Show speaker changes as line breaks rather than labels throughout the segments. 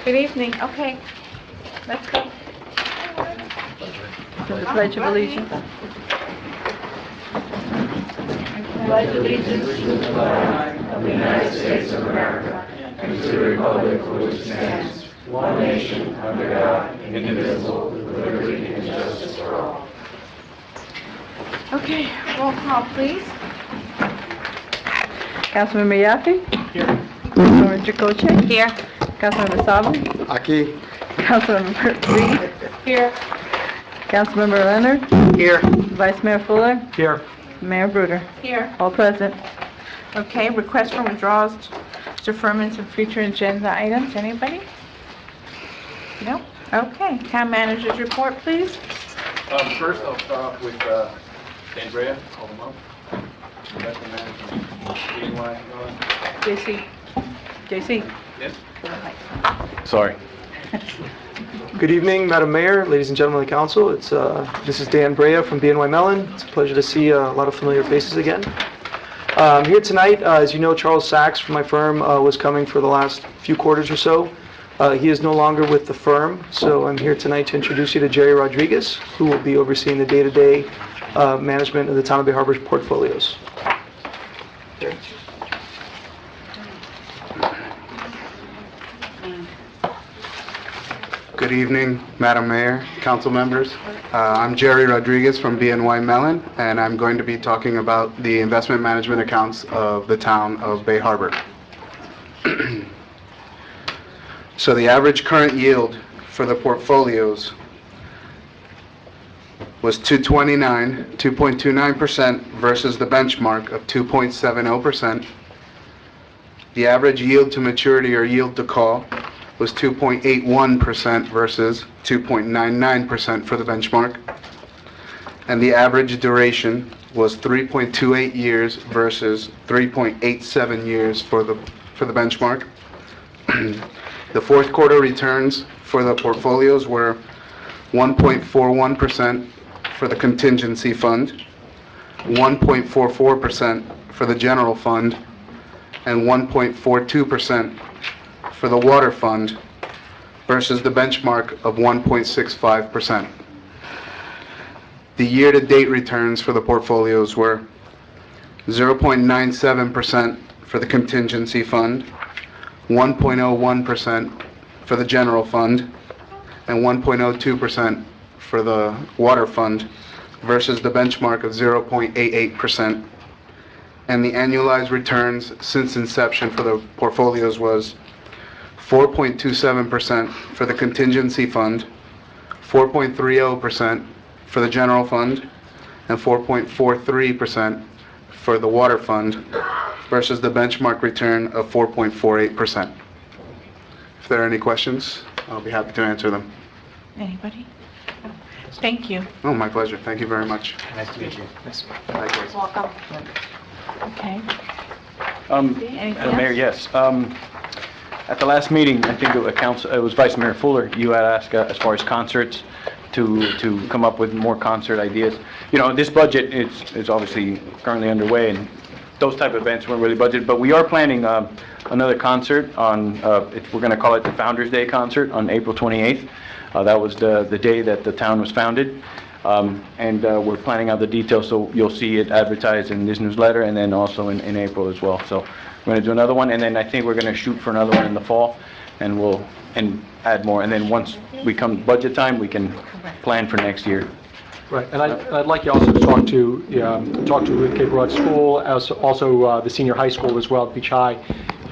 Good evening. Okay, let's go.
To the Pledge of Allegiance.
Pledge allegiance to the flag of the United States of America and to the republic for which it stands, one nation, under God, indivisible, with liberty and justice for all.
Okay, roll call, please.
Councilmember Yaffe? Here. Councilmember Chicoche?
Here.
Councilmember Sabu?
Aquí.
Councilmember Reed?
Here.
Councilmember Leonard?
Here.
Vice Mayor Fuller?
Here.
Mayor Bruder?
Here.
All present.
Okay, request for withdrawals, deferments, and future agenda items. Anybody? No? Okay, town manager's report, please.
First, I'll start off with Dan Brea, call them up. Investment management, BNY,
JC?
yes?
To the mic.
Sorry.
Good evening, Madam Mayor, ladies and gentlemen of the council. This is Dan Brea from BNY Mellon. It's a pleasure to see a lot of familiar faces again. Here tonight, as you know, Charles Sachs from my firm was coming for the last few quarters or so. He is no longer with the firm, so I'm here tonight to introduce you to Jerry Rodriguez, who will be overseeing the day-to-day management of the Town of Bay Harbor's portfolios. Jerry.
Good evening, Madam Mayor, council members. I'm Jerry Rodriguez from BNY Mellon, and I'm going to be talking about the investment management accounts of the Town of Bay Harbor. So the average current yield for the portfolios was 2.29% versus the benchmark of 2.70%. The average yield to maturity or yield to call was 2.81% versus 2.99% for the benchmark. And the average duration was 3.28 years versus 3.87 years for the benchmark. The fourth quarter returns for the portfolios were 1.41% for the contingency fund, 1.44% for the general fund, and 1.42% for the water fund versus the benchmark of 1.65%. The year-to-date returns for the portfolios were 0.97% for the contingency fund, 1.01% for the general fund, and 1.02% for the water fund versus the benchmark of 0.88%. And the annualized returns since inception for the portfolios was 4.27% for the contingency fund, 4.30% for the general fund, and 4.43% for the water fund versus the benchmark return of 4.48%. If there are any questions, I'll be happy to answer them.
Anybody? No. Thank you.
Oh, my pleasure. Thank you very much.
Nice to meet you.
Likewise.
Welcome. Okay. Anything
Madam Mayor,
else?
yes. At the last meeting, I think it was Vice Mayor Fuller, you had asked as far as concerts to come up with more concert ideas. You know, this budget is obviously currently underway, and those type of events weren't really budgeted, but we are planning another concert on, we're going to call it the Founders Day concert on April 28th. That was the day that the town was founded. And we're planning out the details, so you'll see it advertised in this newsletter and then also in April as well. So we're going to do another one, and then I think we're going to shoot for another one in the fall, and we'll add more. And then once we come budget time, we can plan for next year.
Right, and I'd like you also to talk to Cape Broad School, also the senior high school as well, Beach High.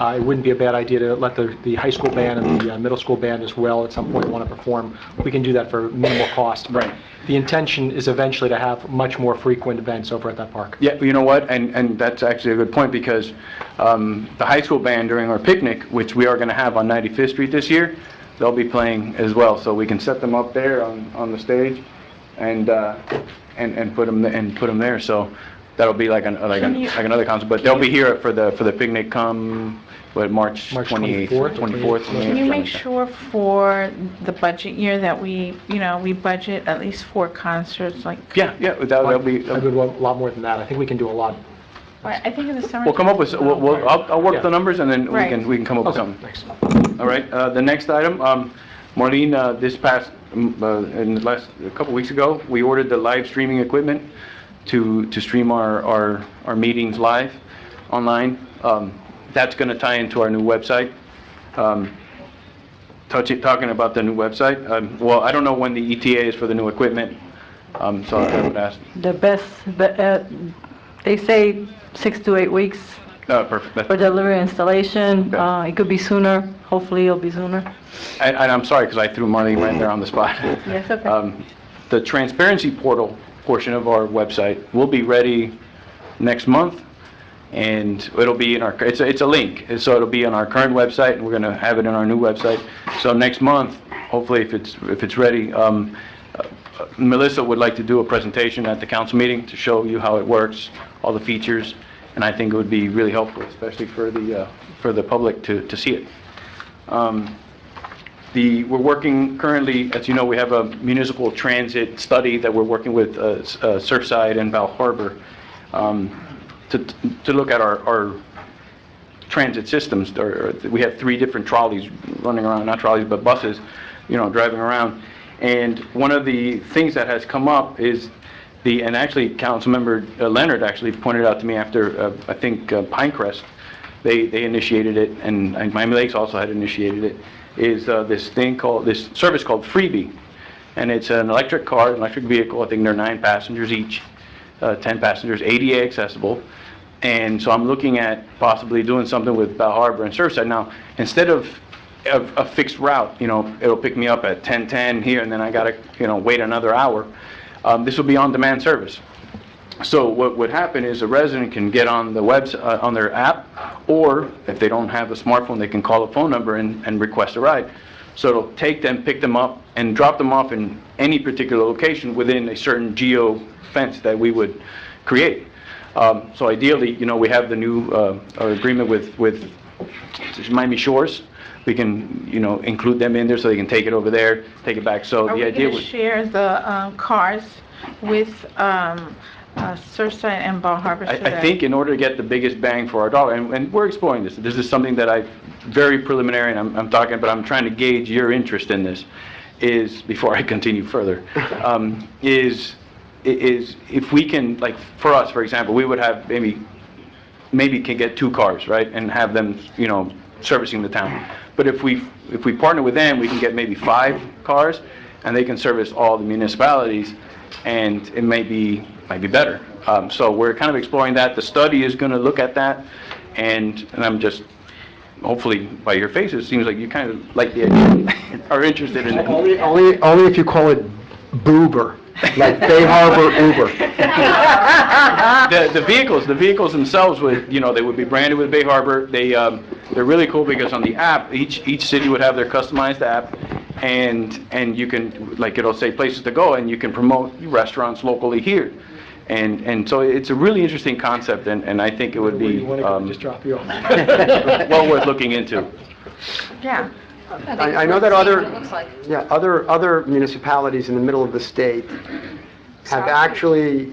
It wouldn't be a bad idea to let the high school band and the middle school band as well at some point want to perform. We can do that for minimal cost.
Right.
The intention is eventually to have much more frequent events over at that park.
Yeah, you know what, and that's actually a good point, because the high school band during our picnic, which we are going to have on 95th Street this year, they'll be playing as well, so we can set them up there on the stage and put them there. So that'll be like another concert, but they'll be here for the picnic come March 28th, 24th.
Can you make sure for the budget year that we budget at least 4 concerts, like?
Yeah, that'll be.
I would want a lot more than that. I think we can do a lot.
Well, I think in the summer.
We'll come up with, I'll work the numbers and then
Right.
we can come up with
Okay,
something.
thanks.
All right, the next item, Marlene, this past, in the last, a couple weeks ago, we ordered the live streaming equipment to stream our meetings live online. That's gonna tie into our new website. Talking about the new website, well, I don't know when the ETA is for the new equipment, so I would ask.
The best, they say 6 to 8 weeks
Perfect.
for delivery and installation.
Okay.
It could be sooner. Hopefully it'll be sooner.
And I'm sorry, because I threw Marlene right there on the spot.
Yes, okay.
The transparency portal portion of our website will be ready next month, and it'll be in our, it's a link, and so it'll be on our current website, and we're going to have it in our new website. So next month, hopefully, if it's ready, Melissa would like to do a presentation at the council meeting to show you how it works, all the features, and I think it would be really helpful, especially for the public to see it. We're working currently, as you know, we have a municipal transit study that we're working with Surfside and Val Harbor to look at our transit systems. We have 3 different trolleys running around, not trolleys, but buses, driving around. And one of the things that has come up is and actually Councilmember Leonard actually pointed out to me after, I think Pinecrest, they initiated it, and Miami Lakes also had initiated it, is this service called Freebie. And it's an electric car, an electric vehicle. I think there are 9 passengers each, 10 passengers, ADA accessible. And so I'm looking at possibly doing something with Bal Harbor and Surfside. Now, instead of a fixed route, it'll pick me up at 10:10 here, and then I gotta, wait another hour. This will be on-demand service. So what would happen is a resident can get on the website, on their app, or if they don't have a smartphone, they can call a phone number and request a ride. So it'll take them, pick them up, and drop them off in any particular location within a certain geo fence that we would create. So ideally, we have the new agreement with Miami Shores. We can, include them in there so they can take it over there, take it back. So
Are
the
we
idea
going to
was,
share the cars with Surfside and Bal Harbor?
I think in order to get the biggest bang for our dollar, and we're exploring this. This is something that very preliminary, and I'm talking, but I'm trying to gauge your interest in this. Is before I continue further, is if we can, like for us, for example, we would have maybe can get 2 cars, right, and have them, servicing the town. But if we partner with them, we can get maybe 5 cars, and they can service all the municipalities, and it may be better. So we're kind of exploring that. The study is going to look at that, and I'm just, hopefully by your faces, it seems like you kind of like the idea, are interested in it.
Only if you call it Boober, like Bay Harbor Uber.
The vehicles themselves would, they would be branded with Bay Harbor. They're really cool because on the app, each city would have their customized app, and you can, like, it'll say places to go, and you can promote restaurants locally here. And so it's a really interesting concept, and I think it would be
Just drop you off.
well worth looking into.
Yeah.
I know that other municipalities in the middle of the state have actually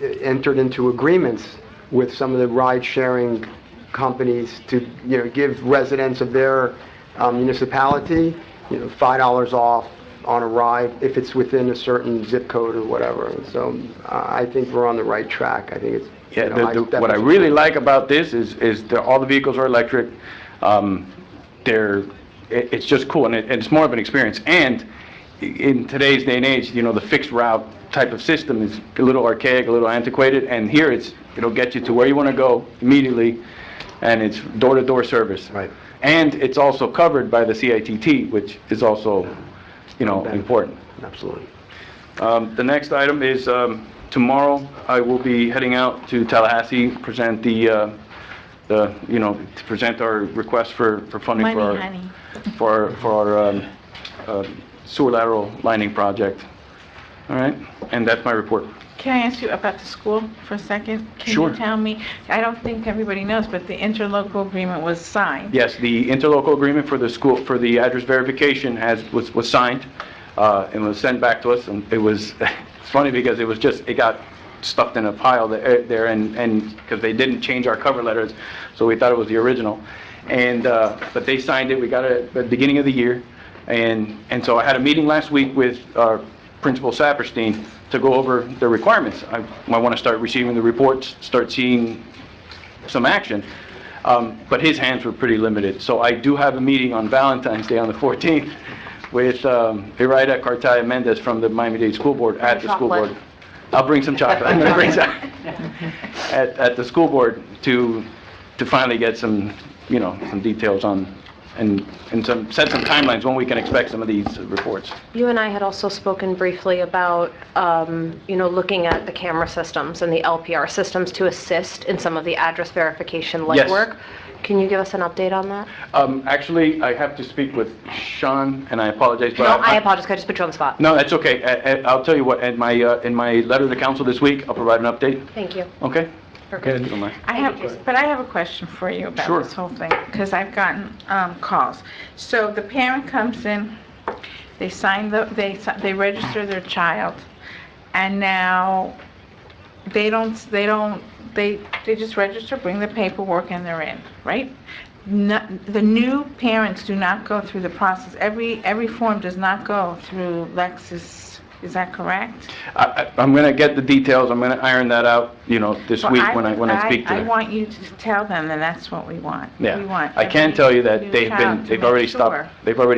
entered into agreements with some of the ride-sharing companies to, give residents of their municipality, $5 off on a ride if it's within a certain zip code or whatever. And so I think we're on the right track. I think it's,
What I really like about this is all the vehicles are electric. It's just cool, and it's more of an experience. And in today's day and age, the fixed route type of system is a little archaic, a little antiquated, and here it'll get you to where you want to go immediately, and it's door-to-door service.
Right.
And it's also covered by the CITT, which is also, important.
Absolutely.
The next item is tomorrow I will be heading out to Tallahassee, present to present our request for funding for our sewer lateral lining project. All right, and that's my report.
Can I ask you about the school for a second?
Sure.
Can you tell me, I don't think everybody knows, but the interlocal agreement was signed.
Yes, the interlocal agreement for the school, for the address verification was signed, and was sent back to us, and it was, it's funny because it got stuffed in a pile there, and, because they didn't change our cover letters, so we thought it was the original. And, but they signed it, we got it at the beginning of the year, and so I had a meeting last week with our Principal Saperstein to go over the requirements. I want to start receiving the reports, start seeing some action. But his hands were pretty limited. So I do have a meeting on Valentine's Day on the 14th with Iraida Cartaya Mendez from the Miami-Dade School Board at the school board. I'll bring some chocolate. I'm going to bring some at the school board to finally get some, you know, some details on and set some timelines when we can expect some of these reports.
You and I had also spoken briefly about, you know, looking at the camera systems and the LPR systems to assist in some of the address verification legwork. Can you give us an update on that?
Actually, I have to speak with Sean, and I apologize. But
No, I apologize. I just put you on the spot.
No, that's okay. I'll tell you what, in my letter to the council this week, I'll provide an update.
Thank you.
Okay?
Perfect.
If you don't mind.
I have a question for you about
Sure.
this whole thing, because I've gotten calls. So the parent comes in, they sign they register their child, and now they just register, bring the paperwork, and they're in, right? The new parents do not go through the process. Every form does not go through Lexis. Is that correct?
I'm going to get the details. I'm going to iron that out, you know, this
Well,
week when I speak to
I
them.
want you to tell them that that's what we want.
Yeah.
We want
I can
every
tell you that
new
they've
child to
they've
make
already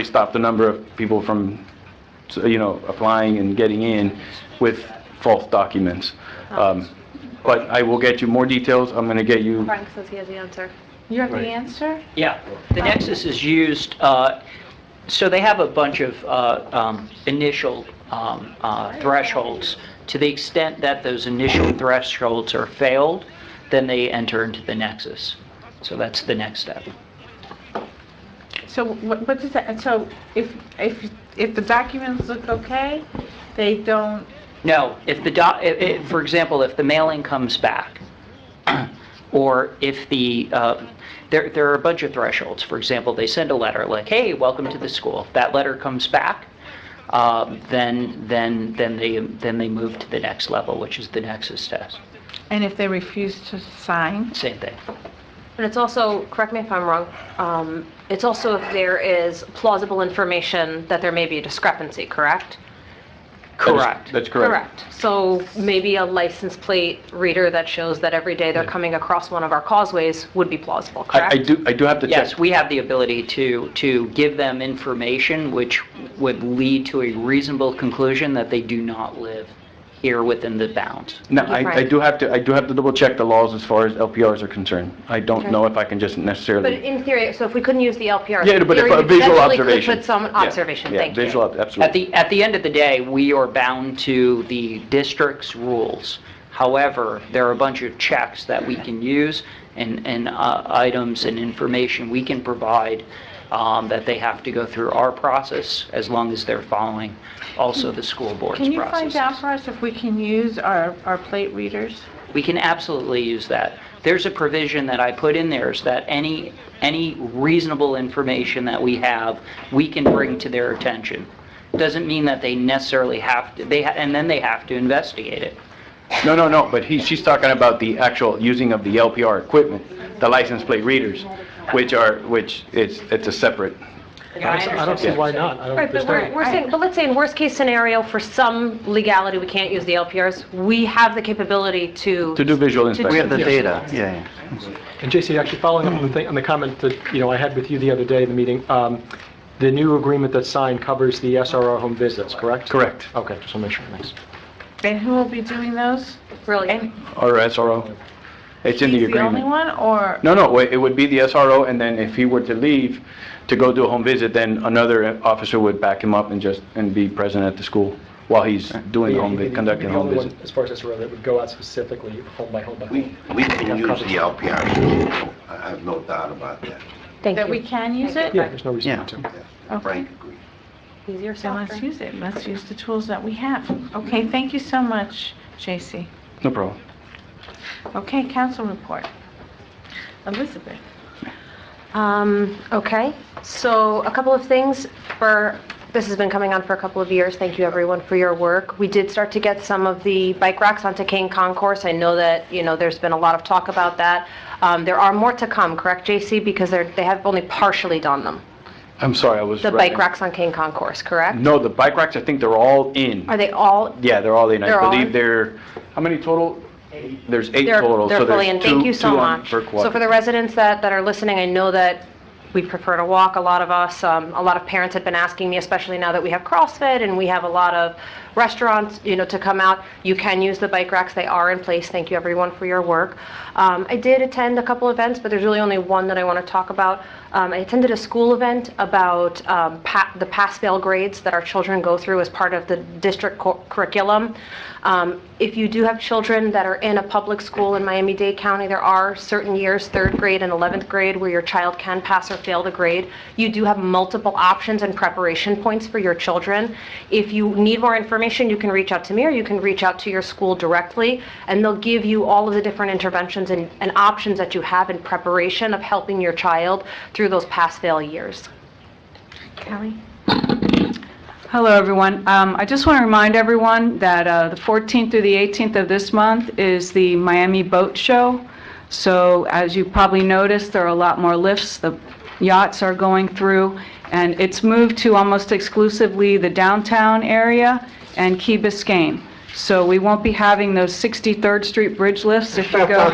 sure.
stopped a number of people from, you know, applying and getting in with false documents. But I will get you more details. I'm going to get you.
Frank says he has the answer.
You have the answer?
Yeah, the Nexus is used, so they have a bunch of initial thresholds. To the extent that those initial thresholds are failed, then they enter into the Nexus. So that's the next step.
So what does that, so if the documents look okay, they don't,
No, if the for example, if the mailing comes back, or if the there are a bunch of thresholds. For example, they send a letter like, "Hey, welcome to the school." If that letter comes back, then they move to the next level, which is the Nexus test.
and if they refuse to sign?
Same thing.
And it's also, correct me if I'm wrong, it's also if there is plausible information that there may be a discrepancy, correct?
Correct.
That's correct.
So maybe a license plate reader that shows that every day they're coming across one of our causeways would be plausible, correct?
I do have to check.
Yes, we have the ability to give them information which would lead to a reasonable conclusion that they do not live here within the bounds.
No,
Thank you,
I
Frank.
do have to double check the laws as far as LPRs are concerned. I don't
Okay.
know if I can just
But
necessarily.
in theory, so if we couldn't use the LPR,
Yeah, but
theory,
a
we
visual
potentially could
observation.
put some
Yeah.
observation,
Yeah,
thank you.
visual, absolutely.
At the end of the day, we are bound to the district's rules. However, there are a bunch of checks that we can use and items and information we can provide that they have to go through our process as long as they're following also the school board's
Can you
processes.
find out for us if we can use our plate readers?
We can absolutely use that. There's a provision that I put in there is that any reasonable information that we have, we can bring to their attention. Doesn't mean that they necessarily have to, and then they have to investigate it.
No, but she's talking about the actual using of the LPR equipment, the license plate readers, which it's a separate.
I don't see why not.
Right, but we're saying, but let's say in worst case scenario, for some legality, we can't use the LPRs, we have the capability to.
To do visual inspection.
We have the
data, yeah.
And JC, actually following up on the comment that, you know, I had with you the other day in the meeting, the new agreement that's signed covers the SRO home visits, correct?
Correct.
Okay, just want to make sure, thanks.
And who will be doing those?
Really?
And
Or SRO. It's in the
he's the only
agreement.
one, or?
No, it would be the SRO, and then if he were to leave to go do a home visit, then another officer would back him up and be present at the school while he's doing the home visit, conducting a home visit.
As far as SRO, that would go out specifically home by home by home.
We can use the LPR, I have no doubt about that.
Thank
That we
you.
can use it?
Yeah, there's no reason not to.
Okay.
Frank agrees.
Easier,
So let's
softer.
use it. Let's use the tools that we have. Okay, thank you so much, JC.
No problem.
Okay, council report. Elizabeth.
Okay, so a couple of things for This has been coming on for a couple of years. Thank you, everyone, for your work. We did start to get some of the bike racks onto Kane Concourse. I know that, there's been a lot of talk about that. There are more to come, correct, JC? Because they have only partially done them.
I'm sorry, I was...
The bike racks on Kane Concourse, correct?
No, the bike racks, I think they're all in.
Are they all?
Yeah, they're all in.
They're
I
all
believe
in?
they're, how many total? There's 8
They're
total.
they're
So
fully
there's
in. Thank you so
two on
much.
per
So
quad.
for the residents that are listening, I know that we prefer to walk, a lot of us. A lot of parents had been asking me, especially now that we have CrossFit and we have a lot of restaurants, to come out. You can use the bike racks. They are in place. Thank you, everyone, for your work. I did attend a couple events, but there's really only one that I want to talk about. I attended a school event about the pass-fail grades that our children go through as part of the district curriculum. If you do have children that are in a public school in Miami-Dade County, there are certain years, 3rd grade and 11th grade, where your child can pass or fail the grade. You do have multiple options and preparation points for your children. If you need more information, you can reach out to me or you can reach out to your school directly, and they'll give you all of the different interventions and options that you have in preparation of helping your child through those pass-fail years. Callie?
Hello, everyone. I just want to remind everyone that the 14th through the 18th of this month is the Miami Boat Show. So as you probably noticed, there are a lot more lifts. The yachts are going through, and it's moved to almost exclusively the downtown area and Key Biscayne. So we won't be having those 63rd Street bridge lifts if you go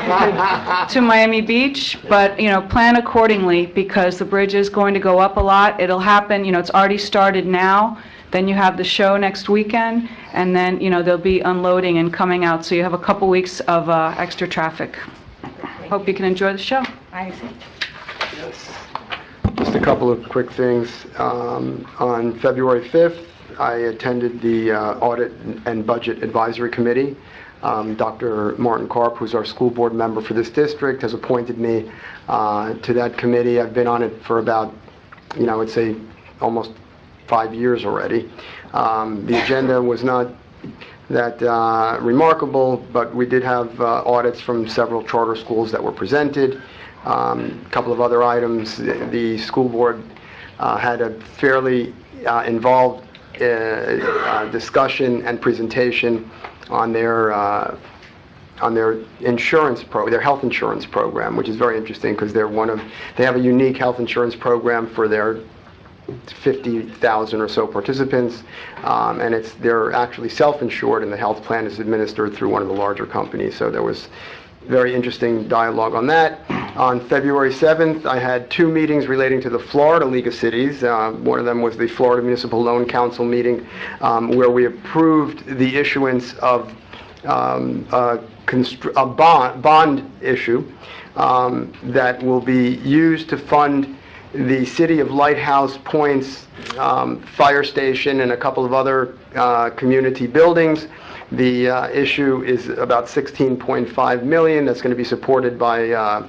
to Miami Beach, but, plan accordingly because the bridge is going to go up a lot. It'll happen, it's already started now. Then you have the show next weekend, and then, there'll be unloading and coming out. So you have a couple weeks of extra traffic. Hope you can enjoy the show.
Just a couple of quick things. On February 5th, I attended the Audit and Budget Advisory Committee. Dr. Martin Karp, who's our school board member for this district, has appointed me to that committee. I've been on it for about, I would say almost 5 years already. The agenda was not that remarkable, but we did have audits from several charter schools that were presented. A couple of other items. The school board had a fairly involved discussion and presentation on their their health insurance program, which is very interesting because they have a unique health insurance program for their 50,000 or so participants, and they're actually self-insured, and the health plan is administered through one of the larger companies. So there was very interesting dialogue on that. On February 7th, I had 2 meetings relating to the Florida League of Cities. One of them was the Florida Municipal Loan Council meeting, where we approved the issuance of a bond issue that will be used to fund the City of Lighthouse Point's fire station and a couple of other community buildings. The issue is about $16.5 million. That's going to be supported by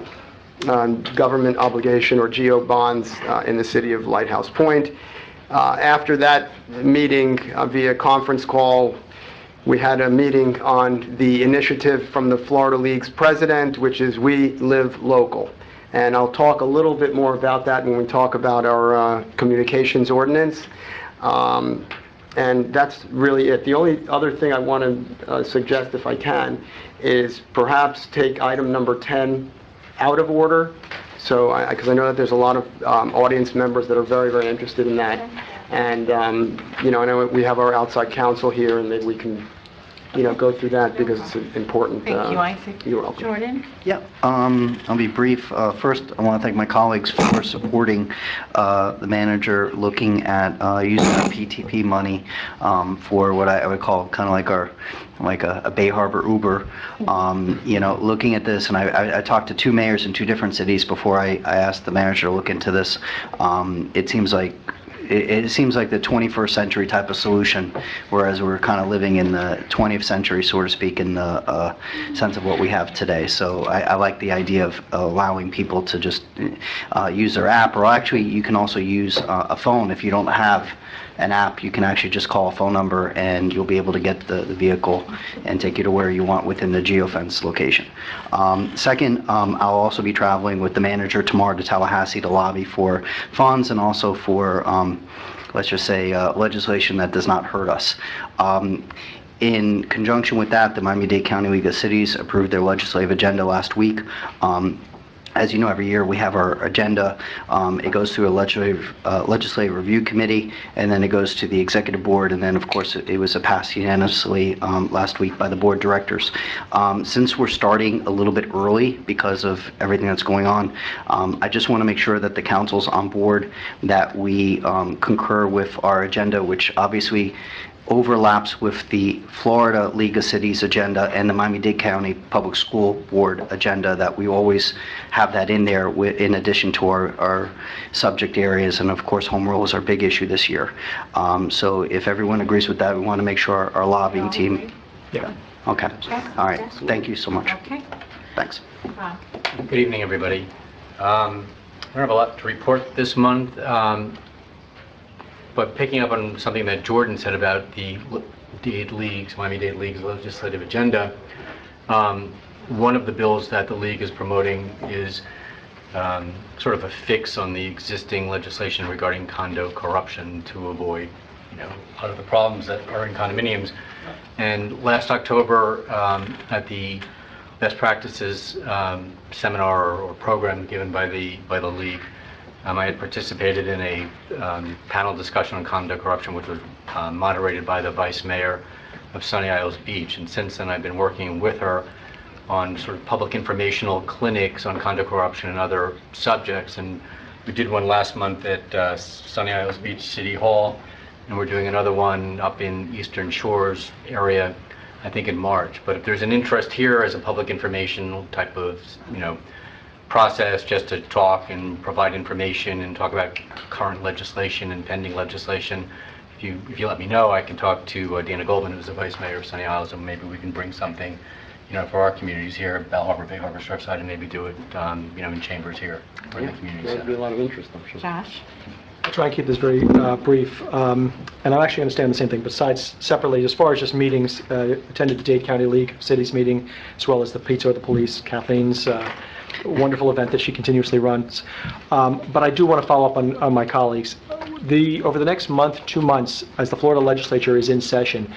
government obligation or GO bonds in the City of Lighthouse Point. After that meeting, via conference call, we had a meeting on the initiative from the Florida League's president, which is We Live Local. And I'll talk a little bit more about that when we talk about our communications ordinance. And that's really it. The only other thing I want to suggest, if I can, is perhaps take item number 10 out of order. So, because I know that there's a lot of audience members that are very, very interested in that. And, I know we have our outside counsel here, and maybe we can, go through that because it's important.
Thank you, Isaac.
You're welcome.
Jordan?
Yep, I'll be brief. First, I want to thank my colleagues for supporting the manager looking at using our PTP money for what I would call kind of like a Bay Harbor Uber. Looking at this, and I talked to 2 mayors in 2 different cities before I asked the manager to look into this. It seems like the 21st century type of solution, whereas we're kind of living in the 20th century, so to speak, in the sense of what we have today. So I like the idea of allowing people to just use their app, or actually you can also use a phone if you don't have an app. You can actually just call a phone number and you'll be able to get the vehicle and take you to where you want within the geofence location. Second, I'll also be traveling with the manager tomorrow to Tallahassee to lobby for funds and also for, let's just say, legislation that does not hurt us. In conjunction with that, the Miami-Dade County League of Cities approved their legislative agenda last week. As you know, every year we have our agenda. It goes through a legislative review committee, and then it goes to the executive board, and then, of course, it was passed unanimously last week by the board directors. Since we're starting a little bit early because of everything that's going on, I just want to make sure that the council's on board, that we concur with our agenda, which obviously overlaps with the Florida League of Cities agenda and the Miami-Dade County Public School Board agenda, that we always have that in there in addition to our subject areas. And of course, home rule is our big issue this year. So if everyone agrees with that, we want to make sure our lobbying team...
Yeah.
Okay. All right. Thank you so much.
Okay.
Thanks.
Good evening, everybody. I don't have a lot to report this month. But picking up on something that Jordan said about the Miami-Dade League's legislative agenda, one of the bills that the league is promoting is sort of a fix on the existing legislation regarding condo corruption to avoid, a lot of the problems that are in condominiums. And last October, at the best practices seminar or program given by the league, I had participated in a panel discussion on condo corruption, which was moderated by the vice mayor of Sunny Isles Beach. And since then, I've been working with her on sort of public informational clinics on condo corruption and other subjects. And we did one last month at Sunny Isles Beach City Hall, and we're doing another one up in Eastern Shores area, I think in March. But if there's an interest here as a public informational type of, process, just to talk and provide information and talk about current legislation and pending legislation, if you let me know, I can talk to Dana Goldman, who's the vice mayor of Sunny Isles, and maybe we can bring something, for our communities here, Bell Harbor, Bay Harbor, Surfside, and maybe do it, in chambers here for the community.
There'll be a lot of interest, I'm sure.
Josh?
I'll try and keep this very brief. And I'm actually going to stay on the same thing, besides separately, as far as just meetings, attended the Dade County League of Cities meeting, as well as the Pizza with the Police, Kathleen's wonderful event that she continuously runs. But I do want to follow up on my colleagues. Over the next month, 2 months, as the Florida legislature is in session,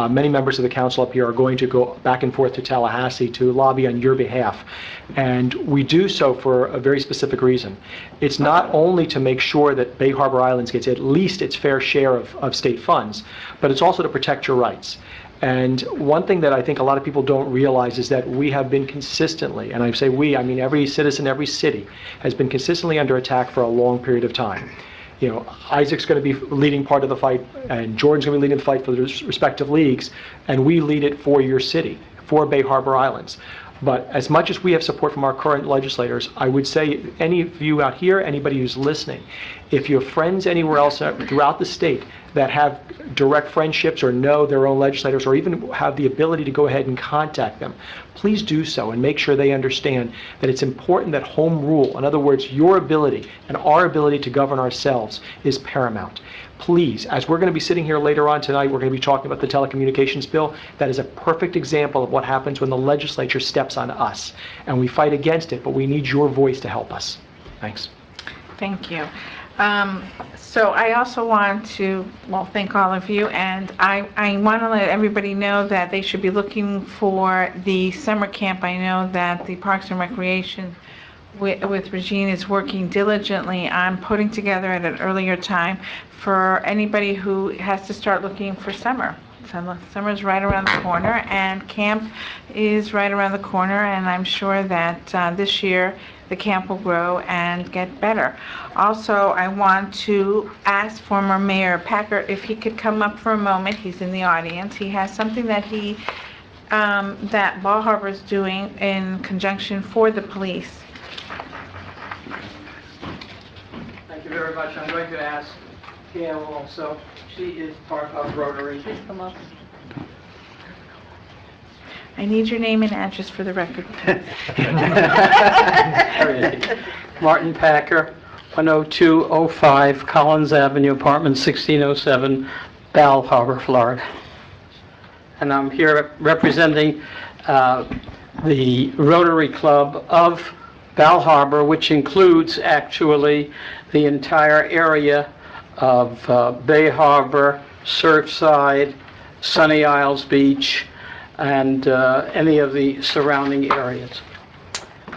many members of the council up here are going to go back and forth to Tallahassee to lobby on your behalf. And we do so for a very specific reason. It's not only to make sure that Bay Harbor Islands gets at least its fair share of state funds, but it's also to protect your rights. And one thing that I think a lot of people don't realize is that we have been consistently, and I say we, I mean every citizen, every city, has been consistently under attack for a long period of time. Isaac's going to be leading part of the fight, and Jordan's going to be leading the fight for the respective leagues, and we lead it for your city, for Bay Harbor Islands. But as much as we have support from our current legislators, I would say any of you out here, anybody who's listening, if you have friends anywhere else throughout the state that have direct friendships or know their own legislators or even have the ability to go ahead and contact them, please do so and make sure they understand that it's important that home rule, in other words, your ability and our ability to govern ourselves, is paramount. Please, as we're going to be sitting here later on tonight, we're going to be talking about the telecommunications bill. That is a perfect example of what happens when the legislature steps on us. And we fight against it, but we need your voice to help us. Thanks.
Thank you. So I also want to, thank all of you, and I want to let everybody know that they should be looking for the summer camp. I know that the Parks and Recreation with Regine is working diligently on putting together at an earlier time for anybody who has to start looking for summer. Summer's right around the corner, and camp is right around the corner, and I'm sure that this year the camp will grow and get better. Also, I want to ask former Mayor Packer if he could come up for a moment. He's in the audience. He has something that that Bal Harbour is doing in conjunction for the police.
Thank you very much. I'm going to ask Gail also. She is part of Rotary.
Please come up. I need your name and address for the record.
Martin Packer, 10205 Collins Avenue, apartment 1607, Bal Harbor, Florida. And I'm here representing the Rotary Club of Bal Harbor, which includes actually the entire area of Bay Harbor, Surfside, Sunny Isles Beach, and any of the surrounding areas.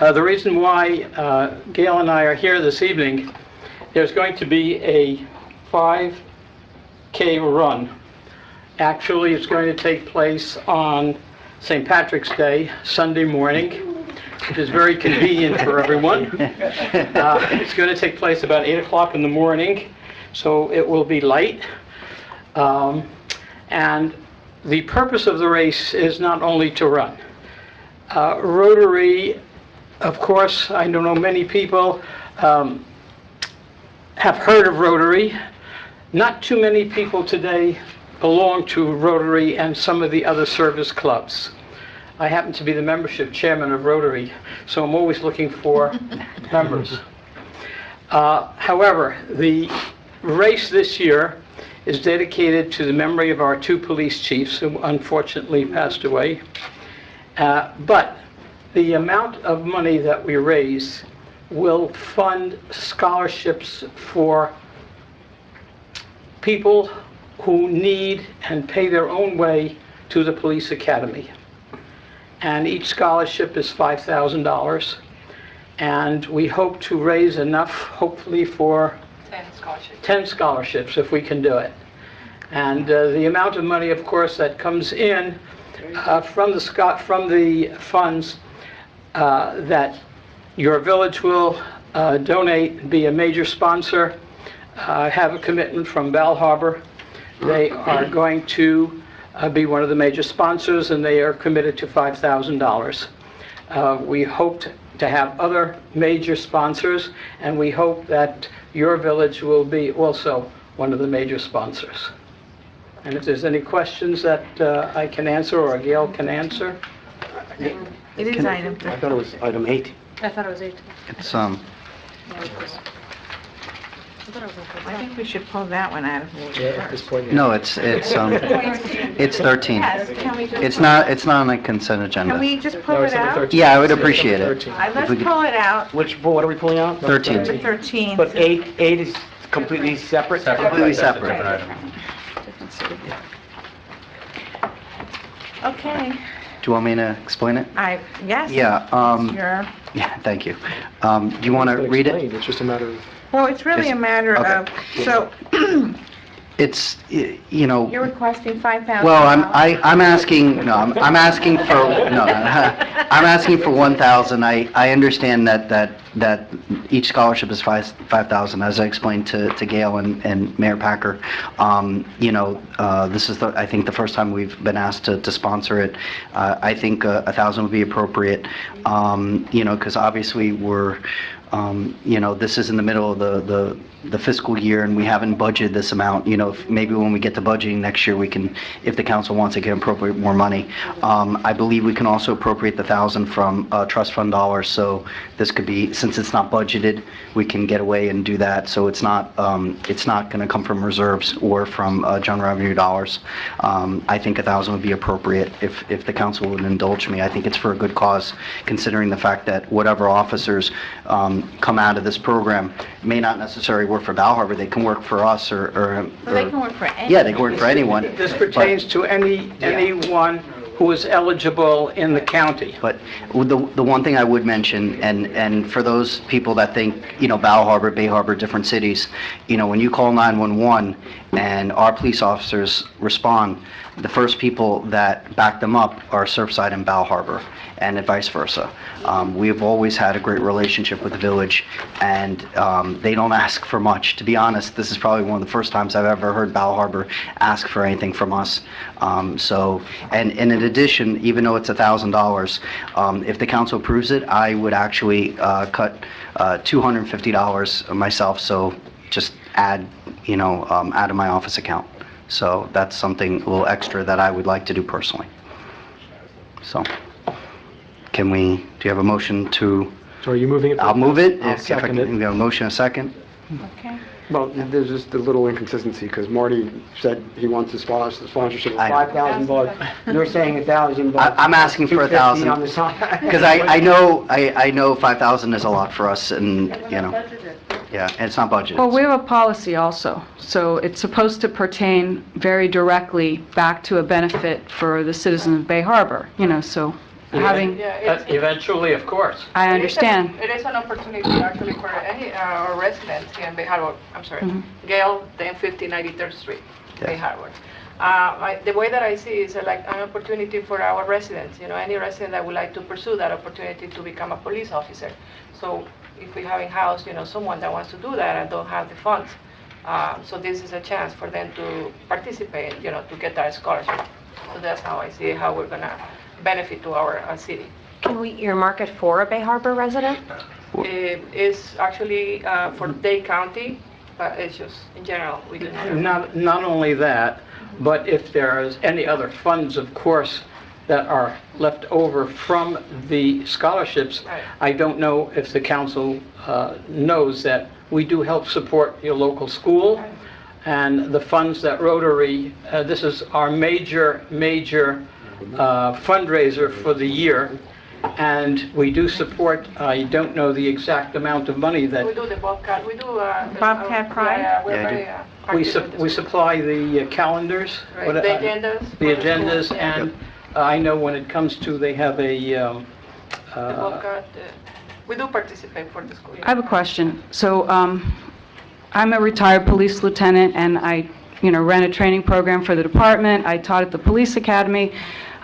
The reason why Gail and I are here this evening, there's going to be a 5K run. Actually, it's going to take place on St. Patrick's Day, Sunday morning, which is very convenient for everyone. It's going to take place about 8 o'clock in the morning, so it will be light. And the purpose of the race is not only to run. Rotary, of course, I don't know many people have heard of Rotary. Not too many people today belong to Rotary and some of the other service clubs. I happen to be the membership chairman of Rotary, so I'm always looking for members. However, the race this year is dedicated to the memory of our 2 police chiefs who unfortunately passed away. But the amount of money that we raise will fund scholarships for people who need and pay their own way to the police academy. And each scholarship is $5,000. And we hope to raise enough, hopefully, for 10 scholarships if we can do it. And the amount of money, of course, that comes in from the funds that your village will donate, be a major sponsor, have a commitment from Bal Harbor. They are going to be one of the major sponsors, and they are committed to $5,000. We hope to have other major sponsors, and we hope that your village will be also one of the major sponsors. And if there's any questions that I can answer or Gail can answer.
It is item 3.
I thought it was item 8.
I thought it was 8.
It's,
I think we should pull that one out of order.
At this point, yeah.
no, it's 13.
Yes, can we just...
It's not on the consent
Can
agenda.
we just pull
No,
it
it's number
out?
13.
Yeah, I would appreciate it.
13.
Let's
we could-
pull it out.
What are we pulling out?
13.
Number 13.
But eight is completely separate?
Completely separate.
Okay.
Do you want me to explain it?
Yes.
Yeah,
Sure.
Yeah, thank you. Do you want to read it?
It's just a matter of...
Well, it's really a matter
Okay.
of, so
It's, you know...
you're requesting $5,000.
Well, I'm asking, no, I'm asking for, no, I'm asking for 1,000. I understand that each scholarship is 5,000, as I explained to Gail and Mayor Packer. You know, this is, I think, the first time we've been asked to sponsor it. I think 1,000 would be appropriate, you know, because obviously we're, you know, this is in the middle of the fiscal year, and we haven't budgeted this amount. You know, maybe when we get to budgeting next year, we can, if the council wants, it can appropriate more money. I believe we can also appropriate the 1,000 from trust fund dollars, so this could be, since it's not budgeted, we can get away and do that, so it's not going to come from reserves or from general revenue dollars. I think 1,000 would be appropriate if the council would indulge me. I think it's for a good cause, considering the fact that whatever officers come out of this program may not necessarily work for Bal Harbor. They can work for us or
Well, they can work for anyone.
yeah, they can work for anyone.
This pertains to anyone who is eligible in the county.
But the one thing I would mention, and for those people that think, you know, Bal Harbor, Bay Harbor, different cities, you know, when you call 911 and our police officers respond, the first people that back them up are Surfside and Bal Harbor, and vice versa. We've always had a great relationship with the village, and they don't ask for much. To be honest, this is probably one of the first times I've ever heard Bal Harbor ask for anything from us. So, and in addition, even though it's $1,000, if the council approves it, I would actually cut $250 myself, so just add, you know, out of my office account. So that's something a little extra that I would like to do personally. So, do you have a motion to?
So are you moving it?
I'll move it.
I'll
If I
second
can,
it.
we have a motion, a second.
Okay.
Well, there's just a little inconsistency, because Marty said he wants the sponsorship of
I know.
$5,000. You're saying $1,000.
I'm asking for
$250
$1,000.
on the side.
Because I know 5,000 is a lot for us, and, you know, yeah, and it's not budgeted.
Well, we have a policy also, so it's supposed to pertain very directly back to a benefit for the citizens of Bay Harbor, you know, so having,
Eventually, of course.
I understand.
It is an opportunity actually for any our residents here in Bay Harbor. I'm sorry, Gale, 1050 93rd Street, Bay Harbor. The way that I see it is like an opportunity for our residents, you know, any resident that would like to pursue that opportunity to become a police officer. So if we have in-house, you know, someone that wants to do that and don't have the funds, so this is a chance for them to participate, you know, to get that scholarship. So that's how I see how we're gonna benefit to our city.
Can we earmark it for a Bay Harbor resident?
It is actually for Dade County, but it's just in general, we do not.
Not only that, but if there is any other funds, of course, that are left over from the scholarships,
Right.
I don't know if the council knows that we do help support your local school, and the funds that Rotary, this is our major fundraiser for the year, and we do support, I don't know the exact amount of money that
We do the Bobcat, we do...
Bobcat Pride?
Yeah, we're
Yeah, I do.
very active with
we
this.
supply the calendars.
Right,
what-
the agendas.
The
for the
agendas,
school, yeah.
and I know when it comes to, they have a,
The Bobcat, we do participate for the school.
I have a question. So, I'm a retired police lieutenant, and I, you know, ran a training program for the department. I taught at the police academy.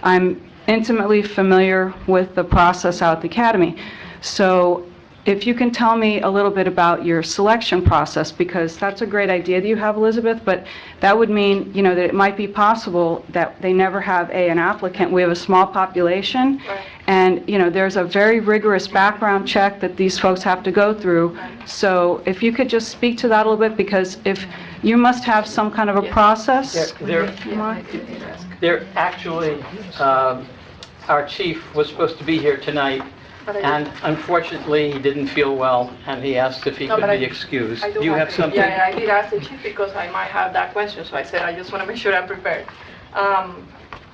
I'm intimately familiar with the process out at the academy. So if you can tell me a little bit about your selection process, because that's a great idea that you have, Elizabeth, but that would mean, you know, that it might be possible that they never have an applicant. We have a small population,
Right.
and, you know, there's a very rigorous background check that these folks have to go through. So if you could just speak to that a little bit, because if you must have some kind of a process.
they're actually, our chief was supposed to be here tonight,
But I do-
and unfortunately, he didn't feel well, and he asked if he
No,
could
but
be
I-
excused.
I
Do you have
to-
something?
Yeah, I did ask the chief because I might have that question, so I said, I just want to make sure I'm prepared.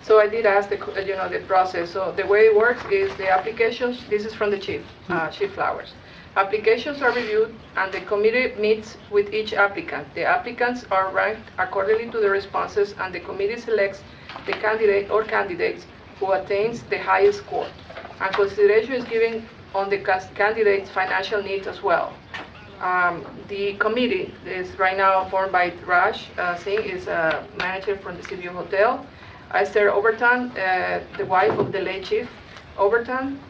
So I did ask you know, the process. So the way it works is the applications, this is from the chief, Chief Flowers. Applications are reviewed and the committee meets with each applicant. The applicants are ranked accordingly to the responses and the committee selects the candidate or candidates who attains the highest score. And consideration is given on the candidate's financial needs as well. The committee is right now formed by Raj Singh, is a manager from the CBU Hotel. Esther Overton, the wife of the late Chief Overton.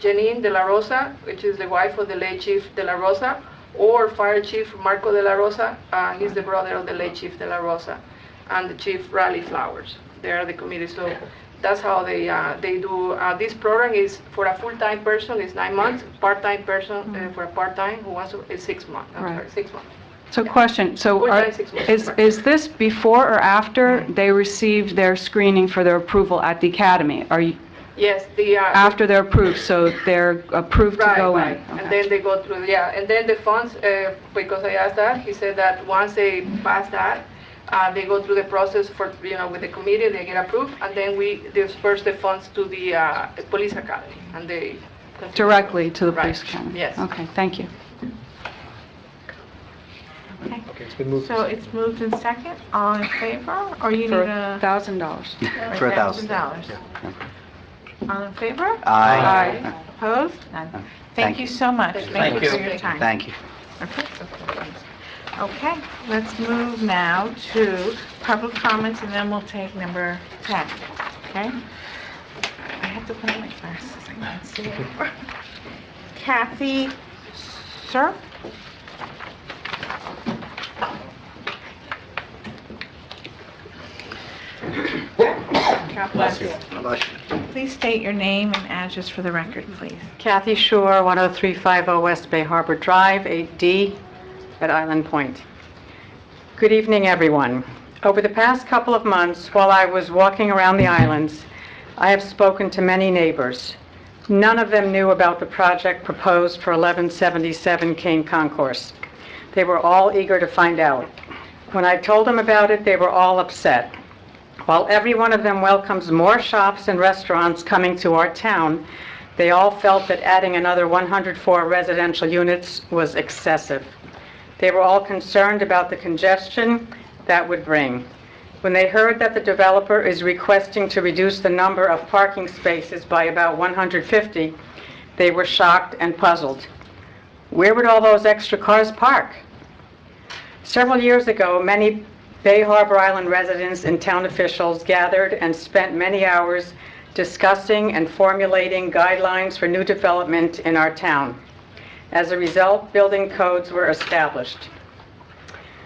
Janine De La Rosa, which is the wife of the late Chief De La Rosa. Or Fire Chief Marco De La Rosa, he's the brother of the late Chief De La Rosa. And the Chief Raleigh Flowers. They are the committee. So that's how they do. This program is for a full-time person, is 9 months. Part-time person for a part-time who wants to, is 6 months. I'm
Right.
sorry, 6 months.
So question, so
Full-time 6 months.
is this before or after they received their screening for their approval at the academy? Are you,
Yes, the
after they're approved, so they're approved to
right,
go in?
right. And
Okay.
then they go through, yeah, and then the funds, because I asked that, he said that once they pass that, they go through the process for, you know, with the committee, they get approved, and then we disperse the funds to the police academy, and they... continue.
Directly to the
Right,
police academy?
yes.
Okay, thank you.
Okay.
Okay, it's been moved.
So it's moved in second, all in favor, or you need
For
a...
$1,000.
For $1,000.
$1,000. All in favor?
Aye.
Opposed? None.
Thank
Thank you so much.
Thank you.
for your time.
Thank you.
Okay, let's move now to public comments, and then we'll take number 10, okay? I have to put on my glasses, I can't see it. Kathy, sir? God bless you. Please state your name and address for the record, please.
Kathy Shore, 10350 West Bay Harbor Drive, 8D at Island Point. Good evening, everyone. Over the past couple of months, while I was walking around the islands, I have spoken to many neighbors. None of them knew about the project proposed for 1177 Kane Concourse. They were all eager to find out. When I told them about it, they were all upset. While every one of them welcomes more shops and restaurants coming to our town, they all felt that adding another 104 residential units was excessive. They were all concerned about the congestion that would bring. When they heard that the developer is requesting to reduce the number of parking spaces by about 150, they were shocked and puzzled. Where would all those extra cars park? Several years ago, many Bay Harbor Island residents and town officials gathered and spent many hours discussing and formulating guidelines for new development in our town. As a result, building codes were established.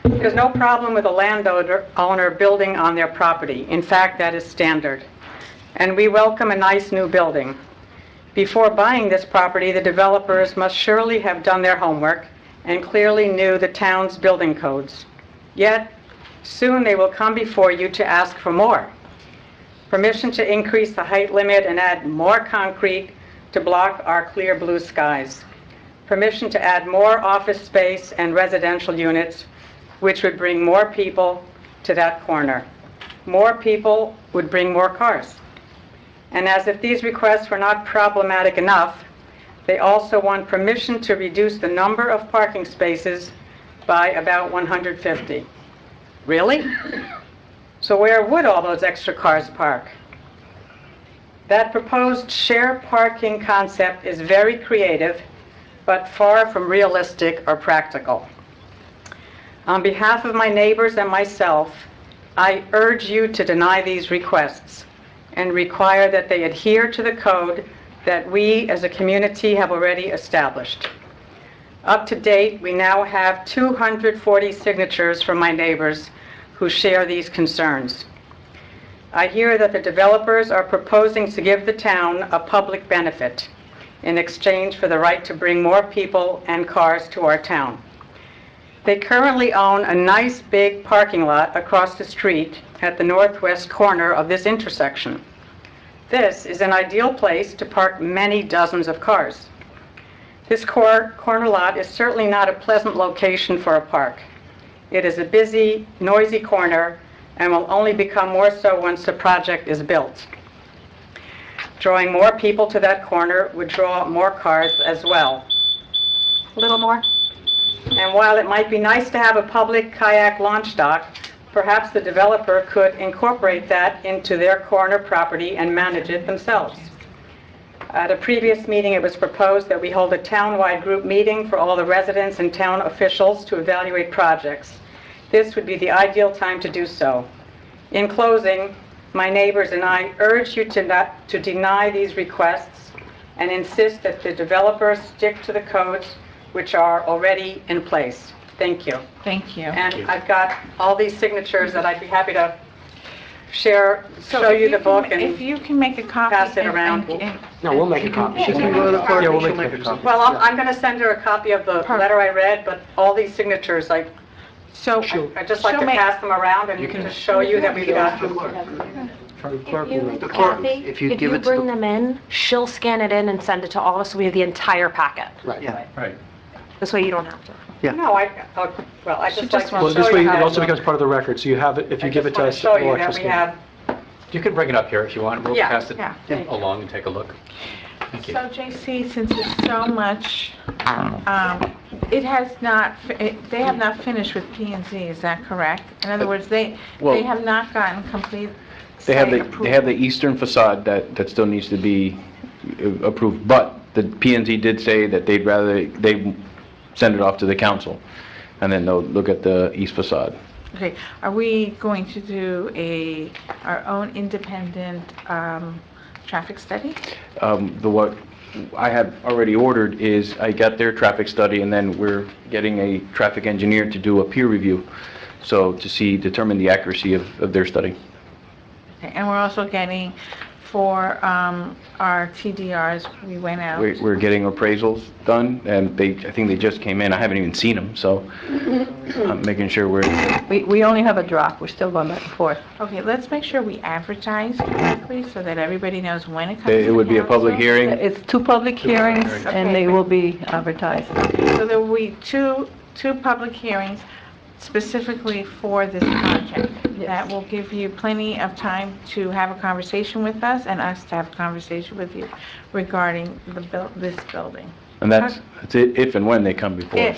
There's no problem with a landowner building on their property. In fact, that is standard. And we welcome a nice new building. Before buying this property, the developers must surely have done their homework and clearly knew the town's building codes. Yet, soon they will come before you to ask for more. Permission to increase the height limit and add more concrete to block our clear blue skies. Permission to add more office space and residential units, which would bring more people to that corner. More people would bring more cars. And as if these requests were not problematic enough, they also want permission to reduce the number of parking spaces by about 150. Really? So where would all those extra cars park? That proposed share parking concept is very creative, but far from realistic or practical. On behalf of my neighbors and myself, I urge you to deny these requests and require that they adhere to the code that we as a community have already established. Up to date, we now have 240 signatures from my neighbors who share these concerns. I hear that the developers are proposing to give the town a public benefit in exchange for the right to bring more people and cars to our town. They currently own a nice big parking lot across the street at the northwest corner of this intersection. This is an ideal place to park many dozens of cars. This corner lot is certainly not a pleasant location for a park. It is a busy, noisy corner and will only become more so once the project is built. Drawing more people to that corner would draw more cars as well. A little more. And while it might be nice to have a public kayak launch dock, perhaps the developer could incorporate that into their corner property and manage it themselves. At a previous meeting, it was proposed that we hold a town-wide group meeting for all the residents and town officials to evaluate projects. This would be the ideal time to do so. In closing, my neighbors and I urge you to deny these requests and insist that the developers stick to the codes which are already in place. Thank you.
Thank you.
And I've got all these signatures that I'd be happy to share, show you the book and
if you can make a copy.
pass it around.
No, we'll make a copy.
She can go to the clerk. Yeah, we'll make a copy.
Well, I'm going to send her a copy of the letter I read, but all these signatures, I'd just like to pass them around and to show you that we've got.
If you give it to
bring them in, she'll scan it in and send it to all of us, so we have the entire packet.
Right.
Yeah.
Right.
This way you don't have to.
Yeah.
No, I just like to
Well,
show
this way
you
it also
that.
becomes part of the record, so you have it, if you give it to us.
I just want to show
we'll
you that
actually
we
scan
have,
You can bring it up here if you want. We'll
Yeah,
pass it
yeah.
along and take a look. Thank you.
So JC, since it's so much, it has not, they have not finished with P and Z, is that correct? In other words, they have not gotten complete
They have
site
the
approval.
eastern facade that still needs to be approved, but the P&Z did say that they send it off to the council, and then they'll look at the east facade.
Okay, are we going to do our own independent traffic study?
What I have already ordered is, I got their traffic study, and then we're getting a traffic engineer to do a peer review, so to determine the accuracy of their study.
Okay, and we're also getting for our TDRs, we went out.
We're getting appraisals done, and I think they just came in. I haven't even seen them, so I'm making sure
We only have a draft, we're still going back and forth.
Okay, let's make sure we advertise correctly so that everybody knows when it comes to
it would be a public
council.
hearing.
It's two public hearings, and they will be advertised.
So there will be two two public hearings specifically for this project. That will give you plenty of time to have a conversation with us and us to have a conversation with you regarding this building.
And that's it, if and when they come before us.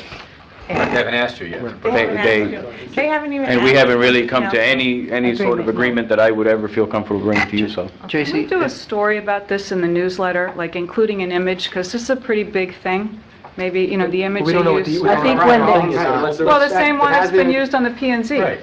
They haven't asked you yet.
They haven't even.
And we
asked
haven't
us
really
to
come to any sort of agreement that I would ever feel comfortable bringing to you, so.
Can we do a story about this in the newsletter, like including an image, because this is a pretty big thing? Maybe, you know, the image
We
they
don't know what the,
use.
we don't know what the thing is.
Well, the same one that's been used on the P and Z.
Right.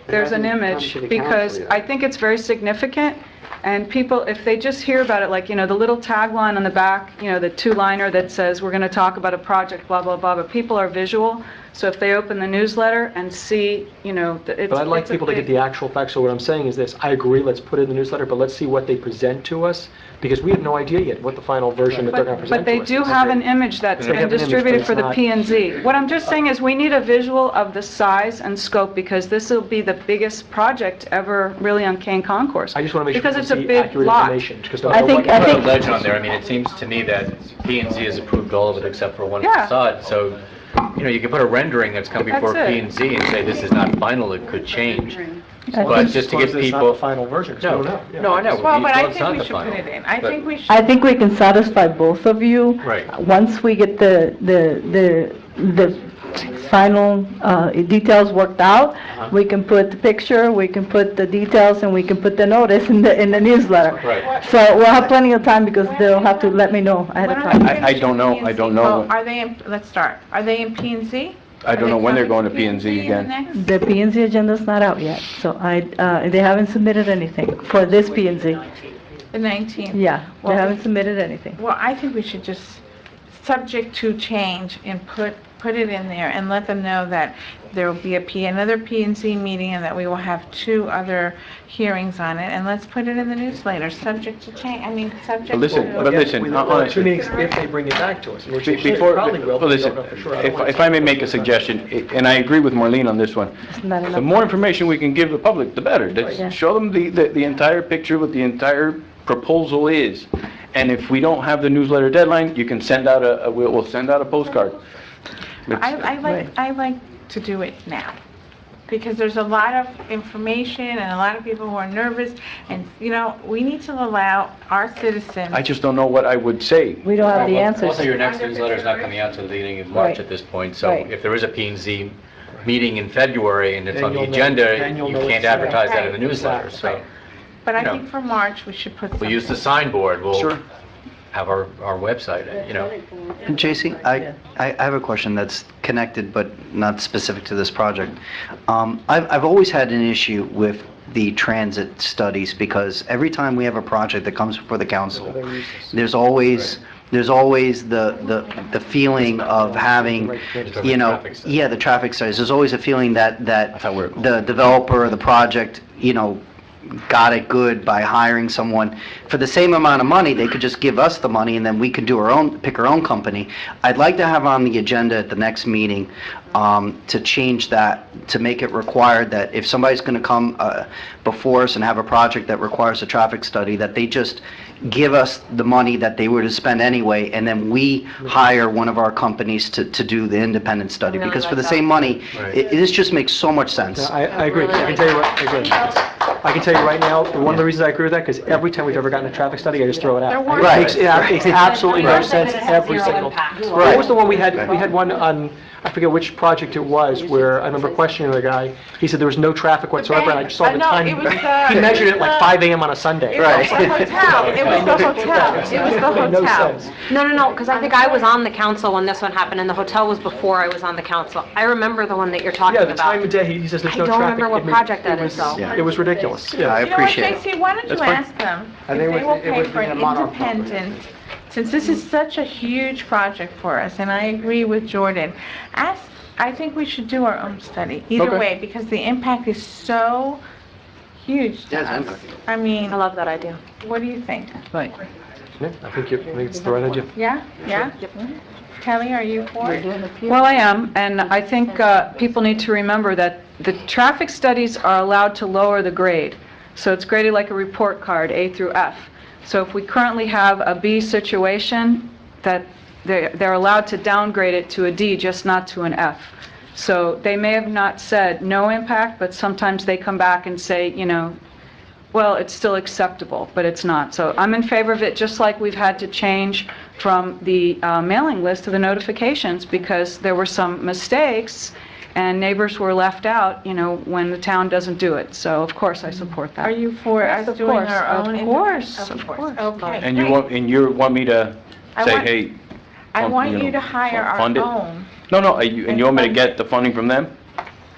There's an image, because I think it's very significant, and people, if they just hear about it, like, you know, the little tagline on the back, you know, the two-liner that says, we're going to talk about a project, blah, blah, blah, but people are visual, so if they open the newsletter and see, you know, it's...
But I'd like
it's a
people to get
big-
the actual facts, so what I'm saying is this, I agree, let's put it in the newsletter, but let's see what they present to us, because we have no idea yet what the final version that they're going to present
But
to
they
us
do
is.
have an image that's
They
been
have an image,
distributed
but
for
it's
the
not-
P and Z. What I'm just saying is we need a visual of the size and scope, because this will be the biggest project ever really on Kane Concourse.
I just want to make sure
Because
we
it's a
see
big
accurate
lot.
information. Because
I think-
Put a ledge on there, I mean, it seems to me that P and Z has approved all of it except for one
Yeah.
facade, so, you know, you can put a rendering that's come before
That's it.
P and Z and say this is not final, it could change.
I
But
think-
just to give
It's not
people...
the final version, 'cause we don't know. Yeah.
No, I know.
Well, but I
it's not
think we
the
should put
final.
it in. I
But-
think we should.
I think we can satisfy both of you.
Right.
Once we get the final details worked out, we can put the picture, we can put the details, and we can put the notice in the newsletter.
Right.
So we'll have plenty of time because they'll have to let me know ahead of
When are
time.
they
I don't know,
finishing
I don't
P&Z?
know.
Oh, are they in, let's start. Are they in P and Z?
I don't know when they're going to P and Z again.
The P and Z agenda's not out yet, so they haven't submitted anything for this P and Z.
The 19th?
Yeah, they
Well,
haven't submitted anything.
Well, I think we should just, subject to change, and put it in there and let them know that there will be another P and Z meeting and that we will have 2 other hearings on it, and let's put it in the newsletter, subject to change, subject to...
But listen,
We don't know
honestly.
two meetings if they bring it back to us. which they
Before,
probably will,
well,
but we
listen,
don't know for sure. I don't want
if
to-
I may make a suggestion, and I agree with Marlene on this one,
It's not
the
enough.
more information we can give the public, the better.
Yeah.
Let's show them the entire picture, what the entire proposal is. And if we don't have the newsletter deadline, you can send out we'll send out a postcard.
I like to do it now, because there's a lot of information and a lot of people who are nervous, and, we need to allow our citizens...
I just don't know what I would say.
We don't have the answers.
Also, your next newsletter is not coming out until the beginning of March
Right.
at this point, so
Right.
if there is a P and Z meeting in February and it's
Then
on the
you'll know-
agenda,
then you'll
you
know
can't
it's-
advertise that in the
Right.
newsletter, so
Right. But I
you know.
think for March, we should put something...
we'll use the signboard, we'll
Sure.
have our website,
And JC, I have a question that's connected but not specific to this project. I've always had an issue with the transit studies because every time we have a project that comes before the council, there's always the feeling of having, the traffic studies. There's always a feeling that the developer or the project, got it good by hiring someone. For the same amount of money, they could just give us the money and then we could pick our own company. I'd like to have on the agenda at the next meeting to change that, to make it required that if somebody's going to come before us and have a project that requires a traffic study, that they just give us the money that they were to spend anyway, and then we hire one of our companies to do the independent study.
Really
Because for
like
the
that.
same money,
Right.
this just makes so much sense.
Yeah, I agree. I can tell you what, I agree. I can tell you right now, one of the reasons I agree with that, because every time we've ever gotten a traffic study, I just throw it out.
Right.
It makes absolutely no sense every single time. What was the one we had one on, I forget which project it was, where I remember questioning the guy. He said there was no traffic whatsoever, and I just saw the
No,
time.
it was,
He measured it like 5 a.m. on a Sunday.
It was the hotel, it was the hotel, it was the
No
hotel.
sense.
No, because I think I was on the council when this one happened, and the hotel was before I was on the council. I remember the one that you're talking
Yeah,
about.
the time of day, he says there's
I
no
don't
traffic.
remember what
It was-
project that
it
is,
was-
though.
It was ridiculous. Yeah.
I
You know what,
appreciate it.
JC, why don't you
That's fine.
ask them
I
if
think
they
it
will
was- it
pay
was
for an
being a monarch
independent, since this is such a huge project for us, and I agree with Jordan, I think we should do our own study, either
Okay.
way, because the impact is so huge to
Yeah, it's
us.
impact.
I mean,
I love that idea.
what do you think?
Right.
Yeah, I think it's the right idea.
Yeah? Kelly, are you for it?
Well, I am, and I think people need to remember that the traffic studies are allowed to lower the grade. So it's graded like a report card, A through F. So if we currently have a B situation, that they're allowed to downgrade it to a D, just not to an F. So they may have not said no impact, but sometimes they come back and say, well, it's still acceptable, but it's not. So I'm in favor of it, just like we've had to change from the mailing list to the notifications because there were some mistakes and neighbors were left out, when the town doesn't do it. So of course I support that.
Are you for
Yes,
us
of
doing
course,
our own?
of course,
Of
of
course,
course.
okay.
And you
great.
want me to
I
say,
want-
hey,
I want
you
you
know,
to hire our
fund it?
own.
no, and you want me to get the funding from them?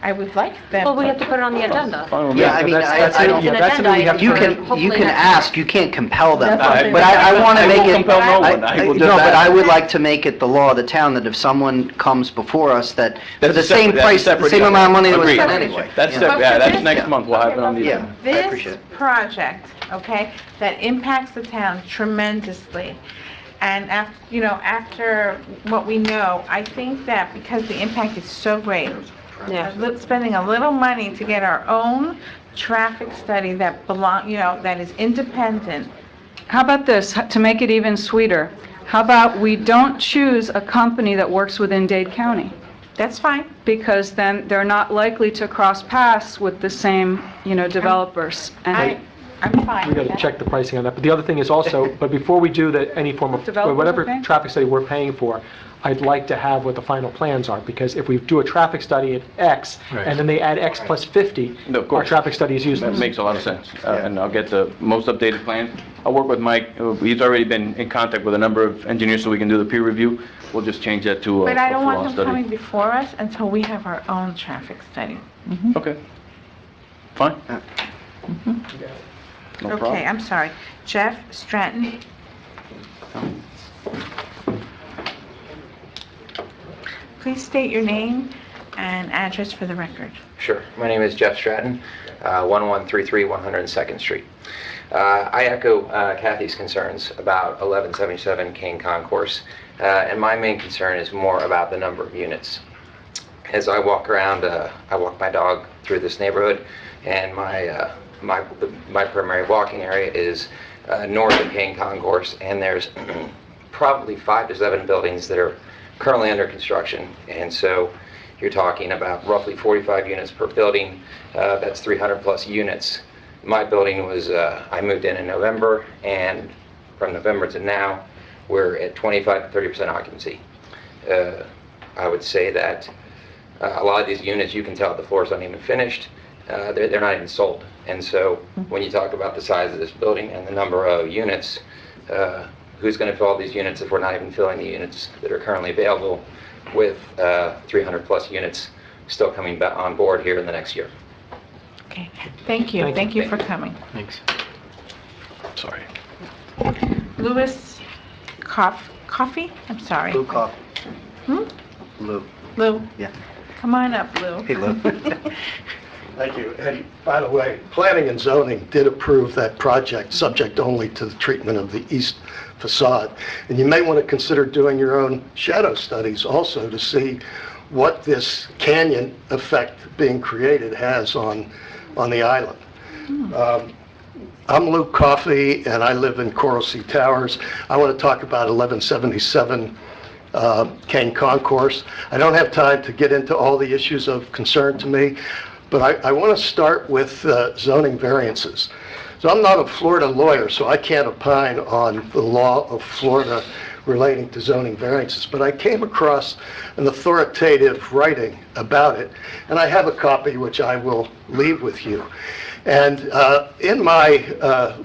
I would like them.
Well, we have to put it on the agenda.
Fine with me.
Yeah, I mean,
That's
I
it.
don't,
Yeah, that's something we have to
you
put in.
can, you can ask, you can't compel them.
That's something
But I want to
I
make
will
it.
compel no one. I will do
No, but
that.
I would like to make it the law of the town that if someone comes before us that, for
That's
the
a
same
separate- that's a
price, the
separate
same
issue.
amount of money that was
Agreed.
spent anyway.
That's,
Yeah.
yeah,
for
that's
this-
next month, we'll have it on the
Yeah.
agenda.
I appreciate
This
it.
project, okay, that impacts the town tremendously. And after what we know, I think that because the impact is so great, spending a little money to get our own traffic study that that is independent.
How about this, to make it even sweeter? How about we don't choose a company that works within Dade County?
That's fine.
Because then they're not likely to cross paths with the same, developers. And
I'm fine.
We got to check the pricing on that. But the other thing is also, but before we do any form of,
Developers
whatever
are paying?
traffic study we're paying for, I'd like to have what the final plans are, because if we do a traffic study at X,
Right.
and then they add X plus 50,
No, of
our
course.
traffic study is
That
useless.
makes a lot of sense, and I'll get the most updated plan. I'll work with Mike, he's already been in contact with a number of engineers so we can do the peer review. We'll just change that to a
But I don't want
full-on
them
study.
coming before us until we have our own traffic study.
Okay. Fine. No
Okay,
problem.
I'm sorry. Jeff Stratton? Please state your name and address for the record.
Sure. My name is Jeff Stratton, 1133 102nd Street. I echo Kathy's concerns about 1177 Kane Concourse, and my main concern is more about the number of units. As I walk around, I walk my dog through this neighborhood, and my primary walking area is north of Kane Concourse, and there's probably 5 to 7 buildings that are currently under construction, and so you're talking about roughly 45 units per building. That's 300 plus units. My building was, I moved in November, and from November to now, we're at 25 to 30% occupancy. I would say that a lot of these units, you can tell the floors aren't even finished. They're not even sold. And so when you talk about the size of this building and the number of units, who's going to fill all these units if we're not even filling the units that are currently available with 300 plus units still coming back on board here in the next year?
Okay, thank you. Thank you for coming.
Thanks. Sorry.
Louis Coffee? I'm sorry.
Blue coffee.
Hmm?
Lou.
Lou?
Yeah.
Come on up, Lou.
Hey, Lou.
Thank you. And by the way, Planning and Zoning did approve that project, subject only to the treatment of the east facade. And you may want to consider doing your own shadow studies also to see what this canyon effect being created has on the island. I'm Luke Coffey, and I live in Coral Sea Towers. I want to talk about 1177 Kane Concourse. I don't have time to get into all the issues of concern to me, but I want to start with zoning variances. So I'm not a Florida lawyer, so I can't opine on the law of Florida relating to zoning variances, but I came across an authoritative writing about it, and I have a copy which I will leave with you. And in my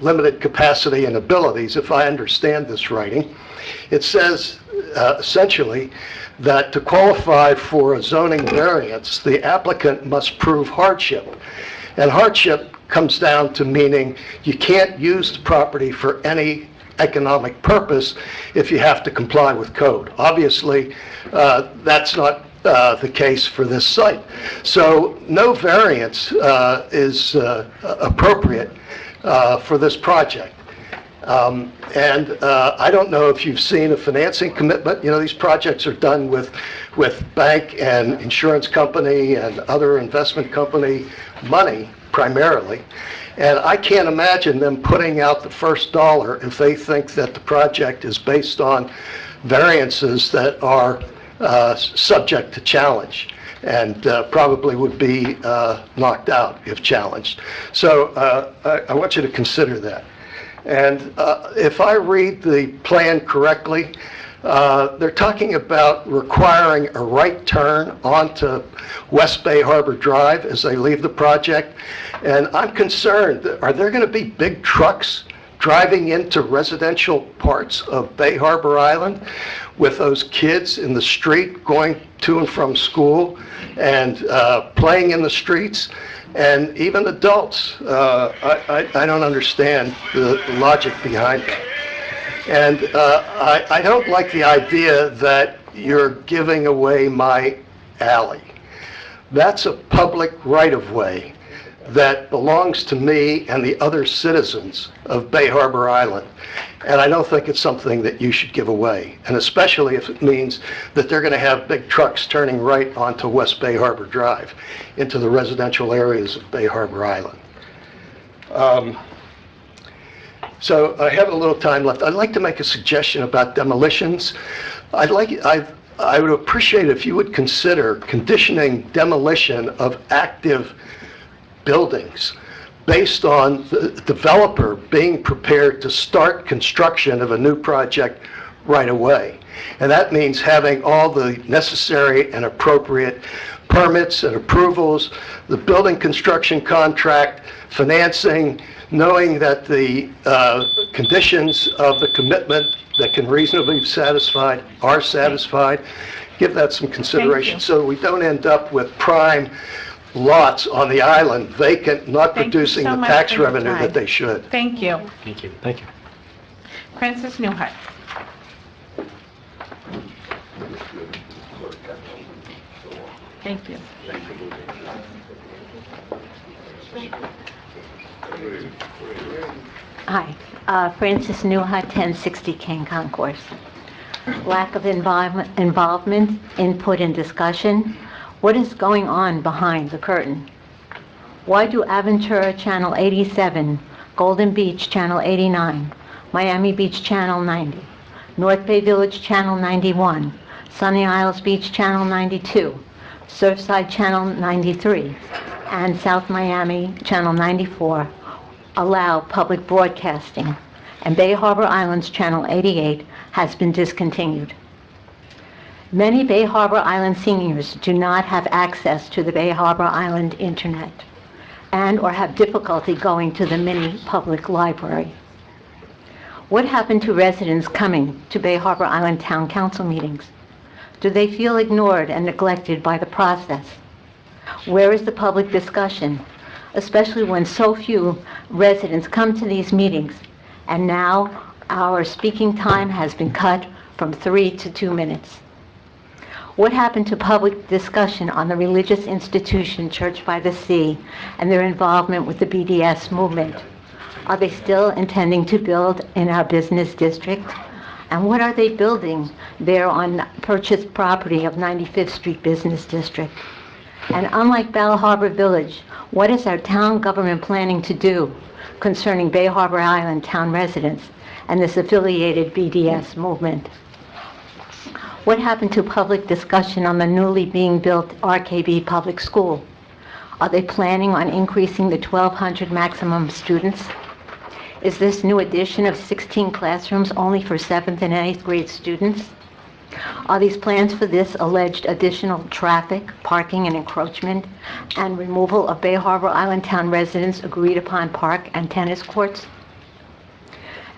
limited capacity and abilities, if I understand this writing, it says essentially that to qualify for a zoning variance, the applicant must prove hardship. And hardship comes down to meaning you can't use the property for any economic purpose if you have to comply with code. Obviously, that's not the case for this site. So no variance is appropriate for this project. And I don't know if you've seen a financing commitment. You know, these projects are done with bank and insurance company and other investment company money primarily. And I can't imagine them putting out the first dollar if they think that the project is based on variances that are subject to challenge and probably would be knocked out if challenged. So I want you to consider that. And if I read the plan correctly, they're talking about requiring a right turn onto West Bay Harbor Drive as they leave the project. And I'm concerned, are there going to be big trucks driving into residential parts of Bay Harbor Island with those kids in the street going to and from school and playing in the streets? And even adults, I don't understand the logic behind that. And I don't like the idea that you're giving away my alley. That's a public right-of-way that belongs to me and the other citizens of Bay Harbor Island. And I don't think it's something that you should give away, and especially if it means that they're going to have big trucks turning right onto West Bay Harbor Drive into the residential areas of Bay Harbor Island. So I have a little time left. I'd like to make a suggestion about demolitions. I would appreciate if you would consider conditioning demolition of active buildings based on the developer being prepared to start construction of a new project right away. And that means having all the necessary and appropriate permits and approvals, the building construction contract, financing, knowing that the conditions of the commitment that can reasonably be satisfied are satisfied. Give that some consideration so we don't end up with prime lots on the island vacant, not producing the tax revenue that they should.
Thank you.
Thank you. Thank you.
Francis Newhart. Thank you.
Hi, Francis Newhart, 1060 Kane Concourse. Lack of involvement, input, and discussion. What is going on behind the curtain? Why do Aventura Channel 87, Golden Beach Channel 89, Miami Beach Channel 90, North Bay Village Channel 91, Sunny Isles Beach Channel 92, Surfside Channel 93, and South Miami Channel 94 allow public broadcasting, and Bay Harbor Island's Channel 88 has been discontinued? Many Bay Harbor Island seniors do not have access to the Bay Harbor Island internet and or have difficulty going to the mini public library. What happened to residents coming to Bay Harbor Island Town Council meetings? Do they feel ignored and neglected by the process? Where is the public discussion, especially when so few residents come to these meetings, and now our speaking time has been cut from 3 to 2 minutes? What happened to public discussion on the religious institution Church by the Sea and their involvement with the BDS movement? Are they still intending to build in our business district? And what are they building there on purchased property of 95th Street Business District? And unlike Bell Harbor Village, what is our town government planning to do concerning Bay Harbor Island town residents and this affiliated BDS movement? What happened to public discussion on the newly being built RKB Public School? Are they planning on increasing the 1,200 maximum students? Is this new addition of 16 classrooms only for 7th and 8th grade students? Are these plans for this alleged additional traffic, parking, and encroachment, and removal of Bay Harbor Island Town residents' agreed upon park and tennis courts?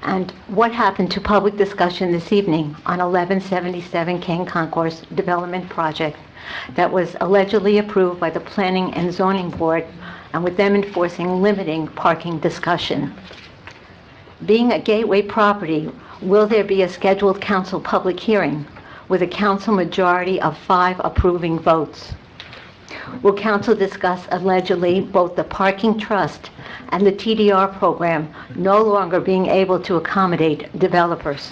And what happened to public discussion this evening on 1177 Kane Concourse Development Project that was allegedly approved by the Planning and Zoning Board, and with them enforcing limiting parking discussion? Being a gateway property, will there be a scheduled council public hearing with a council majority of 5 approving votes? Will council discuss allegedly both the parking trust and the TDR program no longer being able to accommodate developers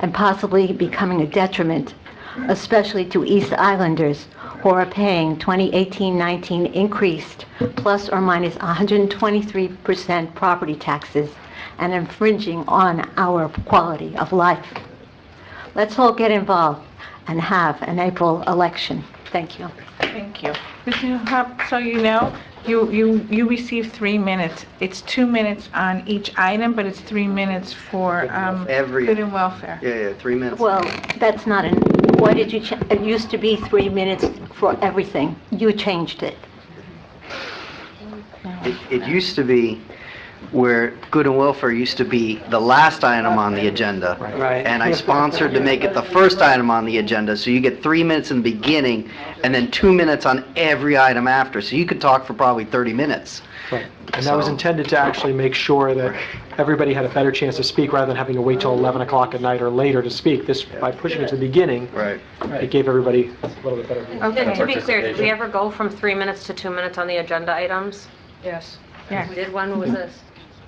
and possibly becoming a detriment, especially to East Islanders who are paying 2018-19 increased plus or minus 123% property taxes and infringing on our quality of life? Let's all get involved and have an April election. Thank you.
Thank you. So you know, you receive 3 minutes. It's 2 minutes on each item, but it's 3 minutes for
Every-
good and welfare.
Yeah, 3 minutes.
Well, that's not why did you, it used to be 3 minutes for everything. You changed it.
It used to be where good and welfare used to be the last item on the agenda.
Right.
And I sponsored to make it the first item on the agenda, so you get 3 minutes in the beginning and then 2 minutes on every item after. So you could talk for probably 30 minutes.
Right. And that was intended to actually make sure that everybody had a better chance to speak rather than having to wait till 11 o'clock at night or later to speak. This, by pushing it to the beginning, it gave everybody a little bit better.
And to be clear, did we ever go from 3 minutes to 2 minutes on the agenda items?
Yes.
We did one, was this?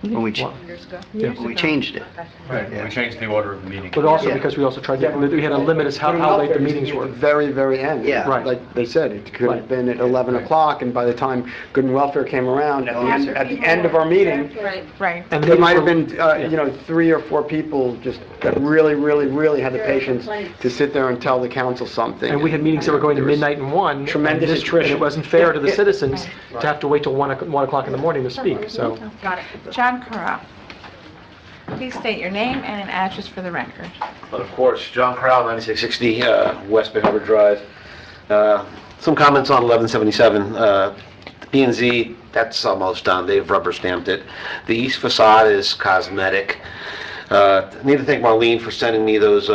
When we,
Years ago.
we changed it.
We changed the order of the meeting.
But also because we also tried to, we had a limit as how late the meetings were.
At the very, very end.
Yeah.
Right.
Like they said, it could have been at 11 o'clock, and by the time Good and Welfare came around, at the end of our meeting,
Right.
And
there might have
meetings
been, 3 or 4 people just that really, really, really had the patience to sit there and tell the council something.
And we had meetings that were going to midnight and 1.
Tremendous
and
attrition.
And it wasn't fair to the citizens to have to wait till 1 o'clock in the morning to speak, so.
Got it. John Corral. Please state your name and an address for the record.
Of course, John Corral, 9660 West Bay Harbor Drive. Some comments on 1177. P&Z, that's almost done. They've rubber stamped it. The east facade is cosmetic. Need to thank Marlene for sending me those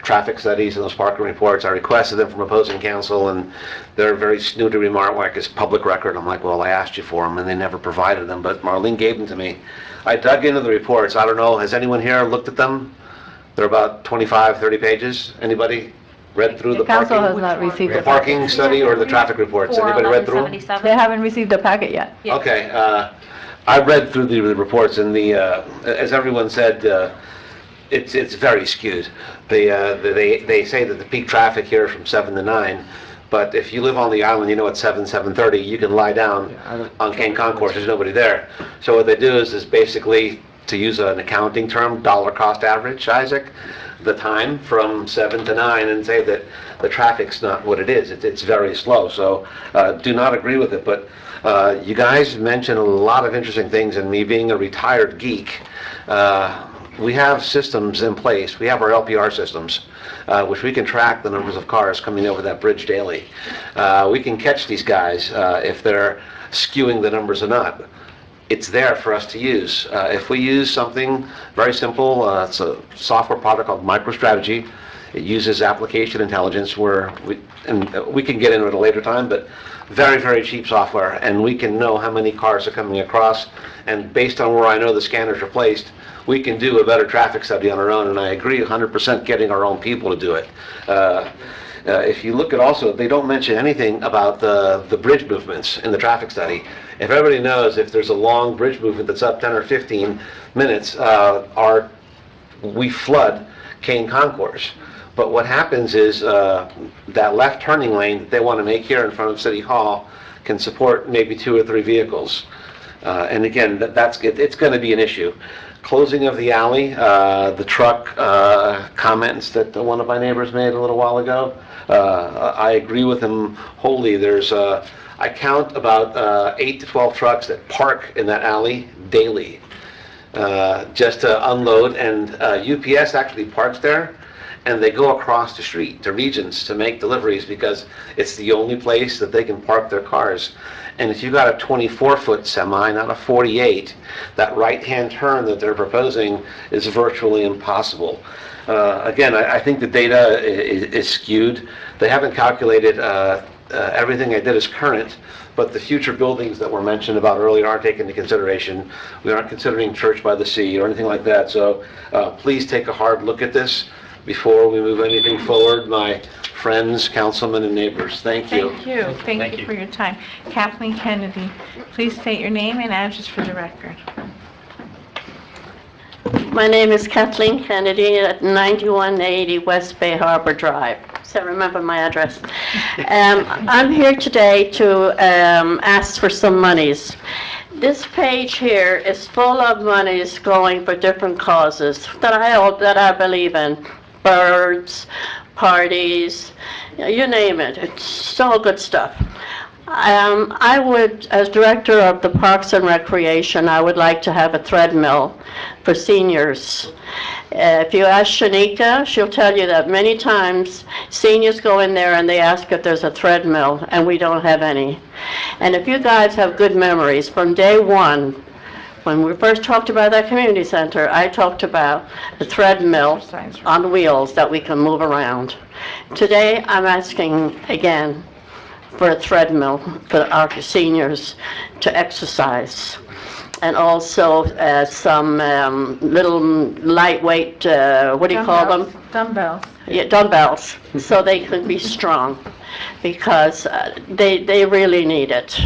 traffic studies and those parking reports. I requested them from opposing counsel, and they're very snooty remark like it's public record. I'm like, well, I asked you for them, and they never provided them, but Marlene gave them to me. I dug into the reports. I don't know, has anyone here looked at them? They're about 25, 30 pages. Anybody read through the
council
parking?
has not received
The parking study or the traffic reports? Anybody read through them?
They haven't received the packet yet.
Okay, I read through the reports, and as everyone said, it's very skewed. They say that the peak traffic here is from 7 to 9, but if you live on the island, you know at 7:30, you can lie down on Kane Concourse, there's nobody there. So what they do is basically, to use an accounting term, dollar cost average, Isaac, the time from 7 to 9 and say that the traffic's not what it is. It's very slow, so do not agree with it. But you guys mentioned a lot of interesting things, and me being a retired geek, we have systems in place. We have our LPR systems, which we can track the numbers of cars coming over that bridge daily. We can catch these guys if they're skewing the numbers or not. It's there for us to use. If we use something very simple, it's a software product called MicroStrategy. It uses application intelligence where we can get into it at a later time, but very, very cheap software, and we can know how many cars are coming across, and based on where I know the scanners are placed, we can do a better traffic study on our own, and I agree 100% getting our own people to do it. If you look at also, they don't mention anything about the bridge movements in the traffic study. If everybody knows, if there's a long bridge movement that's up 10 or 15 minutes, we flood Kane Concourse. But what happens is that left turning lane that they want to make here in front of City Hall can support maybe 2 or 3 vehicles. And again, it's going to be an issue. Closing of the alley, the truck comments that one of my neighbors made a little while ago, I agree with him wholly. I count about 8 to 12 trucks that park in that alley daily just to unload, and UPS actually parks there, and they go across the street to Regions to make deliveries because it's the only place that they can park their cars. And if you got a 24-foot semi, not a 48, that right-hand turn that they're proposing is virtually impossible. Again, I think the data is skewed. They haven't calculated everything I did is current, but the future buildings that were mentioned about earlier aren't taken into consideration. We aren't considering Church by the Sea or anything like that. So please take a hard look at this before we move anything forward. My friends, councilmen, and neighbors, thank you.
Thank you. Thank you for your time. Kathleen Kennedy, please state your name and address for the record.
My name is Kathleen Kennedy at 9180 West Bay Harbor Drive. So remember my address. I'm here today to ask for some monies. This page here is full of monies going for different causes that I believe in. Birds, parties, you name it. It's all good stuff. I would, as director of the Parks and Recreation, I would like to have a treadmill for seniors. If you ask Shanika, she'll tell you that many times seniors go in there and they ask if there's a treadmill, and we don't have any. And if you guys have good memories, from day one, when we first talked about that community center, I talked about the treadmill on wheels that we can move around. Today, I'm asking again for a treadmill for our seniors to exercise. And also some little lightweight, what do you call them?
Dumbbells.
Yeah, dumbbells, so they can be strong, because they really need it.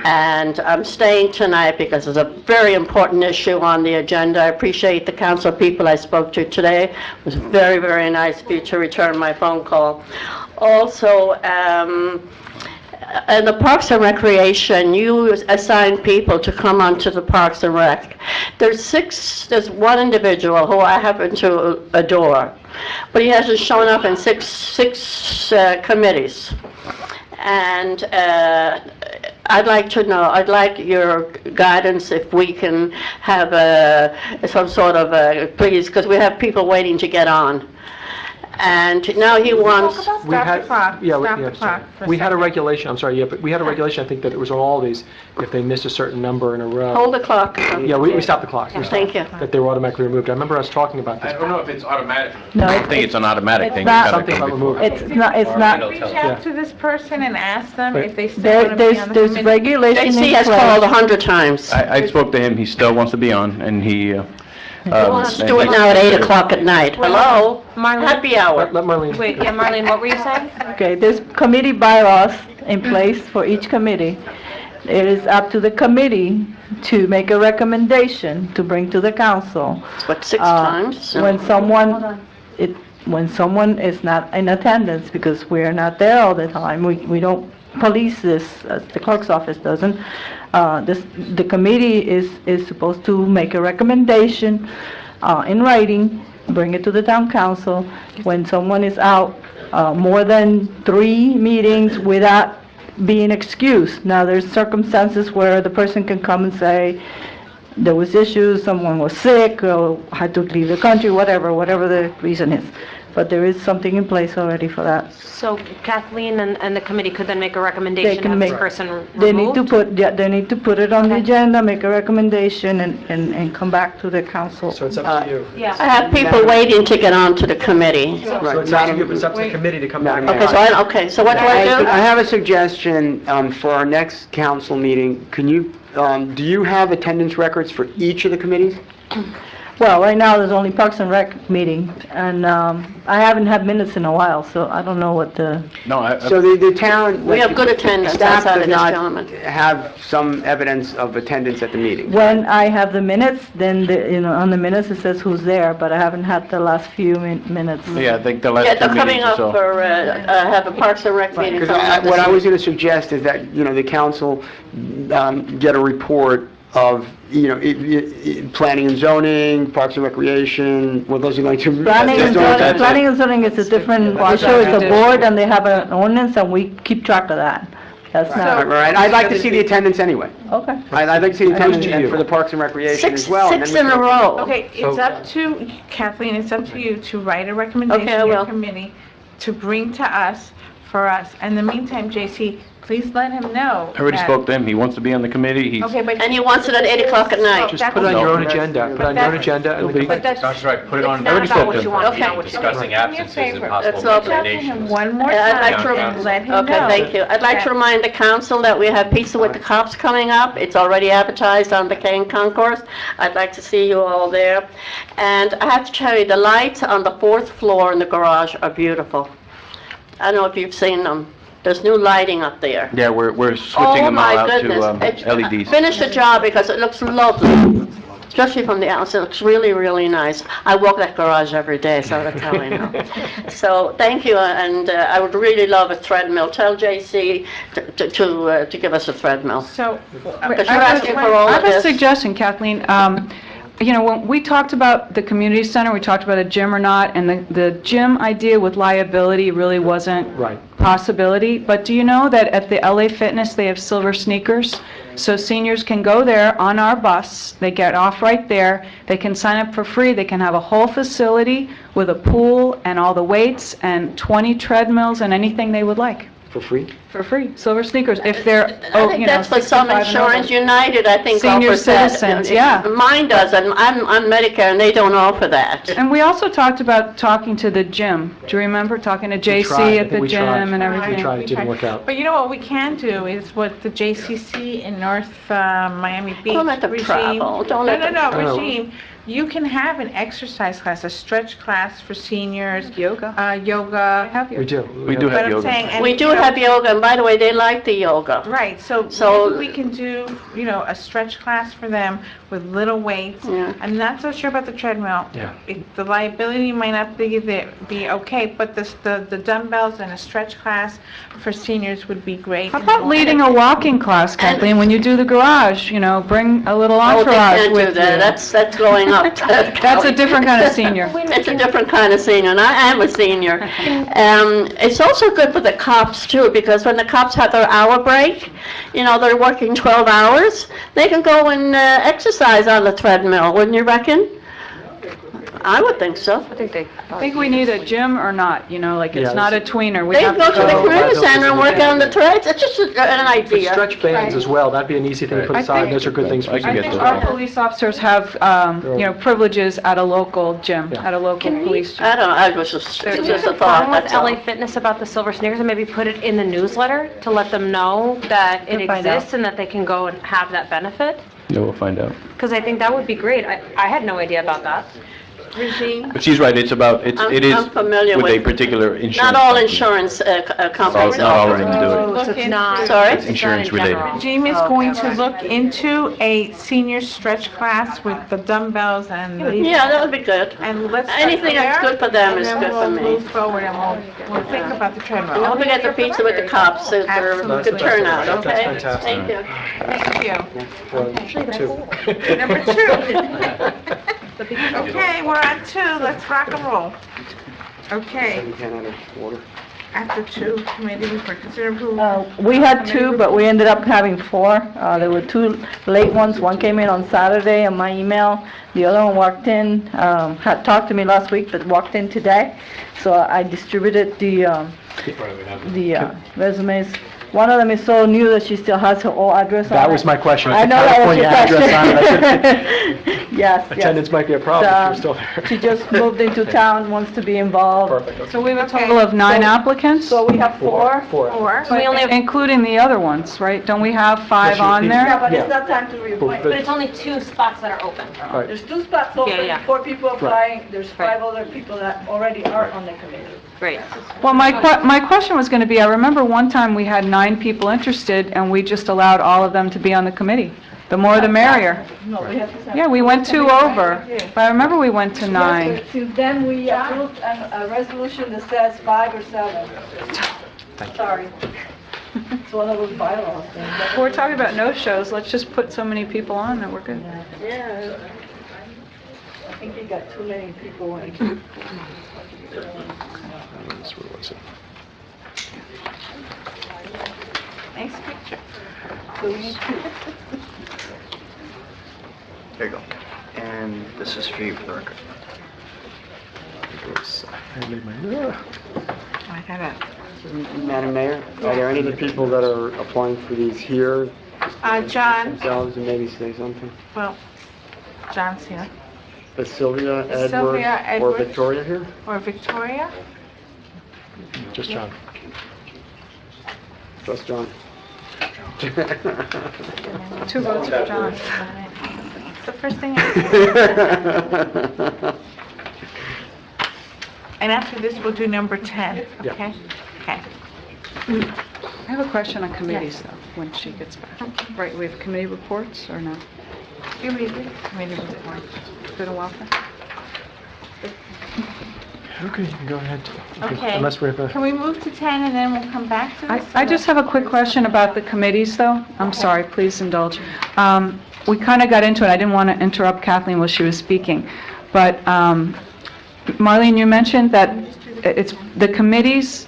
And I'm staying tonight because it's a very important issue on the agenda. I appreciate the council people I spoke to today. It was very, very nice of you to return my phone call. Also, in the Parks and Recreation, you assign people to come onto the Parks and Rec. There's one individual who I happen to adore, but he hasn't shown up in six committees. And I'd like to know, I'd like your guidance if we can have some sort of please, because we have people waiting to get on. And now he wants...
We had a regulation, I'm sorry, but we had a regulation, I think, that it was on all these, if they missed a certain number in a row.
Hold the clock.
Yeah, we stopped the clock.
Thank you.
That they were automatically removed. I remember us talking about this.
I don't know if it's automatic.
No,
I don't think it's an automatic
it's
thing.
not-
gotta
Something
come
about
before.
removing.
It's not,
Reach out to this person and ask them
Right.
if they still want to be
there's,
on the
there's
committee.
regulation in
JC has
place.
called 100 times.
I spoke to him, he still wants to be on, and he...
Let's do it now at 8 o'clock at night. Hello? Happy hour.
Let Marlene.
Wait, yeah, Marlene, what were you saying?
Okay, there's committee bylaws in place for each committee. It is up to the committee to make a recommendation to bring to the council.
What, 6 times?
When when someone is not in attendance, because we're not there all the time, we don't police this, the clerk's office doesn't. The committee is supposed to make a recommendation in writing, bring it to the town council. When someone is out more than 3 meetings without being excused. Now, there's circumstances where the person can come and say, there was issues, someone was sick, or had to leave the country, whatever the reason is. But there is something in place already for that.
So Kathleen and the committee could then make a
They
recommendation
can
of this
make,
person removed?
they need to put it on the agenda, make a recommendation, and come back to the council.
So it's up to you.
Yeah.
I have people waiting to get on to the committee.
So it's up to you, but it's up to the committee to come back.
Okay, so what do I do?
I have a suggestion for our next council meeting. Can you, do you have attendance records for each of the committees?
Well, right now, there's only Parks and Rec meeting, and I haven't had minutes in a while, so I don't know what the...
No,
So the town...
We have good attendance
Staff
outside
does
of this
not
gentleman.
have some evidence of attendance at the meeting.
When I have the minutes, then, on the minutes, it says who's there, but I haven't had the last few minutes.
Yeah, I think the last
Yeah,
2
they're coming
meetings or
up
so.
for, have a Parks and Rec meeting.
Because
coming up this
what I
week.
was going to suggest is that, the council get a report of, planning and zoning, parks and recreation, well, those are going to...
Planning and
That's-
planning and zoning is a different issue, it's a board, and they have an ordinance, and we keep track of that. That's not...
Right, I'd like to see the attendance anyway.
Okay.
I'd like to see the attendance and for the parks and recreation as well. and then
Six
we
in a
can-
row.
Okay, it's up to, Kathleen, it's up to you to write a recommendation
Okay, I
to your
will.
committee to bring to us, for us. In the meantime, JC, please let him know.
I already
that-
spoke to him, he wants to be on the committee, he's...
Okay, but...
And he wants it at 8 o'clock at night.
Just put it on your own agenda, put it on your own agenda, and we can...
But that's...
That's right, put it on.
It's not about what you want,
Okay.
it's not what you want.
Discussing
Do me a
absences and
favor.
possible
That's lovely.
Reach out to him
resignations.
one more
I'd like
time,
to-
and let him know.
Okay, thank you. I'd like to remind the council that we have Pizza with the Cops coming up. It's already advertised on the Kane Concourse. I'd like to see you all there. And I have to tell you, the lights on the 4th floor in the garage are beautiful. I don't know if you've seen them. There's new lighting up there.
Yeah, we're switching them all out to LEDs.
Finish the job because it looks lovely, especially from the outside. It looks really, really nice. I walk that garage every day, so that's how I know. So thank you, and I would really love a treadmill. Tell JC to give us a treadmill.
So...
Because you're asking for all
I
of
have a
this.
suggestion, Kathleen. you know, when we talked about the community center, we talked about a gym or not, and the gym idea with liability really wasn't
Right.
possibility. But do you know that at the LA Fitness, they have silver sneakers? So seniors can go there on our bus, they get off right there, they can sign up for free, they can have a whole facility with a pool and all the weights and 20 treadmills and anything they would like.
For free?
For free, silver sneakers, if they're,
I think that's what some
65 and over.
Insurance United, I think,
Senior
offers that.
citizens, yeah.
Mine doesn't. I'm on Medicare, and they don't offer that.
And we also talked about talking to the gym. Do you remember talking to
tried.
JC
I
at the
think we
gym
tried.
and everything?
We tried, it didn't work out.
But you know what we can do is what the JCC in North Miami Beach
Don't let them
regime.
travel. Don't let them travel.
Regime. You can have an exercise class, a stretch class for seniors.
Yoga.
Yoga.
We do.
We do
But
have
I'm
yoga.
saying, and,
We do
you know,
have yoga, and by the way, they like the yoga.
Right, so
So-
maybe we can do, you know, a stretch class for them with little weights.
Yeah.
I'm not so sure about the treadmill.
Yeah.
The liability might not be okay, but the dumbbells and a stretch class for seniors would be great.
How about leading a walking class, Kathleen, when you do the garage, you know, bring a little
Oh, they
entourage
can't do
with you.
that. That's going up.
That's a different kind of senior.
It's a different kind of senior, and I am a senior. It's also good for the cops, too, because when the cops have their hour break, you know, they're working 12 hours, they can go and exercise on the treadmill, wouldn't you reckon? I would think so.
I think we need a gym or not, you know, like
Yeah,
it's not a tweener. We
They
have
go to the
go.
community center and work on the treads. It's just an
For
idea.
stretch bands as well, that'd be an easy thing to put
I
aside.
think-
Those are good things for
I can
I
get
seniors.
think
those.
our police officers have, you know, privileges at a local gym,
Yeah.
at a local police gym.
I don't know, I was just,
Do
it's
you
just
have
a
a
thought,
problem with
that's all.
LA Fitness about the silver sneakers and maybe put it in the newsletter to let them know that it
We'll find out.
exists and that they can go and have that benefit?
Yeah, we'll find out.
Because I think that would be great. I had no idea about that.
Regime.
But she's right, it's about, it is
I'm familiar
with a
with-
particular insurance.
Not all
company.
insurance companies
Not all of
offer
them
it.
do it.
So it's not.
Sorry?
it's not in
Insurance related.
general.
Regime is going to look into a senior stretch class with the dumbbells and the.
Yeah, that would be good.
And let's start
Anything that's
there,
good for them is
and
good
then
for
we'll
me.
move forward and we'll think about the treadmill.
Don't forget the pizza with the cups, it's a
Absolutely.
good turnout,
That's
okay?
fantastic.
Thank you.
Thank you.
Two.
Number 2. Okay, we're on 2, let's rock and roll. Okay, after 2, committee report, consider approval.
We had 2, but we ended up having 4. There were 2 late ones. One came in on Saturday on my email. The other one walked in, had talked to me last week, but walked in today. So I distributed the resumes. One of them is so new that she still has her old address on it.
That was my question.
I know that was your
California address on it. I
question. Yes,
Attendance
yes.
might be a problem if you're still there.
She just moved into town, wants to be involved.
Perfect.
So we have a total of 9 applicants,
So we have 4.
Four.
We only have,
including the other ones, right? Don't we have 5 on
Yeah,
there?
but it's
Yeah.
not time to reappoint.
but it's only 2 spots that are open.
Right.
There's 2 spots open,
Yeah.
4 people applying, there's 5 other people that already are on the committee.
Great.
Well, my question was going to be, I remember one time we had 9 people interested, and we just allowed all of them to be on the committee. The more the merrier.
No, we have to.
Yeah, we went 2 over, but I remember we went to 9.
Yes, but since then, we approved a resolution that says 5 or 7. Sorry. It's one of those bylaws things.
We're talking about no-shows, let's just put so many people on and we're good.
Yeah. I think you got too many people in.
Nice picture.
So we need to.
There you go. And this is for you for the record.
I gotta,
Madam Mayor, are there any of the people that are applying for these here
John,
themselves and maybe say something?
well, John's here.
Is Sylvia
Is
Edwards
Sylvia
or
Edwards?
Victoria here?
Or Victoria?
Just John.
Just John.
2 votes for John.
It's the first thing I said. And after this, we'll do number 10,
Yeah.
okay? Okay.
I have a question on committees, though, when she gets back. Right, we have committee reports, or no?
You read it. Committee report.
Been a while for?
Okay, you can go ahead.
Okay.
Unless we have a...
Can we move to 10 and then we'll come back to this?
I just have a quick question about the committees, though. I'm sorry, please indulge. We kind of got into it, I didn't want to interrupt Kathleen while she was speaking, but Marlene, you mentioned that the committees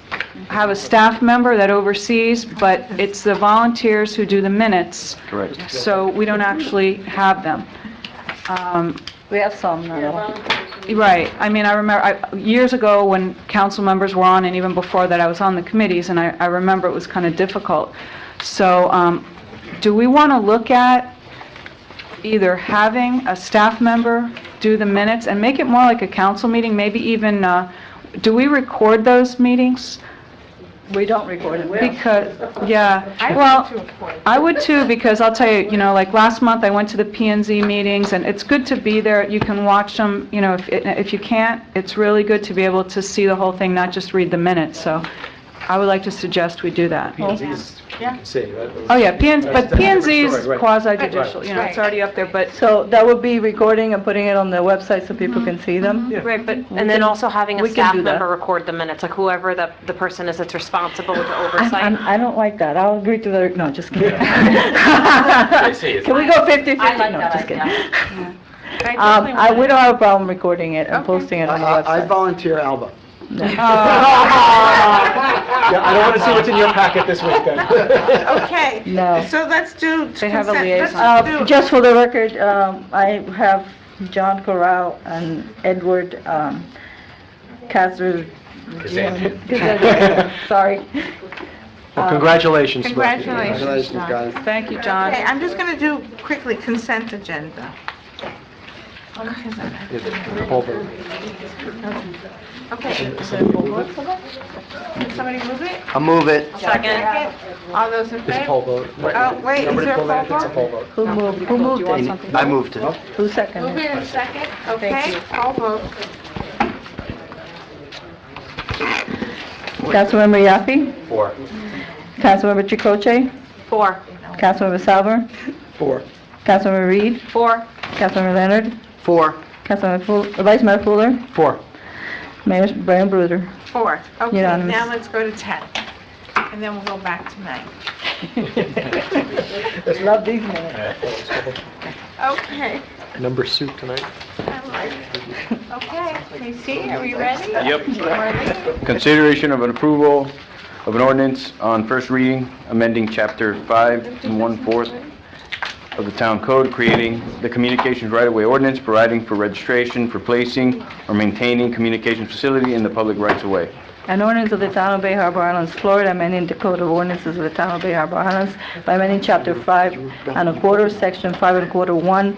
have a staff member that oversees, but it's the volunteers who do the minutes.
Correct.
So we don't actually have them.
We have some now.
Right. I mean, I remember years ago when council members were on, and even before that, I was on the committees, and I remember it was kind of difficult. So do we want to look at either having a staff member do the minutes and make it more like a council meeting, maybe even, do we record those meetings?
We don't record it.
Because, yeah, well, I would too, because I'll tell you, like last month, I went to the P and Z meetings, and it's good to be there. You can watch them, if you can't, it's really good to be able to see the whole thing, not just read the minutes. So I would like to suggest we do that.
Yeah.
Oh, yeah, but P and Z is quasi-judicial, it's already up there, but...
So that would be recording and putting it on the website so people can see them?
Right, and then also having a
we can
staff
do that.
member record the minutes, like whoever the person is that's responsible with the oversight.
I don't like that. I'll agree to the, no, just kidding. Can we go 50/50? No, just kidding. We don't have a problem recording it and posting it on the
I
website.
volunteer Alba.
Yeah, I don't want to see what's in your packet this week then.
Okay.
No.
So let's do.
They have a
consent.
liaison.
Let's do-
Just for the record, I have John Corral and Edward Kazar. Sorry.
Well, congratulations.
Congratulations.
guys.
Thank you, John.
Okay, I'm just going to do quickly consent agenda. Okay. Can somebody move it?
I'll move it.
Second. All those in
It's a
favor?
poll vote.
Oh, wait, is there a poll vote?
Who moved it?
I moved it.
Who
Move
seconded?
it in a second,
Thank
okay?
you.
Poll vote.
Councilmember Yaffe?
4.
Councilmember Chicoche?
4.
Councilmember Salver?
4.
Councilmember Reed?
4.
Councilmember Leonard?
4.
Vice Mayor Fuller?
4.
Mayor Brian Bruder?
4. Okay,
Unanimous.
now let's go to 10. And then we'll go back to 9.
Love these minutes.
Okay,
Number soup tonight.
I like it. Okay, KC, are we ready?
Yep.
Ready?
Consideration of an approval of an ordinance on first reading, amending Chapter 5 and 1/4 of the Town Code, creating the Communications Right-of-Way Ordinance, providing for registration for placing or maintaining communications facility in the public rights-of-way.
An ordinance of the Town of Bay Harbor Islands, Florida, amending the Code of Ordinances of the Town of Bay Harbor Islands by amending Chapter 5 Section 5 1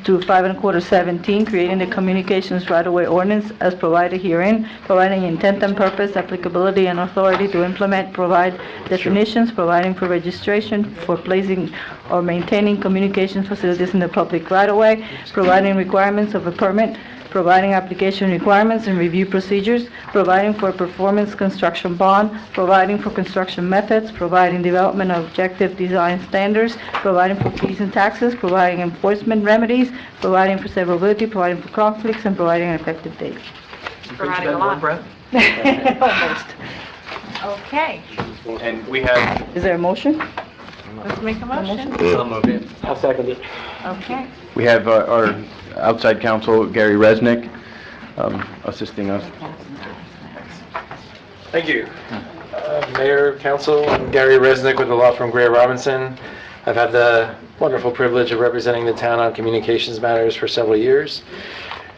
to 5 17, creating the Communications Right-of-Way Ordinance as provided herein, providing intent and purpose, applicability, and authority to implement, provide definitions, providing for registration for placing or maintaining communications facilities in the public right-of-way, providing requirements of a permit, providing application requirements and review procedures, providing for performance construction bond, providing for construction methods, providing development of objective design standards, providing for fees and taxes, providing enforcement remedies, providing for severability, providing for conflicts, and providing an effective date.
Providing a lot.
Almost.
Okay,
And we have...
Is there a motion?
let's make a motion.
I'll second it.
Okay.
We have our outside counsel, Gary Resnick, assisting us.
Thank you. Mayor, Council, I'm Gary Resnick with the law firm Greer Robinson. I've had the wonderful privilege of representing the town on communications matters for several years.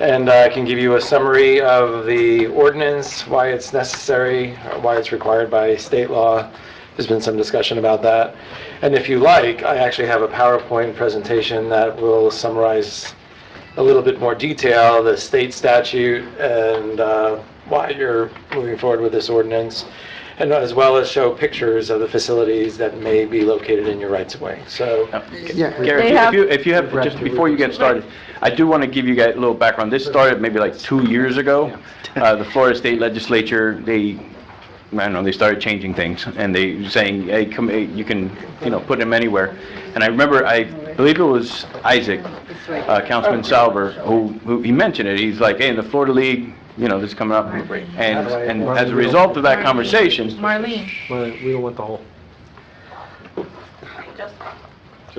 And I can give you a summary of the ordinance, why it's necessary, why it's required by state law. There's been some discussion about that. And if you like, I actually have a PowerPoint presentation that will summarize a little bit more detail, the state statute and why you're moving forward with this ordinance, and as well as show pictures of the facilities that may be located in your rights-of-way. So,
Gary, if you have, just before you get started, I do want to give you guys a little background. This started maybe like 2 years ago. The Florida State Legislature, they started changing things, and they saying, hey, you can, put them anywhere. And I remember, I believe it was Isaac, Councilman Salver, who he mentioned it. He's like, hey, in the Florida League, this is coming up. And as a result of that conversation,
Marlene.
We don't want the whole.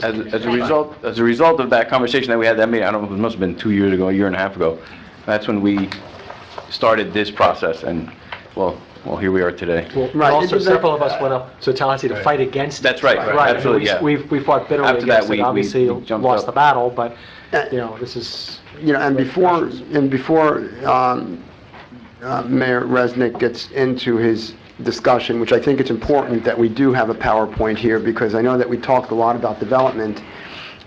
as a result of that conversation that we had that meeting, I don't know, it must have been 2 years ago, a year and a half ago, that's when we started this process, and, well, here we are today.
Well, also, several of us went up to Tallahassee to fight against it.
That's right, absolutely, yeah.
We fought bitterly
After that,
against it, obviously lost the battle, but, this is...
And before Mayor Resnick gets into his discussion, which I think it's important that we do have a PowerPoint here, because I know that we talked a lot about development,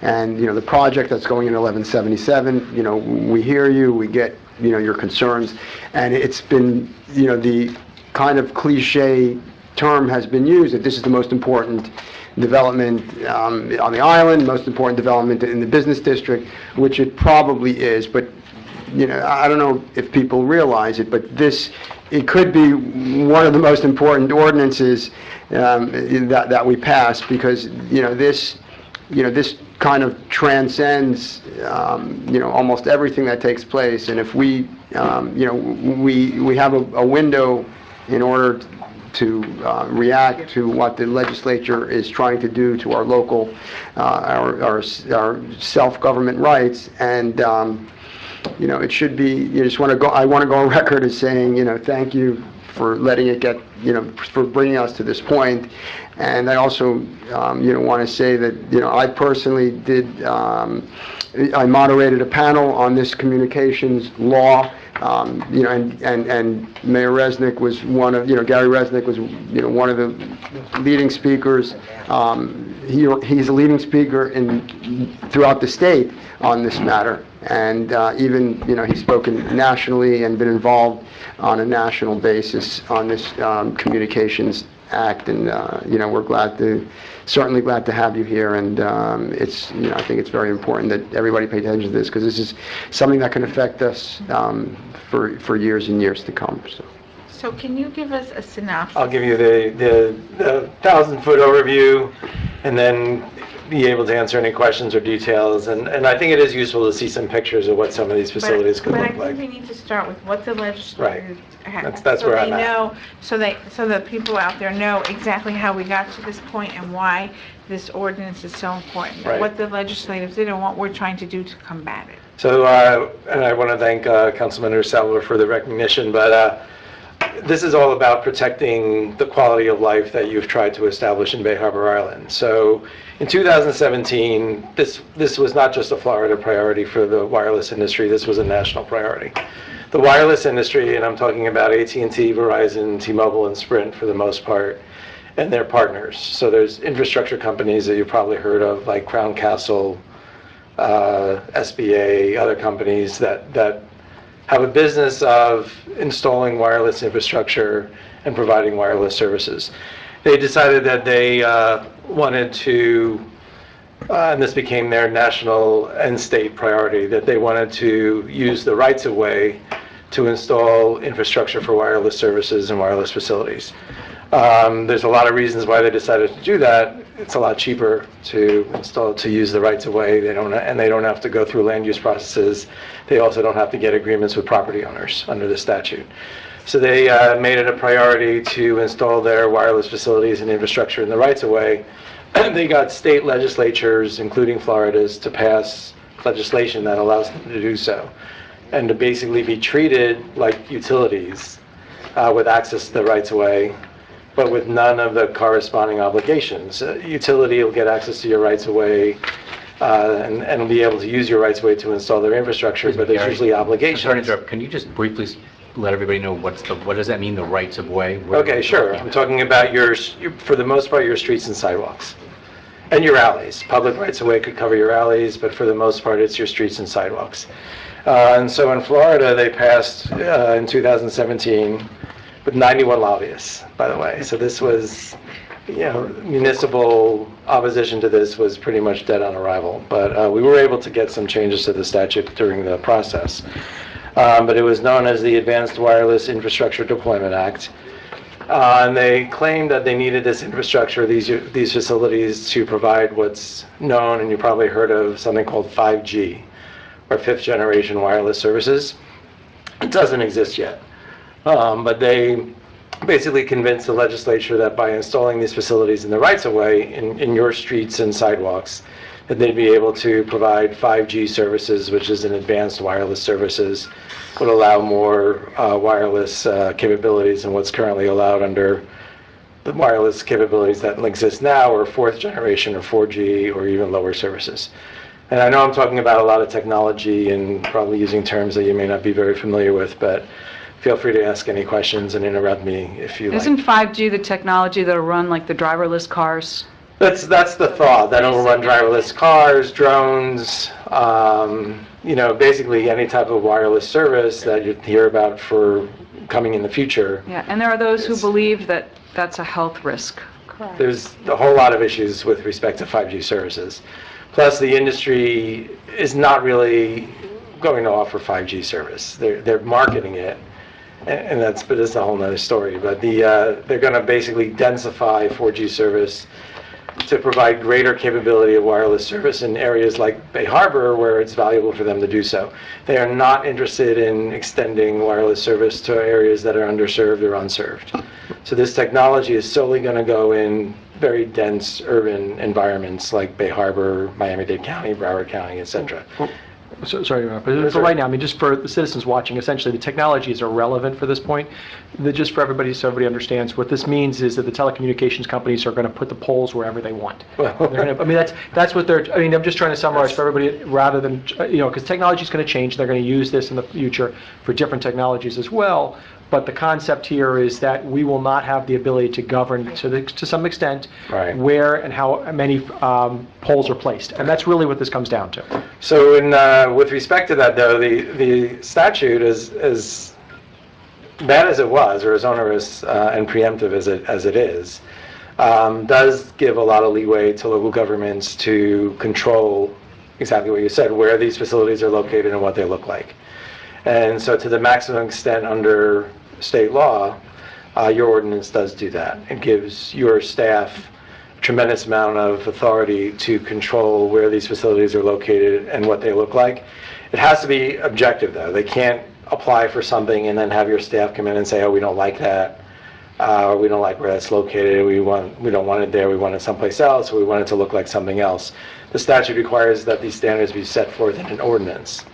and, the project that's going in 1177, we hear you, we get, your concerns, and it's been, the kind of cliche term has been used that this is the most important development on the island, most important development in the business district, which it probably is, but I don't know if people realize it, but it could be one of the most important ordinances that we pass, because this kind of transcends almost everything that takes place, and if we we have a window in order to react to what the legislature is trying to do to our local, our self-government rights, and it should be. I want to go on record as saying, thank you for letting it get, for bringing us to this point, and I also, want to say that, I personally did. I moderated a panel on this communications law. And Mayor Resnick was one of, Gary Resnick was, one of the leading speakers. He's a leading speaker throughout the state on this matter. And even, he's spoken nationally and been involved on a national basis on this Communications Act. And, we're certainly glad to have you here. And it's, I think it's very important that everybody pay attention to this, because this is something that can affect us for years and years to come.
So can you give us a synopsis?
I'll give you the 1,000-foot overview, and then be able to answer any questions or details. And I think it is useful to see some pictures of what some of these facilities could look like.
But I think we need to start with what the legislature has.
That's where I'm at.
So that people out there know exactly how we got to this point and why this ordinance is so important.
Right.
What the legislators did and what we're trying to do to combat it.
So, and I want to thank Councilman Ursalvo for the recognition, but this is all about protecting the quality of life that you've tried to establish in Bay Harbor Island. So in 2017, this was not just a Florida priority for the wireless industry, this was a national priority. The wireless industry, and I'm talking about AT&T, Verizon, T-Mobile, and Sprint for the most part, and their partners. So there's infrastructure companies that you've probably heard of, like Crown Castle, SBA, other companies that have a business of installing wireless infrastructure and providing wireless services. They decided that they wanted to, and this became their national and state priority, that they wanted to use the rights-of-way to install infrastructure for wireless services and wireless facilities. There's a lot of reasons why they decided to do that. It's a lot cheaper to use the rights-of-way. They don't have to go through land use processes. They also don't have to get agreements with property owners under the statute. So they made it a priority to install their wireless facilities and infrastructure in the rights-of-way. They got state legislatures, including Florida's, to pass legislation that allows them to do so, and to basically be treated like utilities with access to the rights-of-way, but with none of the corresponding obligations. Utility will get access to your rights-of-way and be able to use your rights-of-way to install their infrastructure, but there's usually obligations.
Sorry to interrupt. Can you just briefly let everybody know what does that mean, the rights-of-way?
Okay, sure. I'm talking about for the most part, your streets and sidewalks. And your alleys. Public rights-of-way could cover your alleys, but for the most part, it's your streets and sidewalks. And so in Florida, they passed in 2017 with 91 lobbyists, by the way. So this was, municipal opposition to this was pretty much dead on arrival. But we were able to get some changes to the statute during the process. But it was known as the Advanced Wireless Infrastructure Deployment Act. And they claimed that they needed this infrastructure, these facilities, to provide what's known, and you probably heard of something called 5G, or fifth generation wireless services. It doesn't exist yet. But they basically convinced the legislature that by installing these facilities in the rights-of-way in your streets and sidewalks, that they'd be able to provide 5G services, which is an advanced wireless services, would allow more wireless capabilities than what's currently allowed under the wireless capabilities that exist now, or fourth generation, or 4G, or even lower services. And I know I'm talking about a lot of technology and probably using terms that you may not be very familiar with, but feel free to ask any questions and interrupt me if you like.
Isn't 5G the technology that'll run like the driverless cars?
That's the thought. That'll run driverless cars, drones, basically any type of wireless service that you hear about for coming in the future.
Yeah, and there are those who believe that that's a health risk.
Correct.
There's a whole lot of issues with respect to 5G services. Plus, the industry is not really going to offer 5G service. They're marketing it, but it's a whole nother story. But they're going to basically densify 4G service to provide greater capability of wireless service in areas like Bay Harbor, where it's valuable for them to do so. They are not interested in extending wireless service to areas that are underserved or unserved. So this technology is solely going to go in very dense urban environments like Bay Harbor, Miami-Dade County, Broward County, etc.
Sorry, but for right now, I mean, just for the citizens watching, essentially the technology is irrelevant for this point. Just for everybody, so everybody understands, what this means is that the telecommunications companies are going to put the poles wherever they want. That's what they're. I mean, I'm just trying to summarize for everybody, rather than because technology is going to change. They're going to use this in the future for different technologies as well. But the concept here is that we will not have the ability to govern to some extent where and how many poles are placed, and that's really what this comes down to.
So, with respect to that, though, the statute is as bad as it was, or as onerous and preemptive as it is, does give a lot of leeway to local governments to control exactly what you said, where these facilities are located and what they look like. And so, to the maximum extent under state law, your ordinance does do that. It gives your staff a tremendous amount of authority to control where these facilities are located and what they look like. It has to be objective, though. They can't apply for something and then have your staff come in and say, oh, we don't like that, or we don't like where that's located, we don't want it there, we want it someplace else, or we want it to look like something else. The statute requires that these standards be set forth in an ordinance,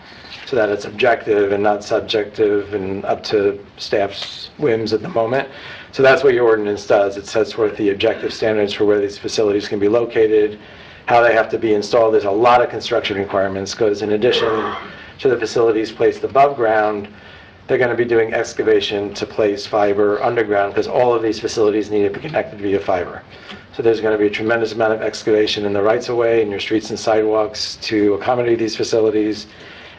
so that it's objective and not subjective and up to staff's whims at the moment. So that's what your ordinance does. It sets forth the objective standards for where these facilities can be located, how they have to be installed. There's a lot of construction requirements, because in addition to the facilities placed above ground, they're going to be doing excavation to place fiber underground, because all of these facilities need to be connected via fiber. So there's going to be a tremendous amount of excavation in the rights-of-way, in your streets and sidewalks to accommodate these facilities.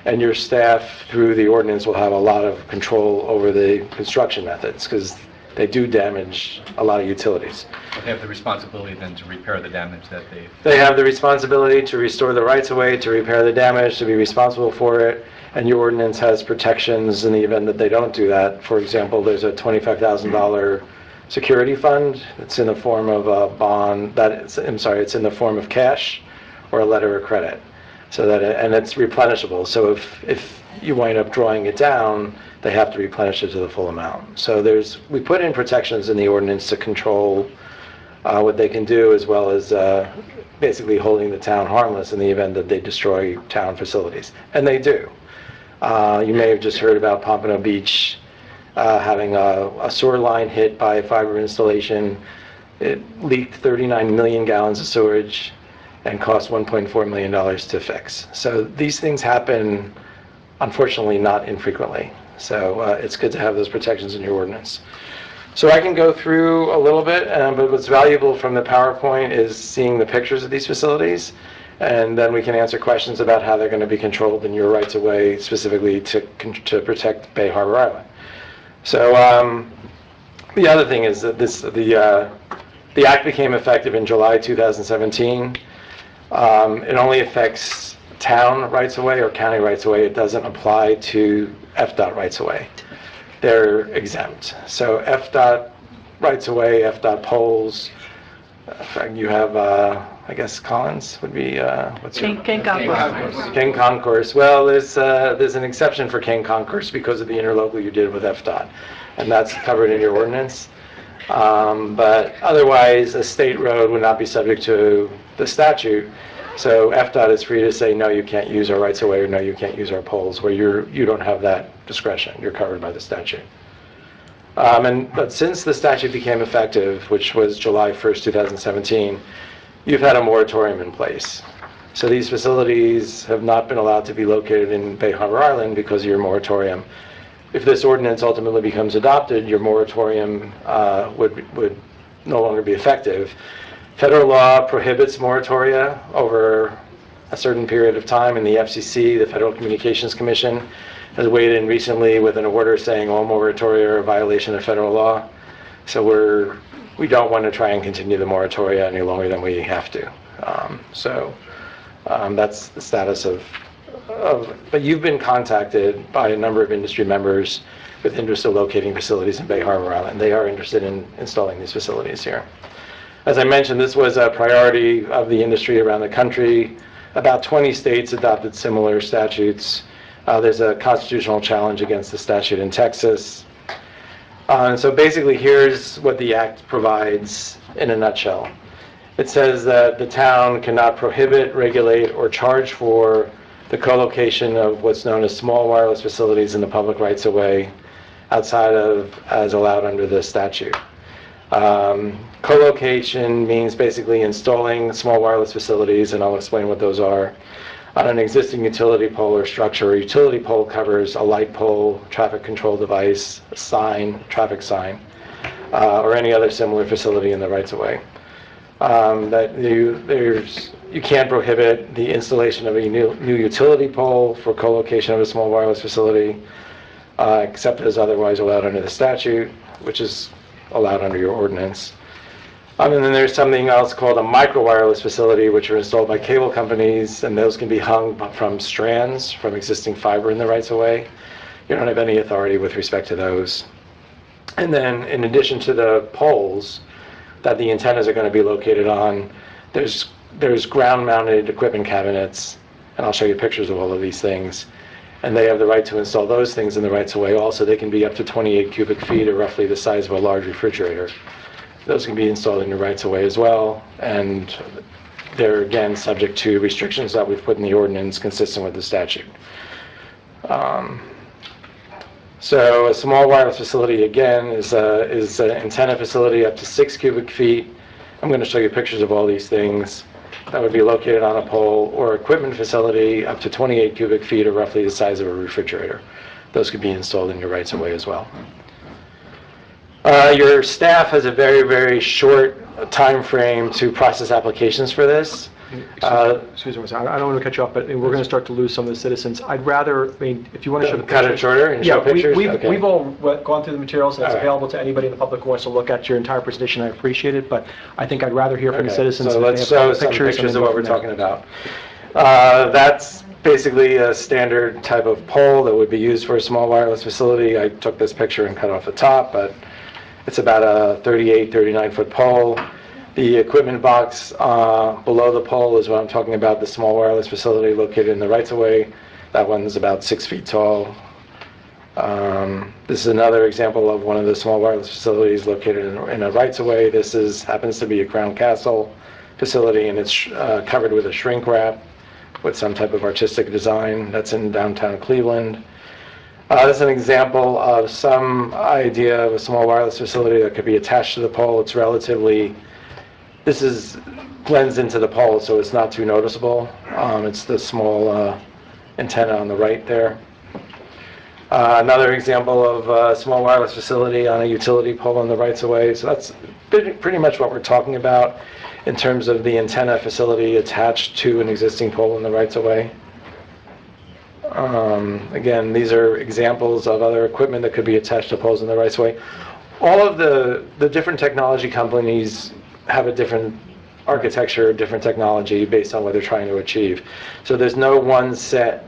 And your staff, through the ordinance, will have a lot of control over the construction methods, because they do damage a lot of utilities.
But they have the responsibility then to repair the damage that they've...
They have the responsibility to restore the rights-of-way, to repair the damage, to be responsible for it, and your ordinance has protections in the event that they don't do that. For example, there's a $25,000 security fund. It's in the form of a bond, it's in the form of cash or a letter of credit. So that and it's replenishable. So if you wind up drawing it down, they have to replenish it to the full amount. So we put in protections in the ordinance to control what they can do, as well as basically holding the town harmless in the event that they destroy town facilities. And they do. You may have just heard about Pompano Beach having a sewer line hit by a fiber installation. It leaked 39 million gallons of sewage and cost $1.4 million to fix. So these things happen, unfortunately, not infrequently. So it's good to have those protections in your ordinance. So I can go through a little bit, but what's valuable from the PowerPoint is seeing the pictures of these facilities, and then we can answer questions about how they're going to be controlled in your rights-of-way, specifically to protect Bay Harbor Island. So the other thing is that the act became effective in July 2017. It only affects town rights-of-way or county rights-of-way. It doesn't apply to FDOT rights-of-way. They're exempt. So FDOT rights-of-way, FDOT poles, You have, I guess Collins would be, what's your?
King Concourse.
King Concourse. Well, there's an exception for King Concourse because of the interlocal you did with FDOT, and that's covered in your ordinance. But otherwise, a state road would not be subject to the statute. So FDOT is free to say, no, you can't use our rights of way, or no, you can't use our poles, where you don't have that discretion. You're covered by the statute. But since the statute became effective, which was July 1st, 2017, you've had a moratorium in place. So these facilities have not been allowed to be located in Bay Harbor Island because of your moratorium. If this ordinance ultimately becomes adopted, your moratorium would no longer be effective. Federal law prohibits moratoria over a certain period of time, and the FCC, the Federal Communications Commission, has weighed in recently with an order saying all moratoria are a violation of federal law. So we don't want to try and continue the moratoria any longer than we have to. That's the status of. But you've been contacted by a number of industry members with interest in locating facilities in Bay Harbor Island. They are interested in installing these facilities here. As I mentioned, this was a priority of the industry around the country. About 20 states adopted similar statutes. There's a constitutional challenge against the statute in Texas. And so basically, here's what the Act provides in a nutshell. It says that the town cannot prohibit, regulate, or charge for the co-location of what's known as small wireless facilities in the public rights-of-way outside of as allowed under the statute. Co-location means basically installing small wireless facilities, and I'll explain what those are, on an existing utility pole or structure. A utility pole covers a light pole, traffic control device, a sign, traffic sign, or any other similar facility in the rights-of-way. You can't prohibit the installation of a new utility pole for co-location of a small wireless facility, except as otherwise allowed under the statute, which is allowed under your ordinance. And then there's something else called a micro wireless facility, which are installed by cable companies, and those can be hung from strands from existing fiber in the rights-of-way. You don't have any authority with respect to those. And then in addition to the poles that the antennas are going to be located on, there's ground-mounted equipment cabinets, and I'll show you pictures of all of these things. And they have the right to install those things in the rights-of-way also. They can be up to 28 cubic feet, or roughly the size of a large refrigerator. Those can be installed in your rights-of-way as well, and they're again subject to restrictions that we've put in the ordinance consistent with the statute. So a small wireless facility, again, is an antenna facility up to 6 cubic feet. I'm going to show you pictures of all these things. That would be located on a pole, or equipment facility up to 28 cubic feet, or roughly the size of a refrigerator. Those could be installed in your rights-of-way as well. Your staff has a very, very short time frame to process applications for this.
Excuse me, I don't want to cut you off, but we're going to start to lose some of the citizens. I'd rather, if you want to show the pictures.
Cut it shorter and show pictures?
We've all gone through the materials, and it's available to anybody in the public who wants to look at your entire presentation. I appreciate it, but I think I'd rather hear from the citizens.
So let's show some pictures of what we're talking about. That's basically a standard type of pole that would be used for a small wireless facility. I took this picture and cut off the top, but it's about a 38, 39-foot pole. The equipment box below the pole is what I'm talking about, the small wireless facility located in the rights-of-way. That one's about 6 feet tall. This is another example of one of the small wireless facilities located in a rights-of-way. This happens to be a Crown Castle facility, and it's covered with a shrink wrap with some type of artistic design. That's in downtown Cleveland. This is an example of some idea of a small wireless facility that could be attached to the pole. It's blends into the pole, so it's not too noticeable. It's the small antenna on the right there. Another example of a small wireless facility on a utility pole on the rights-of-way. So that's pretty much what we're talking about in terms of the antenna facility attached to an existing pole in the rights-of-way. Again, these are examples of other equipment that could be attached to poles in the rights-of-way. All of the different technology companies have a different architecture, different technology based on what they're trying to achieve. So there's no one set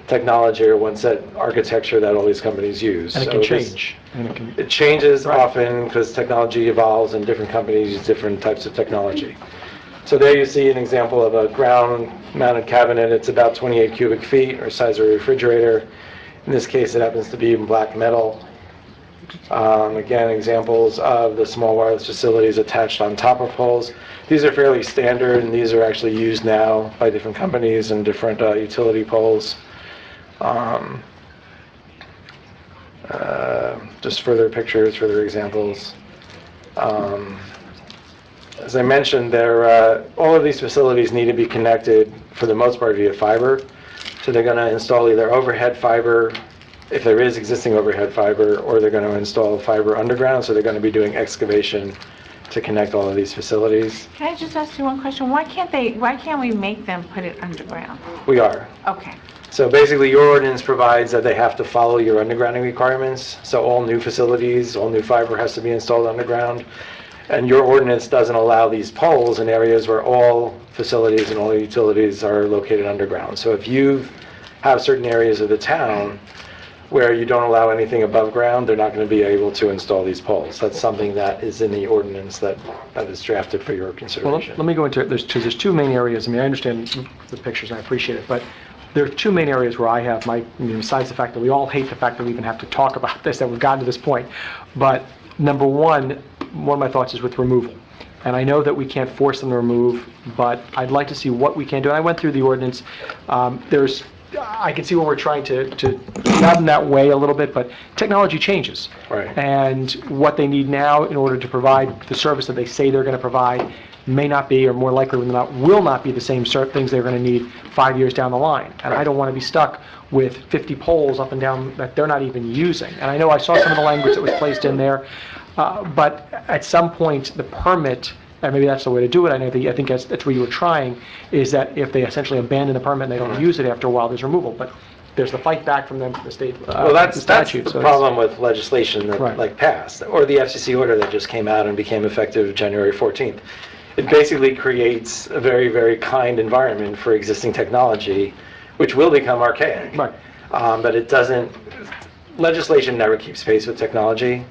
technology or one set architecture that all these companies use.
And it
So
can
this-
change. And it can-
It changes often because technology evolves and different companies use different types of technology. So there you see an example of a ground-mounted cabinet. It's about 28 cubic feet, or size of a refrigerator. In this case, it happens to be in black metal. Again, examples of the small wireless facilities attached on top of poles. These are fairly standard, and these are actually used now by different companies and different utility poles. Just further pictures, further examples. As I mentioned, all of these facilities need to be connected, for the most part, via fiber. So they're going to install either overhead fiber, if there is existing overhead fiber, or they're going to install fiber underground. So they're going to be doing excavation to connect all of these facilities.
Can I just ask you one question? Why can't we make them put it underground?
We are.
Okay.
So basically, your ordinance provides that they have to follow your undergrounding requirements. So all new facilities, all new fiber has to be installed underground. And your ordinance doesn't allow these poles in areas where all facilities and all utilities are located underground. So if you have certain areas of the town where you don't allow anything above ground, they're not going to be able to install these poles. That's something that is in the ordinance that is drafted for your
Well,
consideration.
let me go into it. There's two main areas. I mean, I understand the pictures, and I appreciate it, but there are two main areas where I have besides the fact that we all hate the fact that we even have to talk about this, that we've gotten to this point. But number one of my thoughts is with removal. And I know that we can't force them to remove, but I'd like to see what we can do. And I went through the ordinance. I can see where we're trying to not in that way a little bit, but technology changes.
Right.
And what they need now in order to provide the service that they say they're going to provide may not be, or more likely than not, will not be the same things they're going to need 5 years down the line. And I don't want to be stuck with 50 poles up and down that they're not even using. And I know I saw some of the language that was placed in there, but at some point, the permit, and maybe that's the way to do it, I think that's where you were trying, is that if they essentially abandon the permit and they don't use it after a while, there's removal. But there's the fight back from them to the state
Well, that's
statute.
the
so
problem with legislation that
Right.
passed, or the FCC order that just came out and became effective January 14th. It basically creates a very, very kind environment for existing technology, which will become archaic.
Right.
But it doesn't, legislation never keeps pace with technology.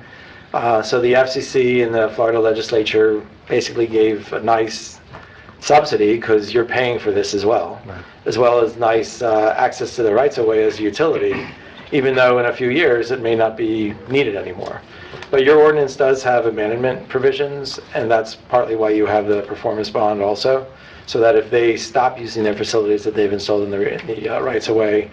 So the FCC and the Florida legislature basically gave a nice subsidy, because you're paying for this as well, as well as nice access to the rights-of-way as a utility, even though in a few years it may not be needed anymore. But your ordinance does have abandonment provisions, and that's partly why you have the performance bond also, so that if they stop using their facilities that they've installed in the rights-of-way,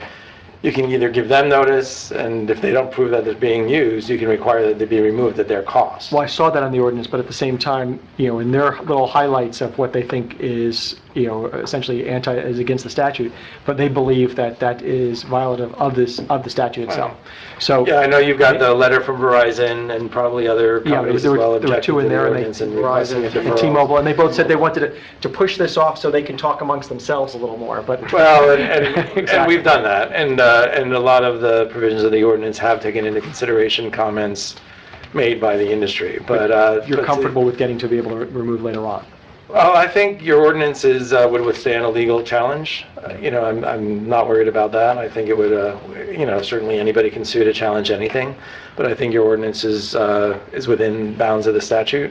you can either give them notice, and if they don't prove that they're being used, you can require that they be removed at their cost.
Well, I saw that on the ordinance, but at the same time, in their little highlights of what they think is, essentially is against the statute, but they believe that that is violative of the statute itself. So
Yeah, I know you've got the letter from Verizon and probably other
yeah,
companies
there
as well
were two
objecting to
in
the
there,
ordinance and requesting a
Verizon and
deferral.
T-Mobile, and they both said they wanted to push this off so they can talk amongst themselves a little more. But
Well, and
Exactly.
we've done that, and a lot of the provisions of the ordinance have taken into consideration comments made by the industry, but...
you're comfortable with getting to be able to remove later on.
Well, I think your ordinances would withstand a legal challenge. I'm not worried about that. I think it would, certainly anybody can sue to challenge anything, but I think your ordinance is within bounds of the statute.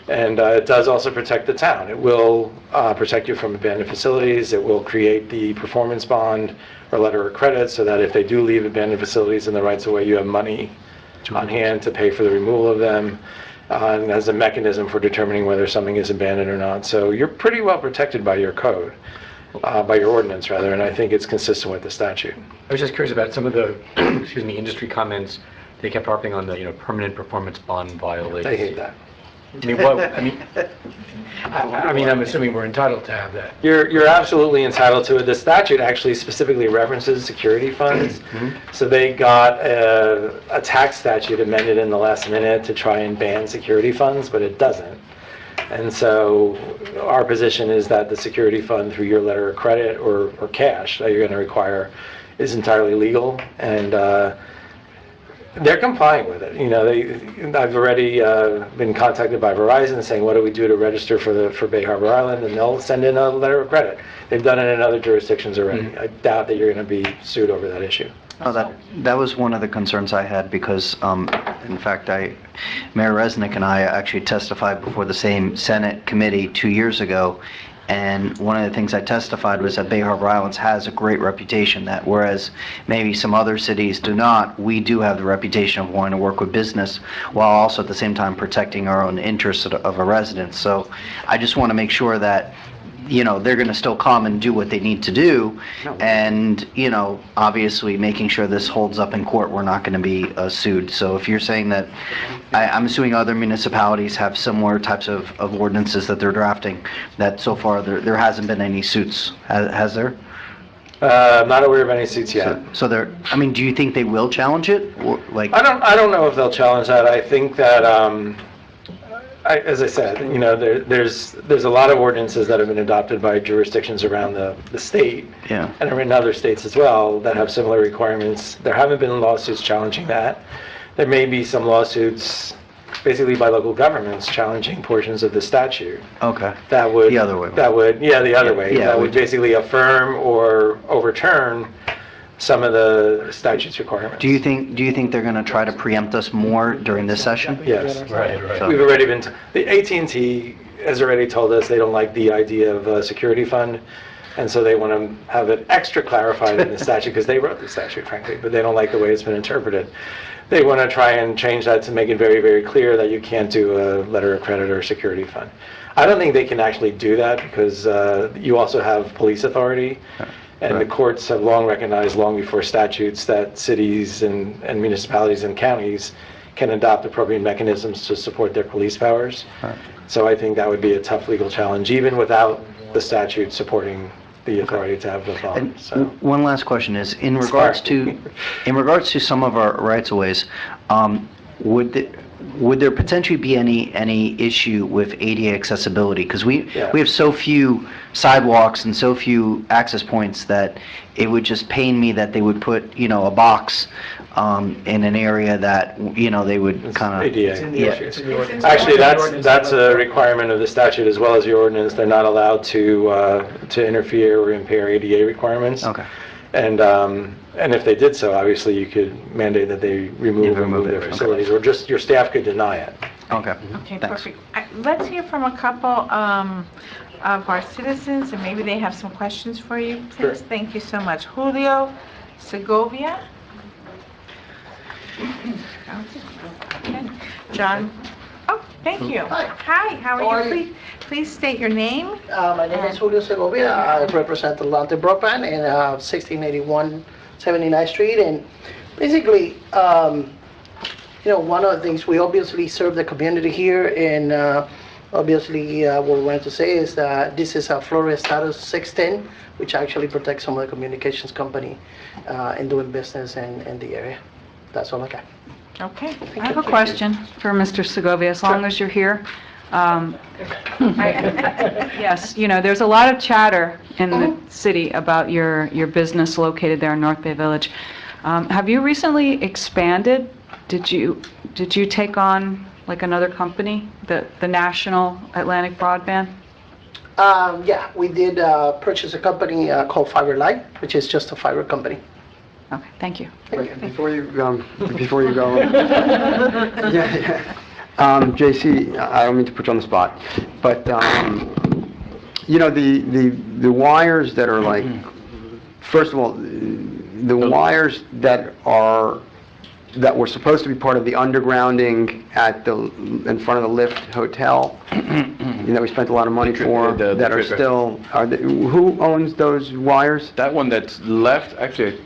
And it does also protect the town. It will protect you from abandoned facilities. It will create the performance bond or letter of credit so that if they do leave abandoned facilities in the rights-of-way, you have money on hand to pay for the removal of them. And as a mechanism for determining whether something is abandoned or not. So you're pretty well protected by your code, by your ordinance rather, and I think it's consistent with the statute.
I was just curious about some of the, industry comments. They kept harping on the, permanent performance bond violations.
I hate that.
I'm assuming we're entitled to have that.
You're absolutely entitled to it. The statute actually specifically references security funds. So they got a tax statute amended in the last minute to try and ban security funds, but it doesn't. And so our position is that the security fund through your letter of credit or cash that you're going to require is entirely legal. And They're complying with it. You know, I've already been contacted by Verizon saying, what do we do to register for Bay Harbor Island? And they'll send in a letter of credit. They've done it in other jurisdictions already. I doubt that you're going to be sued over that issue.
Oh, that was one of the concerns I had because, in fact, Mayor Resnick and I actually testified before the same Senate committee 2 years ago, and one of the things I testified was that Bay Harbor Islands has a great reputation, that whereas maybe some other cities do not, we do have the reputation of wanting to work with business while also at the same time protecting our own interests of our residents. So I just want to make sure that they're going to still come and do what they need to do. And, obviously making sure this holds up in court, we're not going to be sued. So if you're saying that, I'm assuming other municipalities have similar types of ordinances that they're drafting, that so far there hasn't been any suits, has there?
I'm not aware of any suits yet.
So do you think they will challenge it? Or,
I don't know if they'll challenge that. I think that, as I said, there's a lot of ordinances that have been adopted by jurisdictions around the state,
yeah,
and are in other states as well that have similar requirements. There haven't been lawsuits challenging that. There may be some lawsuits, basically by local governments, challenging portions of the statute.
Okay.
That would
the other way.
The other way.
Yeah,
that would basically affirm or overturn some of the statute's requirements.
Do you think they're going to try to preempt us more during this session?
Yes.
Right.
So-
We've already been, the AT&T has already told us they don't like the idea of a security fund, and so they want to have it extra clarified in the statute, because they wrote the statute, frankly, but they don't like the way it's been interpreted. They want to try and change that to make it very, very clear that you can't do a letter of credit or a security fund. I don't think they can actually do that, because you also have police authority. And the courts have long recognized, long before statutes, that cities and municipalities and counties can adopt appropriate mechanisms to support their police powers. So I think that would be a tough legal challenge, even without the statute supporting the authority to have the fund.
And one last question is, in regards to some of our rights-of-ways, would there potentially be any issue with ADA accessibility? Because we have so few sidewalks and so few access points that it would just pain me that they would put, a box in an area that, they would kind of...
ADA. Actually, that's a requirement of the statute as well as the ordinance. They're not allowed to interfere or impair ADA requirements.
Okay.
And if they did so, obviously you could mandate that they remove their facilities, or just your staff could deny it.
Okay.
Okay, perfect. Let's hear from a couple of our citizens, and maybe they have some questions for you. Please.
Sure.
Thank you so much. Julio Segovia. Okay. John. Oh, thank you. Hi, how are you? Please state your name.
My name is Julio Segovia. I represent Atlante Broadband in 1681 79th Street. And basically, one of the things, we obviously serve the community here, and obviously what we wanted to say is that this is a Florida Status 610, which actually protects some of the communications company in doing business in the area. That's all I got.
Okay.
I have a question for Mr. Segovia, as long as you're here. Yes, there's a lot of chatter in the city about your business located there in North Bay Village. Have you recently expanded? Did you take on like another company, the National Atlantic Broadband?
Yeah, we did purchase a company called Fiber Light, which is just a fiber company.
Okay, thank you.
Before you go, JC, I don't mean to put you on the spot, but the wires that are like, first of all, the wires that were supposed to be part of the undergrounding in front of the Lift Hotel, we spent a lot of money for, that are still, who owns those wires?
That one that's left, actually,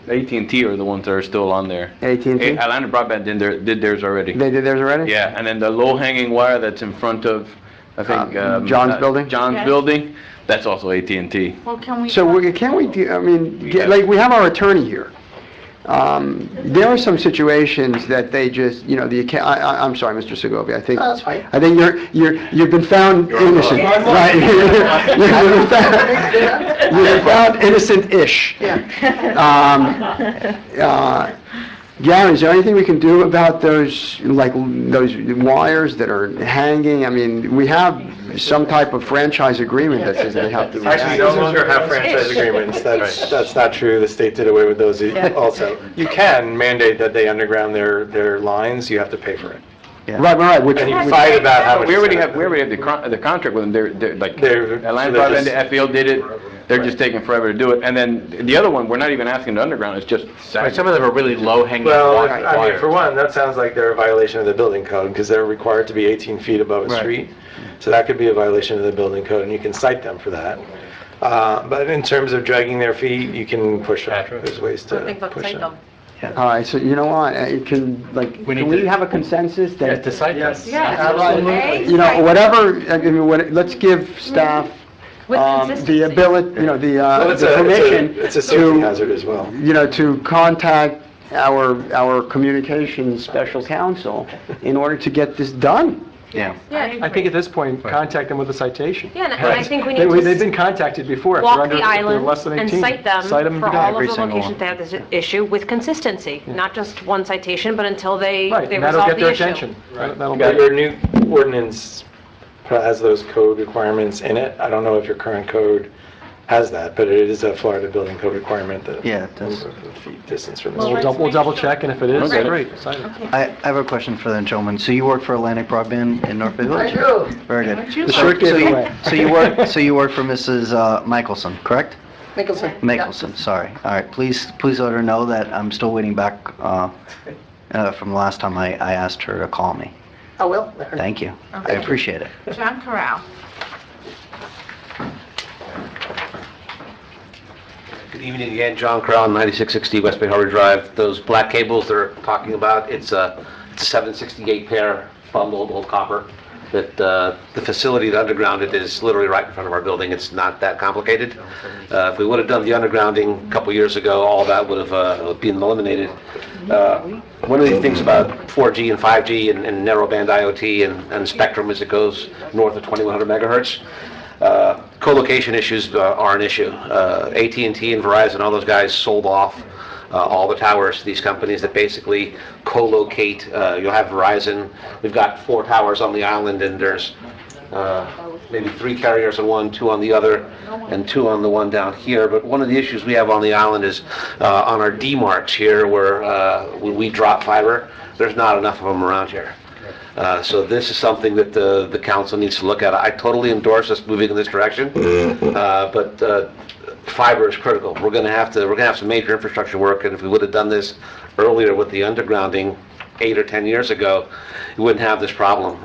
AT&T are the ones that are still on there.
AT&T?
Atlanta Broadband did theirs already.
They did theirs already?
Yeah, and then the low-hanging wire that's in front of, I think...
John's building?
John's building, that's also AT&T.
Well, can we...
Can we do, we have our attorney here. There are some situations that they just, I'm sorry, Mr. Segovia, I think...
No, that's fine.
I think you've been found innocent, right? You've been found innocent-ish.
Yeah.
Gary, is there anything we can do about those, like, those wires that are hanging? I mean, we have some type of franchise agreement that says they have to.
Actually, you no longer have franchise agreements. That's not true. The state did away with those also. You can mandate that they underground their lines. You have to pay for it.
Right.
And you fight about how
We already have the contract with them. They're like, Atlantic Broadband, FEL did it. They're just taking forever to do it. And then the other one, we're not even asking to underground, it's just
Right, some of them are really low-hanging
Well,
wire.
I mean, for one, that sounds like they're a violation of the building code because they're required to be 18 feet above a
Right.
street. So that could be a violation of the building code, and you can cite them for that. But in terms of dragging their feet, you can push them. There's ways to push them.
All right, so you know what, it can, like, can we have a consensus that?
To cite them.
Yes, absolutely.
You know, whatever, I mean, let's give staff the ability, you know, the permission
It's a safety hazard as well.
you know, to contact our communications special counsel in order to get this done.
Yeah.
I think at this point, contact them with a citation.
Yeah, and I think we need to
They've been contacted before. If they're
walk
under-
the
if they're
island
less than
and
18,
cite them
cite them
for
and be
all
done.
of the locations that have this issue with consistency, not just one citation, but until they
Right,
they
and that'll
resolve
get
the
their
issue.
attention. Your new ordinance has those code requirements in it. I don't know if your current code has that, but it is a Florida building code requirement that.
Yeah, it does.
Feet distance from the
We'll
street.
double check, and if it is,
Okay.
great, cite it.
I have a question for the gentleman. So you work for Atlantic Broadband in North Bay Village?
I do.
Very good.
Aren't you?
So-
The shirt gave
so you-
away.
So you work for Mrs. Michelson, correct?
Nicholson.
Michelson, sorry. All right, please let her know that I'm still waiting back from the last time I asked her to call me.
I will.
Thank you. I
Okay.
appreciate it.
John Corral.
Good evening again, John Corral, 9660 West Bay Harbor Drive. Those black cables they're talking about, it's a 768 pair bundled old copper. That the facility that undergrounded is literally right in front of our building. It's not that complicated. If we would have done the undergrounding a couple years ago, all that would have been eliminated. One of the things about 4G and 5G and narrowband IoT and spectrum as it goes north of 2100 megahertz, co-location issues are an issue. AT&T and Verizon, all those guys sold off all the towers to these companies that basically co-locate. You'll have Verizon. We've got 4 towers on the island, and there's maybe 3 carriers on one, 2 on the other, and 2 on the one down here. But one of the issues we have on the island is on our D-marks here, where when we drop fiber, there's not enough of them around here. So this is something that the council needs to look at. I totally endorse us moving in this direction, but fiber is critical. We're going to have some major infrastructure work, and if we would have done this earlier with the undergrounding 8 or 10 years ago, we wouldn't have this problem.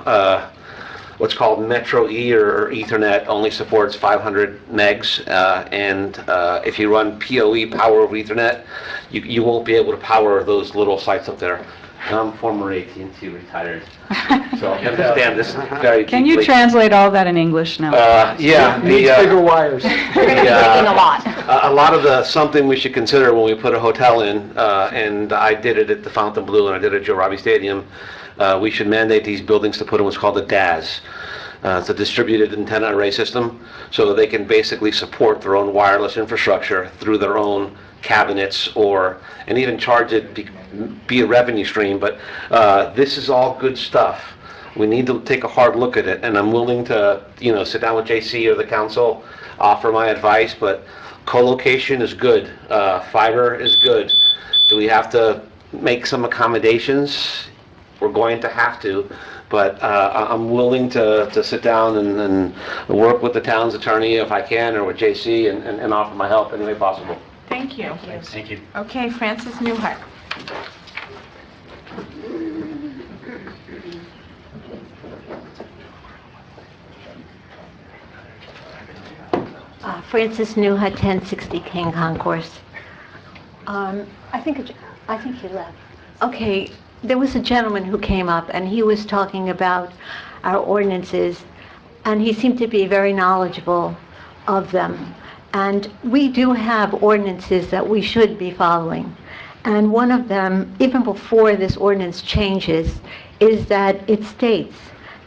What's called Metro E or Ethernet only supports 500 megs, and if you run PoE, power over Ethernet, you won't be able to power those little sites up there. I'm former AT&T retired, so I understand this very
Can you
deeply.
translate all that in English now?
Yeah,
bigger wires.
A lot of something we should consider when we put a hotel in, and I did it at the Fontainebleau and I did it at Joe Robbie Stadium, we should mandate these buildings to put in what's called a DAS. It's a distributed antenna array system, so they can basically support their own wireless infrastructure through their own cabinets and even charge it, be a revenue stream. But this is all good stuff. We need to take a hard look at it, and I'm willing to, sit down with JC or the council, offer my advice, but co-location is good. Fiber is good. Do we have to make some accommodations? We're going to have to, but I'm willing to sit down and work with the town's attorney if I can, or with JC, and offer my help any way possible.
Thank you.
Thank you.
Okay, Francis Newhart.
Francis Newhart, 1060 King Concourse. I think he left. Okay, there was a gentleman who came up and he was talking about our ordinances, and he seemed to be very knowledgeable of them. And we do have ordinances that we should be following. And one of them, even before this ordinance changes, is that it states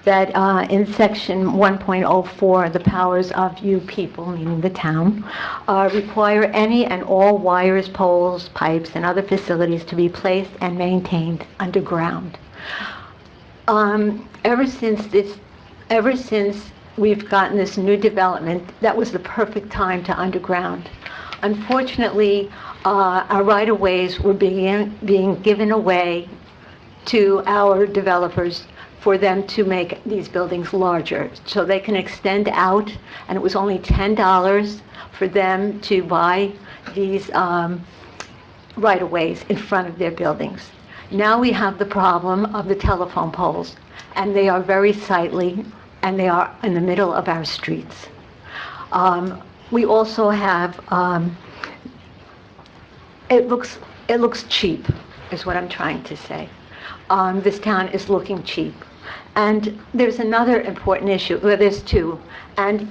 that in section 1.04, the powers of you people, meaning the town, require any and all wires, poles, pipes, and other facilities to be placed and maintained underground. Ever since we've gotten this new development, that was the perfect time to underground. Unfortunately, our right-of-ways were being given away to our developers for them to make these buildings larger, so they can extend out, and it was only $10 for them to buy these right-of-ways in front of their buildings. Now we have the problem of the telephone poles, and they are very sightly, and they are in the middle of our streets. We also have, it looks cheap, is what I'm trying to say. This town is looking cheap. And there's another important issue, well, there's two. And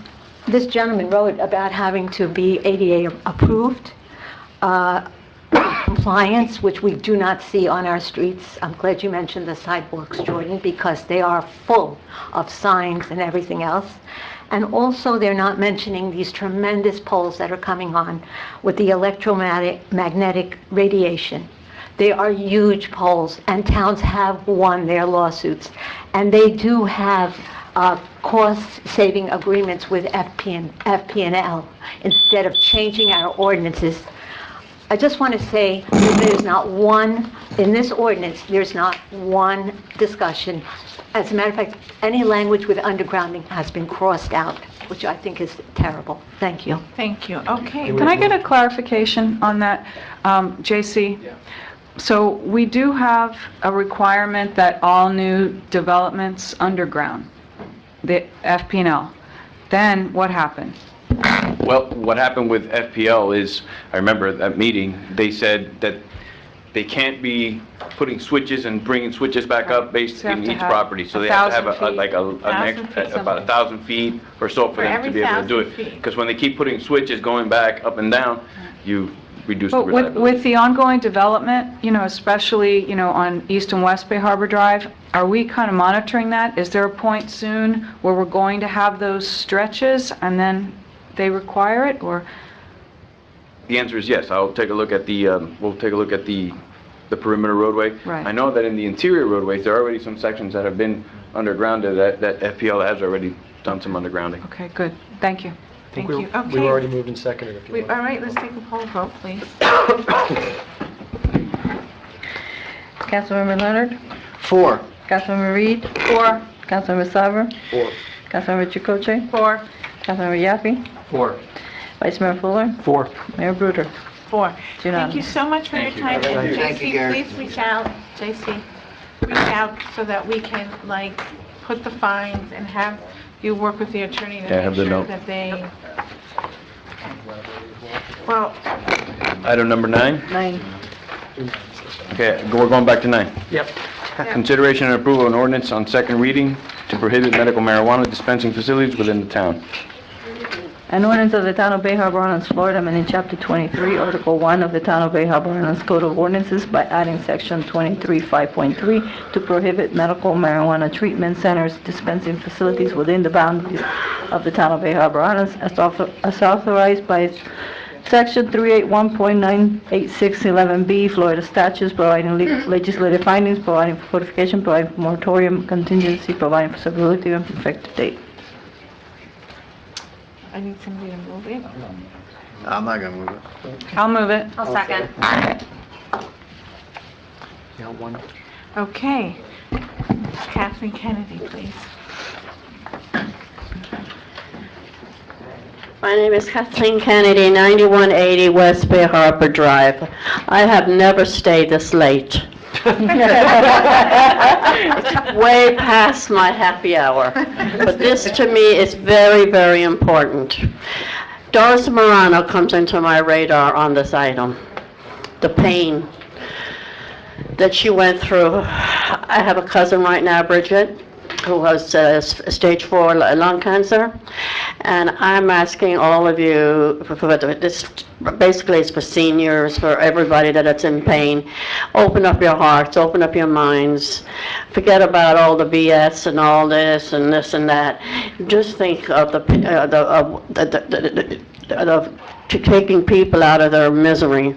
this gentleman wrote about having to be ADA approved, compliance, which we do not see on our streets. I'm glad you mentioned the sidewalks, Jordan, because they are full of signs and everything else. And also, they're not mentioning these tremendous poles that are coming on with the electromagnetic radiation. They are huge poles, and towns have won their lawsuits. And they do have cost-saving agreements with FP&L instead of changing our ordinances. I just want to say that there's not one, in this ordinance, there's not one discussion. As a matter of fact, any language with undergrounding has been crossed out, which I think is terrible. Thank you.
Thank you. Okay.
Can I get a clarification on that, J.C.? So we do have a requirement that all new developments underground, the FP&L. Then what happened?
Well, what happened with FPL is, I remember at that meeting, they said that they can't be putting switches and bringing switches back up based in each property. So they have to have about 1,000 feet or so for them to be able to do it. Because when they keep putting switches going back up and down, you reduce the
But
reliability.
with the ongoing development, especially, on East and West Bay Harbor Drive, are we kind of monitoring that? Is there a point soon where we're going to have those stretches and then they require it, or?
The answer is yes. I'll take a look at we'll take a look at the perimeter roadway.
Right.
I know that in the interior roadways, there are already some sections that have been undergrounded, that FPL has already done some undergrounding.
Okay, good. Thank you.
Thank you.
We've
Okay.
already moved and seconded if you
All
want.
right, let's take a poll vote, please.
Councilmember Leonard?
4.
Councilmember Reed?
4.
Councilmember Sarver?
4.
Councilmember Chicoche?
4.
Councilmember Yaffe?
4.
Vice Mayor Fuller?
4.
Mayor Bruder?
4. Thank you
Unanimous.
so much for your time. And
Thank you,
JC,
Gary.
please reach out, JC, reach out so that we can, put the fines and have you work with the attorney to
Yeah, I have
make
the
sure
note.
that they, well,
Item number 9?
9.
Okay, we're going back to 9.
Yep.
Consideration and approval of an ordinance on second reading to prohibit medical marijuana dispensing facilities within the town.
An ordinance of the Town of Bay Harbor, Islands, Florida, amending Chapter 23, Article 1 of the Town of Bay Harbor, Islands Code of Ordinances by adding Section 23(5.3) to prohibit medical marijuana treatment centers dispensing facilities within the boundaries of the Town of Bay Harbor, Islands, as authorized by Section 381.98611B, Florida statutes, providing legislative findings, providing for codification, providing for moratorium, contingency, providing for severability and effective date.
I need somebody to move it.
I'm not gonna move it.
I'll move it.
I'll second.
Yeah, 1.
Okay. Kathleen Kennedy, please.
My name is Kathleen Kennedy, 9180 West Bay Harbor Drive. I have never stayed this late. Way past my happy hour. But this to me is very, very important. Doris Morano comes into my radar on this item. The pain that she went through. I have a cousin right now, Bridget, who has stage 4 lung cancer. And I'm asking all of you, for this basically it's for seniors, for everybody that's in pain. Open up your hearts, open up your minds. Forget about all the BS and all this and that. Just think of taking people out of their misery.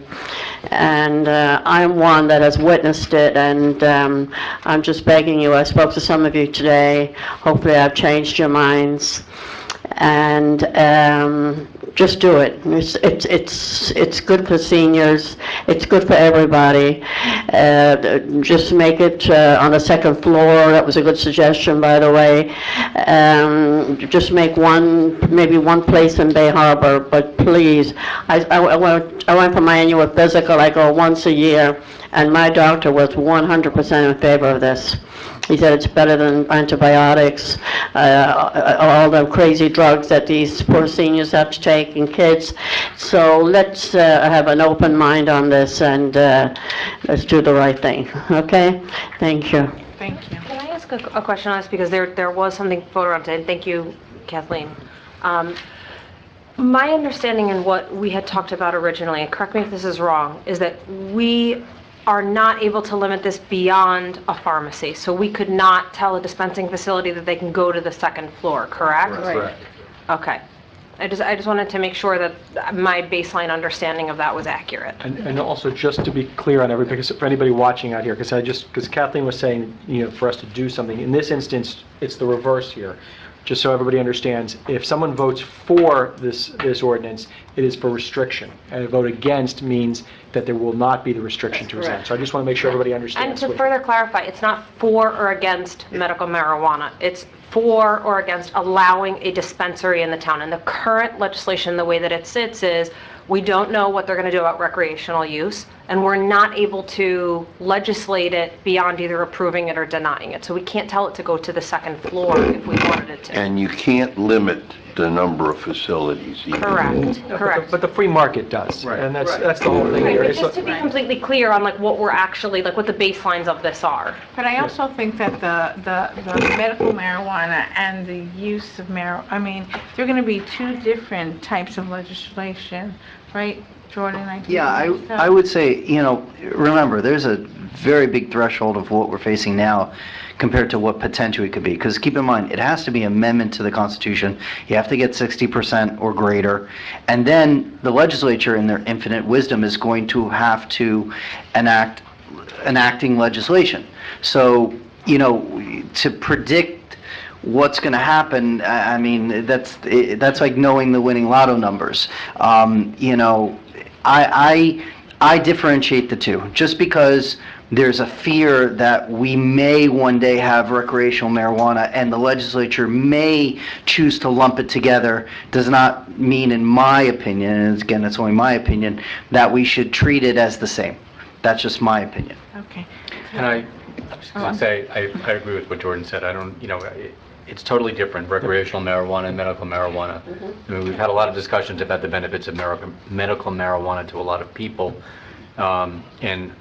And I'm one that has witnessed it, and I'm just begging you. I spoke to some of you today. Hopefully I've changed your minds. And just do it. It's good for seniors. It's good for everybody. Just make it on the second floor. That was a good suggestion, by the way. Just make maybe one place in Bay Harbor. But please, I went for my annual physical. I go once a year, and my doctor was 100% in favor of this. He said it's better than antibiotics, all the crazy drugs that these poor seniors have to take, and kids. So let's have an open mind on this, and let's do the right thing, okay? Thank you.
Thank you.
Can I ask a question on this, because there was something floated around today, and thank you, Kathleen. My understanding and what we had talked about originally, and correct me if this is wrong, is that we are not able to limit this beyond a pharmacy. So we could not tell a dispensing facility that they can go to the second floor, correct?
Correct.
Okay. I just wanted to make sure that my baseline understanding of that was accurate.
And also, just to be clear on everybody, because for anybody watching out here, because Kathleen was saying, for us to do something. In this instance, it's the reverse here. Just so everybody understands, if someone votes for this ordinance, it is for restriction. And a vote against means that there will not be the restriction to exempt. So I just want to make sure everybody understands.
And to further clarify, it's not for or against medical marijuana. It's for or against allowing a dispensary in the town. And the current legislation, the way that it sits is, we don't know what they're going to do about recreational use, and we're not able to legislate it beyond either approving it or denying it. So we can't tell it to go to the second floor if we wanted it to.
And you can't limit the number of facilities either.
Correct, correct.
But the free market does. Right. And that's the whole thing
Right,
here.
but just to be completely clear on what we're actually, what the baselines of this are.
But I also think that the medical marijuana and the use of marijuana, they're going to be two different types of legislation, right, Jordan?
I would say, remember, there's a very big threshold of what we're facing now compared to what potentially could be. Because keep in mind, it has to be an amendment to the Constitution. You have to get 60% or greater. And then the legislature, in their infinite wisdom, is going to have to enacting legislation. So, to predict what's going to happen, that's like knowing the winning lotto numbers. I differentiate the two. Just because there's a fear that we may one day have recreational marijuana and the legislature may choose to lump it together does not mean, in my opinion, and again, it's only my opinion, that we should treat it as the same. That's just my opinion.
Okay.
And I was going to say, I agree with what Jordan said. It's totally different, recreational marijuana and medical marijuana. We've had a lot of discussions about the benefits of medical marijuana to a lot of people, and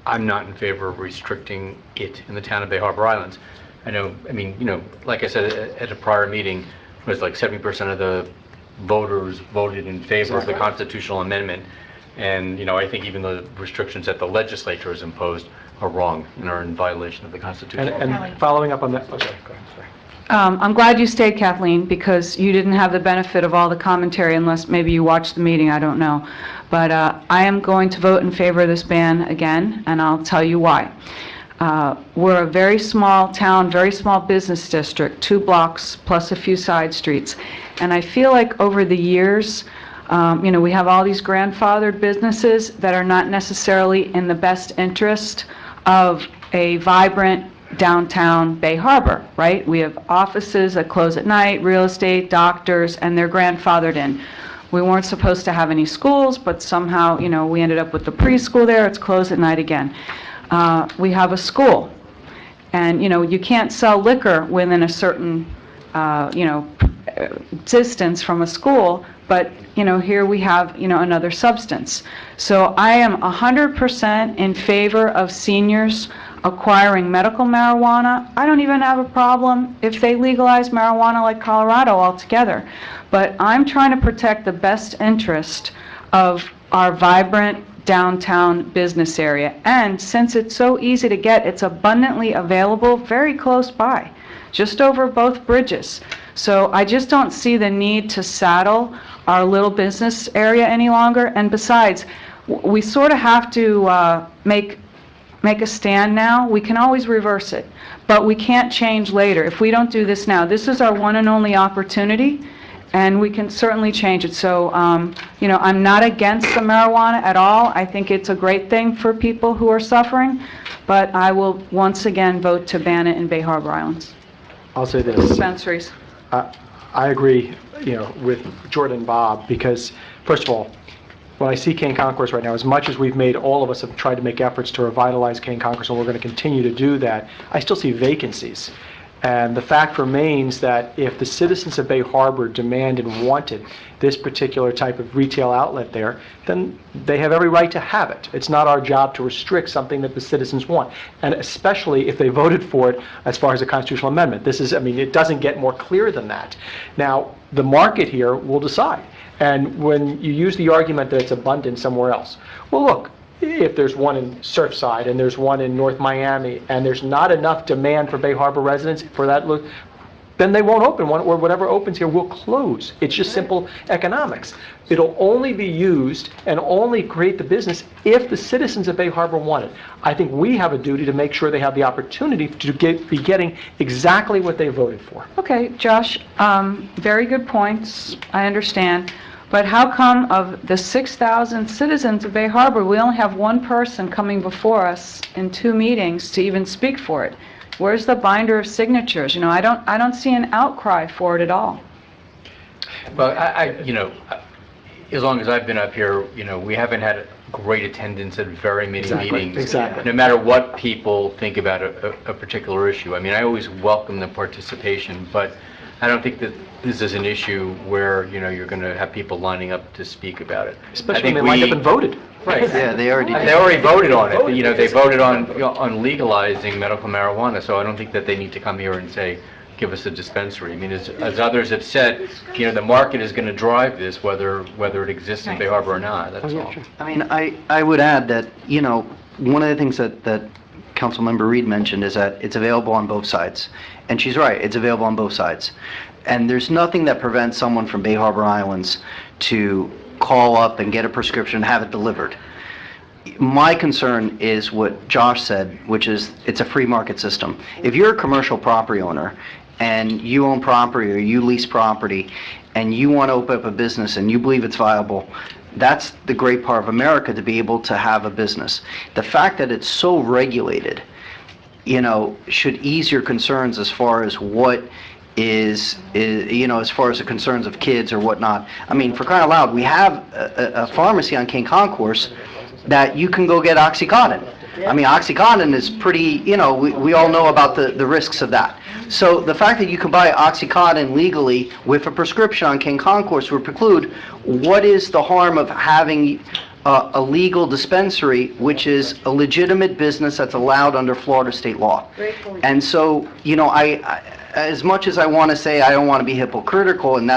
I'm not in favor of restricting it in the town of Bay Harbor Islands. Like I said at a prior meeting, it was like 70% of the voters voted in favor of the constitutional amendment, and I think even the restrictions that the legislature has imposed are wrong and are in violation of the Constitution.
And following up on that, okay, go ahead, sorry.
I'm glad you stayed, Kathleen, because you didn't have the benefit of all the commentary unless maybe you watched the meeting, I don't know. But I am going to vote in favor of this ban again, and I'll tell you why. We're a very small town, very small business district, 2 blocks plus a few side streets. And I feel like over the years, we have all these grandfathered businesses that are not necessarily in the best interest of a vibrant downtown Bay Harbor, right? We have offices that close at night, real estate, doctors, and they're grandfathered in. We weren't supposed to have any schools, but somehow, we ended up with the preschool there. It's closed at night again. We have a school, and, you can't sell liquor within a certain, distance from a school, but, here we have, another substance. So I am 100% in favor of seniors acquiring medical marijuana. I don't even have a problem if they legalize marijuana like Colorado altogether. But I'm trying to protect the best interest of our vibrant downtown business area. And since it's so easy to get, it's abundantly available very close by, just over both bridges. So I just don't see the need to saddle our little business area any longer. And besides, we sort of have to make a stand now. We can always reverse it, but we can't change later if we don't do this now. This is our one and only opportunity, and we can certainly change it. So, you know, I'm not against the marijuana at all. I think it's a great thing for people who are suffering, but I will once again vote to ban it in Bay Harbor Islands.
I'll say this.
Dispensaries.
I agree, you know, with Jordan and Bob, because first of all, when I see Kane Concourse right now, as much as we've made, all of us have tried to make efforts to revitalize Kane Concourse, and we're going to continue to do that, I still see vacancies. And the fact remains that if the citizens of Bay Harbor demand and wanted this particular type of retail outlet there, then they have every right to have it. It's not our job to restrict something that the citizens want, and especially if they voted for it as far as a constitutional amendment. This is, I mean, it doesn't get more clear than that. Now, the market here will decide. And when you use the argument that it's abundant somewhere else, well, look, if there's one in Surfside and there's one in North Miami and there's not enough demand for Bay Harbor residents for that, then they won't open one, or whatever opens here will close. It's just simple economics. It'll only be used and only create the business if the citizens of Bay Harbor want it. I think we have a duty to make sure they have the opportunity to be getting exactly what they voted for.
Okay, Josh, very good points. I understand. But how come of the 6,000 citizens of Bay Harbor, we only have one person coming before us in 2 meetings to even speak for it? Where's the binder of signatures? You know, I don't see an outcry for it at all.
Well, you know, as long as I've been up here, you know, we haven't had great attendance at very many meetings.
Exactly.
No matter what people think about a particular issue. I mean, I always welcome the participation, but I don't think that this is an issue where, you know, you're going to have people lining up to speak about it.
Especially when they lined up and voted.
Right.
Yeah, they already did.
They already voted on it. You know, they voted on legalizing medical marijuana, so I don't think that they need to come here and say, give us a dispensary. I mean, as others have said, you know, the market is going to drive this, whether it exists in Bay Harbor or not, that's all.
I mean, I would add that, you know, one of the things that Councilmember Reed mentioned is that it's available on both sides. And she's right, it's available on both sides. And there's nothing that prevents someone from Bay Harbor Islands to call up and get a prescription and have it delivered. My concern is what Josh said, which is it's a free market system. If you're a commercial property owner and you own property or you lease property and you want to open up a business and you believe it's viable, that's the great part of America, to be able to have a business. The fact that it's so regulated, you know, should ease your concerns as far as what is you know, as far as the concerns of kids or whatnot. I mean, for crying out loud, we have a pharmacy on Kane Concourse that you can go get OxyContin. I mean, OxyContin is pretty, you know, we all know about the risks of that. So the fact that you can buy OxyContin legally with a prescription on Kane Concourse would preclude, what is the harm of having a legal dispensary, which is a legitimate business that's allowed under Florida state law? And so, you know, I as much as I want to say I don't want to be hypocritical, and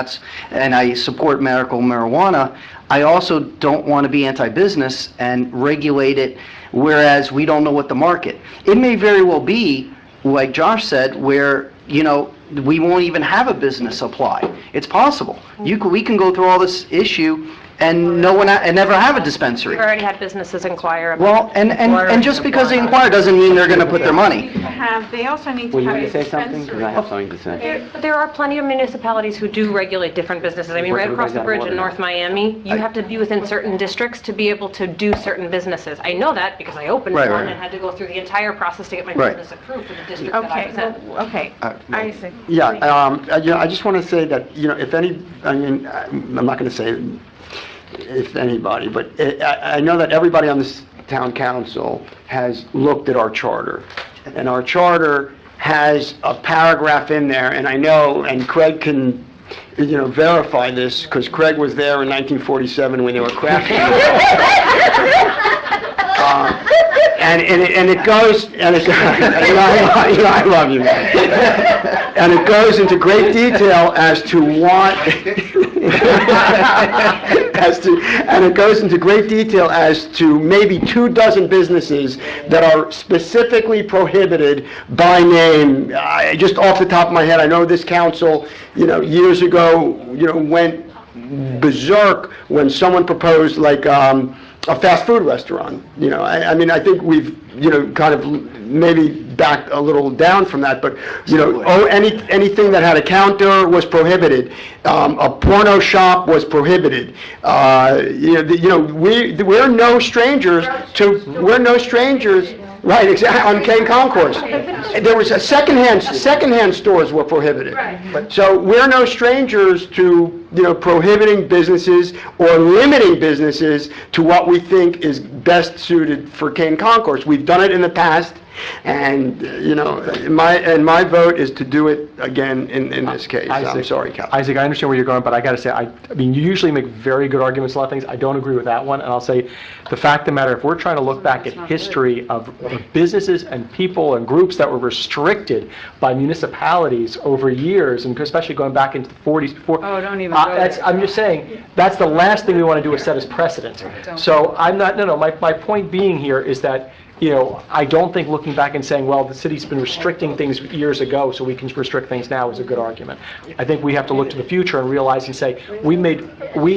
I support medical marijuana, I also don't want to be anti-business and regulate it, whereas we don't know what the market. It may very well be, like Josh said, where, you know, we won't even have a business apply. It's possible. We can go through all this issue and never have a dispensary.
We've already had businesses inquire about.
Well, and just because they inquire doesn't mean they're going to put their money.
They also need to have a dispensary.
something to say.
There are plenty of municipalities who do regulate different businesses. I mean, right across the bridge in North Miami, you have to be within certain districts to be able to do certain businesses. I know that because I opened one and had to go through the entire process to get my business approved for the district that I was in.
Okay, I see.
Yeah, you know, I just want to say that, you know, if any, I mean, I'm not going to say if anybody, but I know that everybody on this town council has looked at our charter. And our charter has a paragraph in there, and I know, and Craig can, you know, verify this, because Craig was there in 1947 when they were crafting it. And it goes, and it, I love you, man. And it goes into great detail as to what and it goes into great detail as to maybe 24 businesses that are specifically prohibited by name. Just off the top of my head, I know this council, years ago, went berserk when someone proposed like a fast food restaurant. I mean, I think we've, kind of maybe backed a little down from that, but, anything that had a counter was prohibited. A porno shop was prohibited. We're no strangers right, exactly, on Kane Concourse. There was a secondhand stores were prohibited. So we're no strangers to, prohibiting businesses or limiting businesses to what we think is best suited for Kane Concourse. We've done it in the past, and, my vote is to do it again in this case. I'm sorry, Cal.
Isaac, I understand where you're going, but I got to say, I mean, you usually make very good arguments on a lot of things. I don't agree with that one, and I'll say, the fact of the matter, if we're trying to look back at history of businesses and people and groups that were restricted by municipalities over years, and especially going back into the 40s before.
Oh, don't even go there.
I'm just saying, that's the last thing we want to do is set as precedent. So I'm not, my point being here is that, I don't think looking back and saying, well, the city's been restricting things years ago, so we can restrict things now is a good argument. I think we have to look to the future and realize and say, we,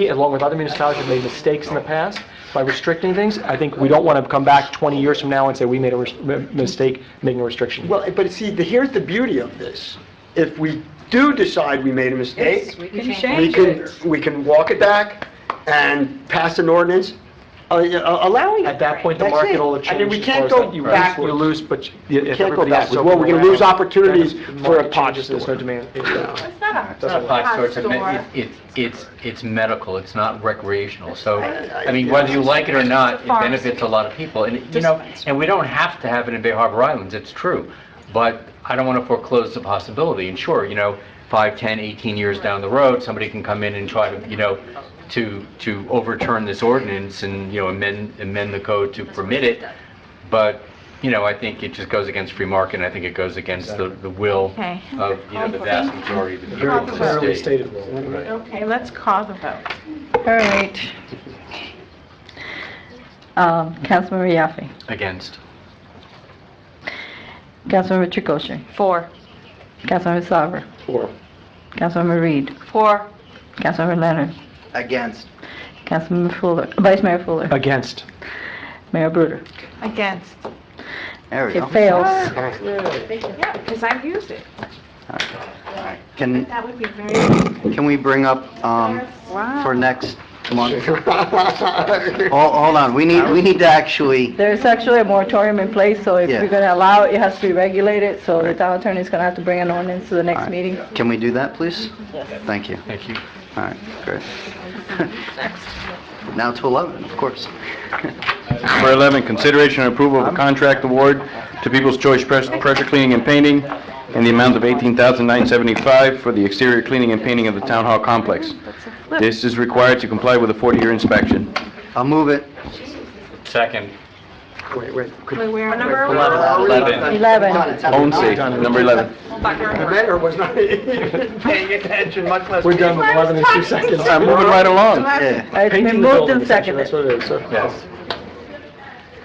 along with other municipalities, have made mistakes in the past by restricting things. I think we don't want to come back 20 years from now and say we made a mistake making a restriction.
Well, but see, here's the beauty of this. If we do decide we made a mistake,
Yes, we can change it.
We can walk it back and pass an ordinance allowing it.
At that point, the
That's
market
it.
will have changed.
I mean, we
as
can't
far as
go
that. You
backwards.
lose, but
You
if
can't go
everybody else is
backwards. Well, we're going to lose opportunities for a pot
There's
store.
no demand.
It's not
It's not a pot store, it's medical, it's not recreational. So, I mean, whether you like it or not, it benefits a lot of people. And, and we don't have to have it in Bay Harbor Islands, it's true. But I don't want to foreclose the possibility. And sure, 5, 10, 18 years down the road, somebody can come in and try to, to overturn this ordinance and, amend the code to permit it. But, I think it just goes against free market, and I think it goes against the will
Okay.
of, the vast majority of the people in
Clearly
the state.
stated.
Okay, let's call the vote.
All right. Councilmember Yaffe.
Against.
Councilmember Chakosha.
4.
Councilmember Sarver.
4.
Councilmember Reed.
4.
Councilmember Leonard.
Against.
Councilmember Fuller. Vice Mayor Fuller.
Against.
Mayor Bruder.
Against.
There we go.
It fails.
Yeah, because I use it.
Can,
That would be very,
can we bring up,
wow.
for next month? Hold on, we need to actually,
There's actually a moratorium in place, so if
Yeah.
you're going to allow it, it has to be regulated, so the town attorney is going to have to bring an ordinance to the next meeting.
can we do that, please?
Yes.
Thank you.
Thank you.
All right, great. Now to 11, of course.
Number 11, consideration and approval of a contract award to People's Choice Pressure Cleaning and Painting in the amount of $18,975 for the exterior cleaning and painting of the Town Hall complex. This is required to comply with a 40-year inspection.
I'll move it.
Second.
Wait.
Where
number
11.
11.
Own safe, number 11.
The mayor was not paying attention, much less.
We're done with 11 in 2 seconds.
I'm moving right along.
Yeah.
It's
Painting
been
the
moved
building,
and
essentially,
seconded.
that's what it is,
Yes.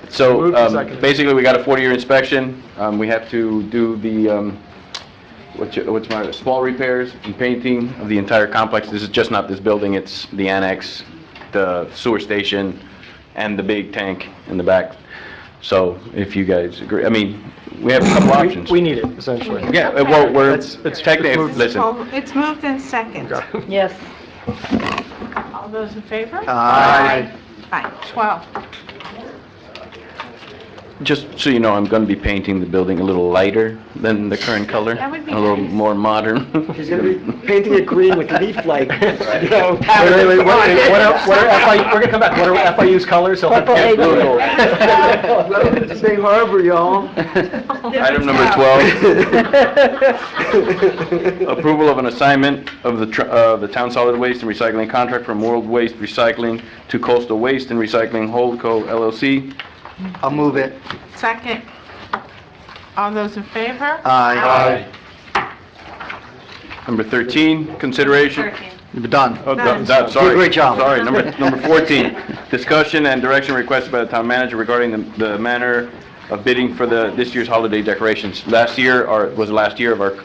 So,
Moved and seconded.
basically, we got a 40-year inspection. We have to do the, small repairs and painting of the entire complex. This is just not this building, it's the annex, the sewer station, and the big tank in the back. So, if you guys agree, I mean, we have a couple options.
We need it, essentially.
Yeah, well, we're,
It's
technically,
moved.
listen,
Oh, it's moved in second.
Yes.
All those in favor?
Aye.
Fine, 12.
just so you know, I'm going to be painting the building a little lighter than the current color,
That would be
a little
nice.
more modern.
He's going to be painting it green with leaf-like,
Wait, what are FIU, we're gonna come back, what are FIU's colors? So
Purple
let's-
April.
It's Bay Harbor, y'all.
Item number 12, approval of an assignment of the town solid waste and recycling contract from World Waste Recycling to Coastal Waste and Recycling Holdco LLC.
I'll move it.
Second. All those in favor?
Aye.
Number 13, consideration.
13.
You're done.
Oh,
Done.
done, sorry.
Great job.
Sorry, number 14, discussion and direction requested by the town manager regarding the manner of bidding for this year's holiday decorations. Last year, was the last year of our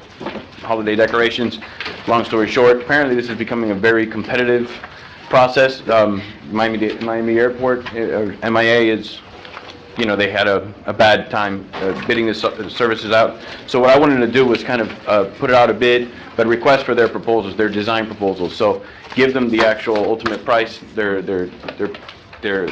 holiday decorations. Long story short, apparently this is becoming a very competitive process. Miami Airport, or MIA is, they had a bad time bidding the services out. So what I wanted to do was kind of put it out a bid, but request for their proposals, their design proposals. So give them the actual ultimate price, their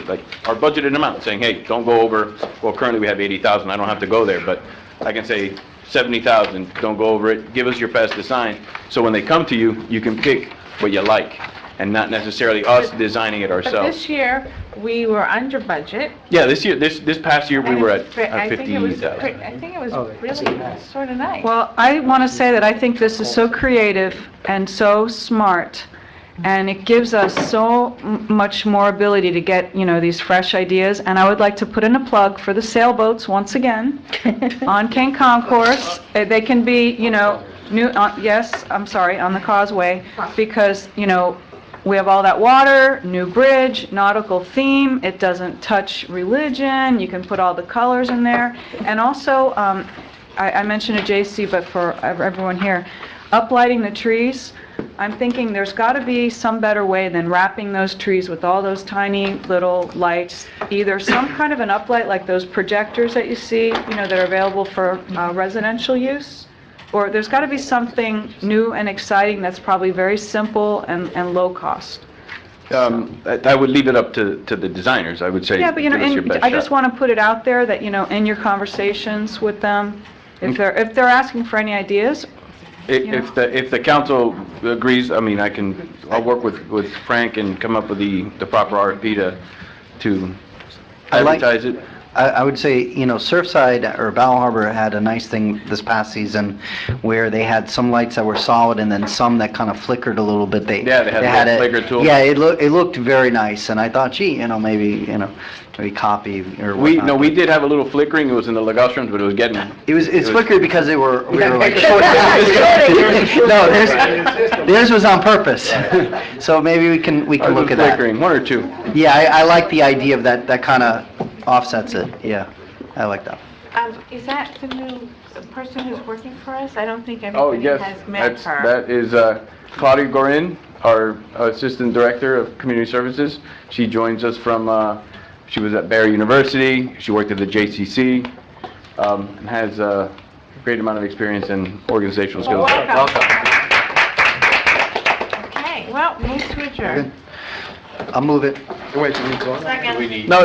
like our budgeted amount, saying, hey, don't go over, well, currently we have 80,000, I don't have to go there, but I can say 70,000, don't go over it, give us your best design. So when they come to you, you can pick what you like, and not necessarily us designing it
But
ourselves.
this year, we were under budget.
Yeah, this past year, we
and
were
it's
at
I think it was
50,000.
I think it was really sort of nice.
Well, I want to say that I think this is so creative and so smart, and it gives us so much more ability to get, these fresh ideas. And I would like to put in a plug for the sailboats once again on King Concourse. They can be, new, yes, I'm sorry, on the causeway, because, we have all that water, new bridge, nautical theme, it doesn't touch religion, you can put all the colors in there. And also, I mentioned to JC, but for everyone here, uplighting the trees, I'm thinking there's got to be some better way than wrapping those trees with all those tiny little lights. Either some kind of an uplight like those projectors that you see, that are available for residential use, or there's got to be something new and exciting that's probably very simple and low cost.
I would leave it up to the designers, I would say.
Yeah, but
give us your best
I just
shot.
want to put it out there that, in your conversations with them, if they're asking for any ideas,
If the council agrees, I mean, I'll work with Frank and come up with the proper RFP to advertise it.
I would say, Surfside or Battle Harbor had a nice thing this past season where they had some lights that were solid and then some that kind of flickered a little bit. They
had a flicker tool.
Yeah, it looked very nice, and I thought, gee, maybe copy or whatnot.
We did have a little flickering. It was in the Legostrums, but it was getting.
It's flickered because we were like short. No, theirs was on purpose. So maybe we can look at that.
Flickering, one or two.
Yeah, I like the idea of that kind of offsets it. Yeah, I like that.
Is that the new person who's working for us? I don't think
Oh,
everybody
yes,
has met her.
that is Claudia Gorin, our Assistant Director of Community Services. She joins us from, she was at Barry University, she worked at the JCC, and has a great amount of experience in organizational skills.
Welcome. Okay, well, move to adjourn.
I'll move it.
Wait, do we vote?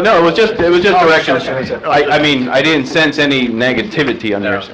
No, it was just directions. I mean, I didn't sense any negativity on yours.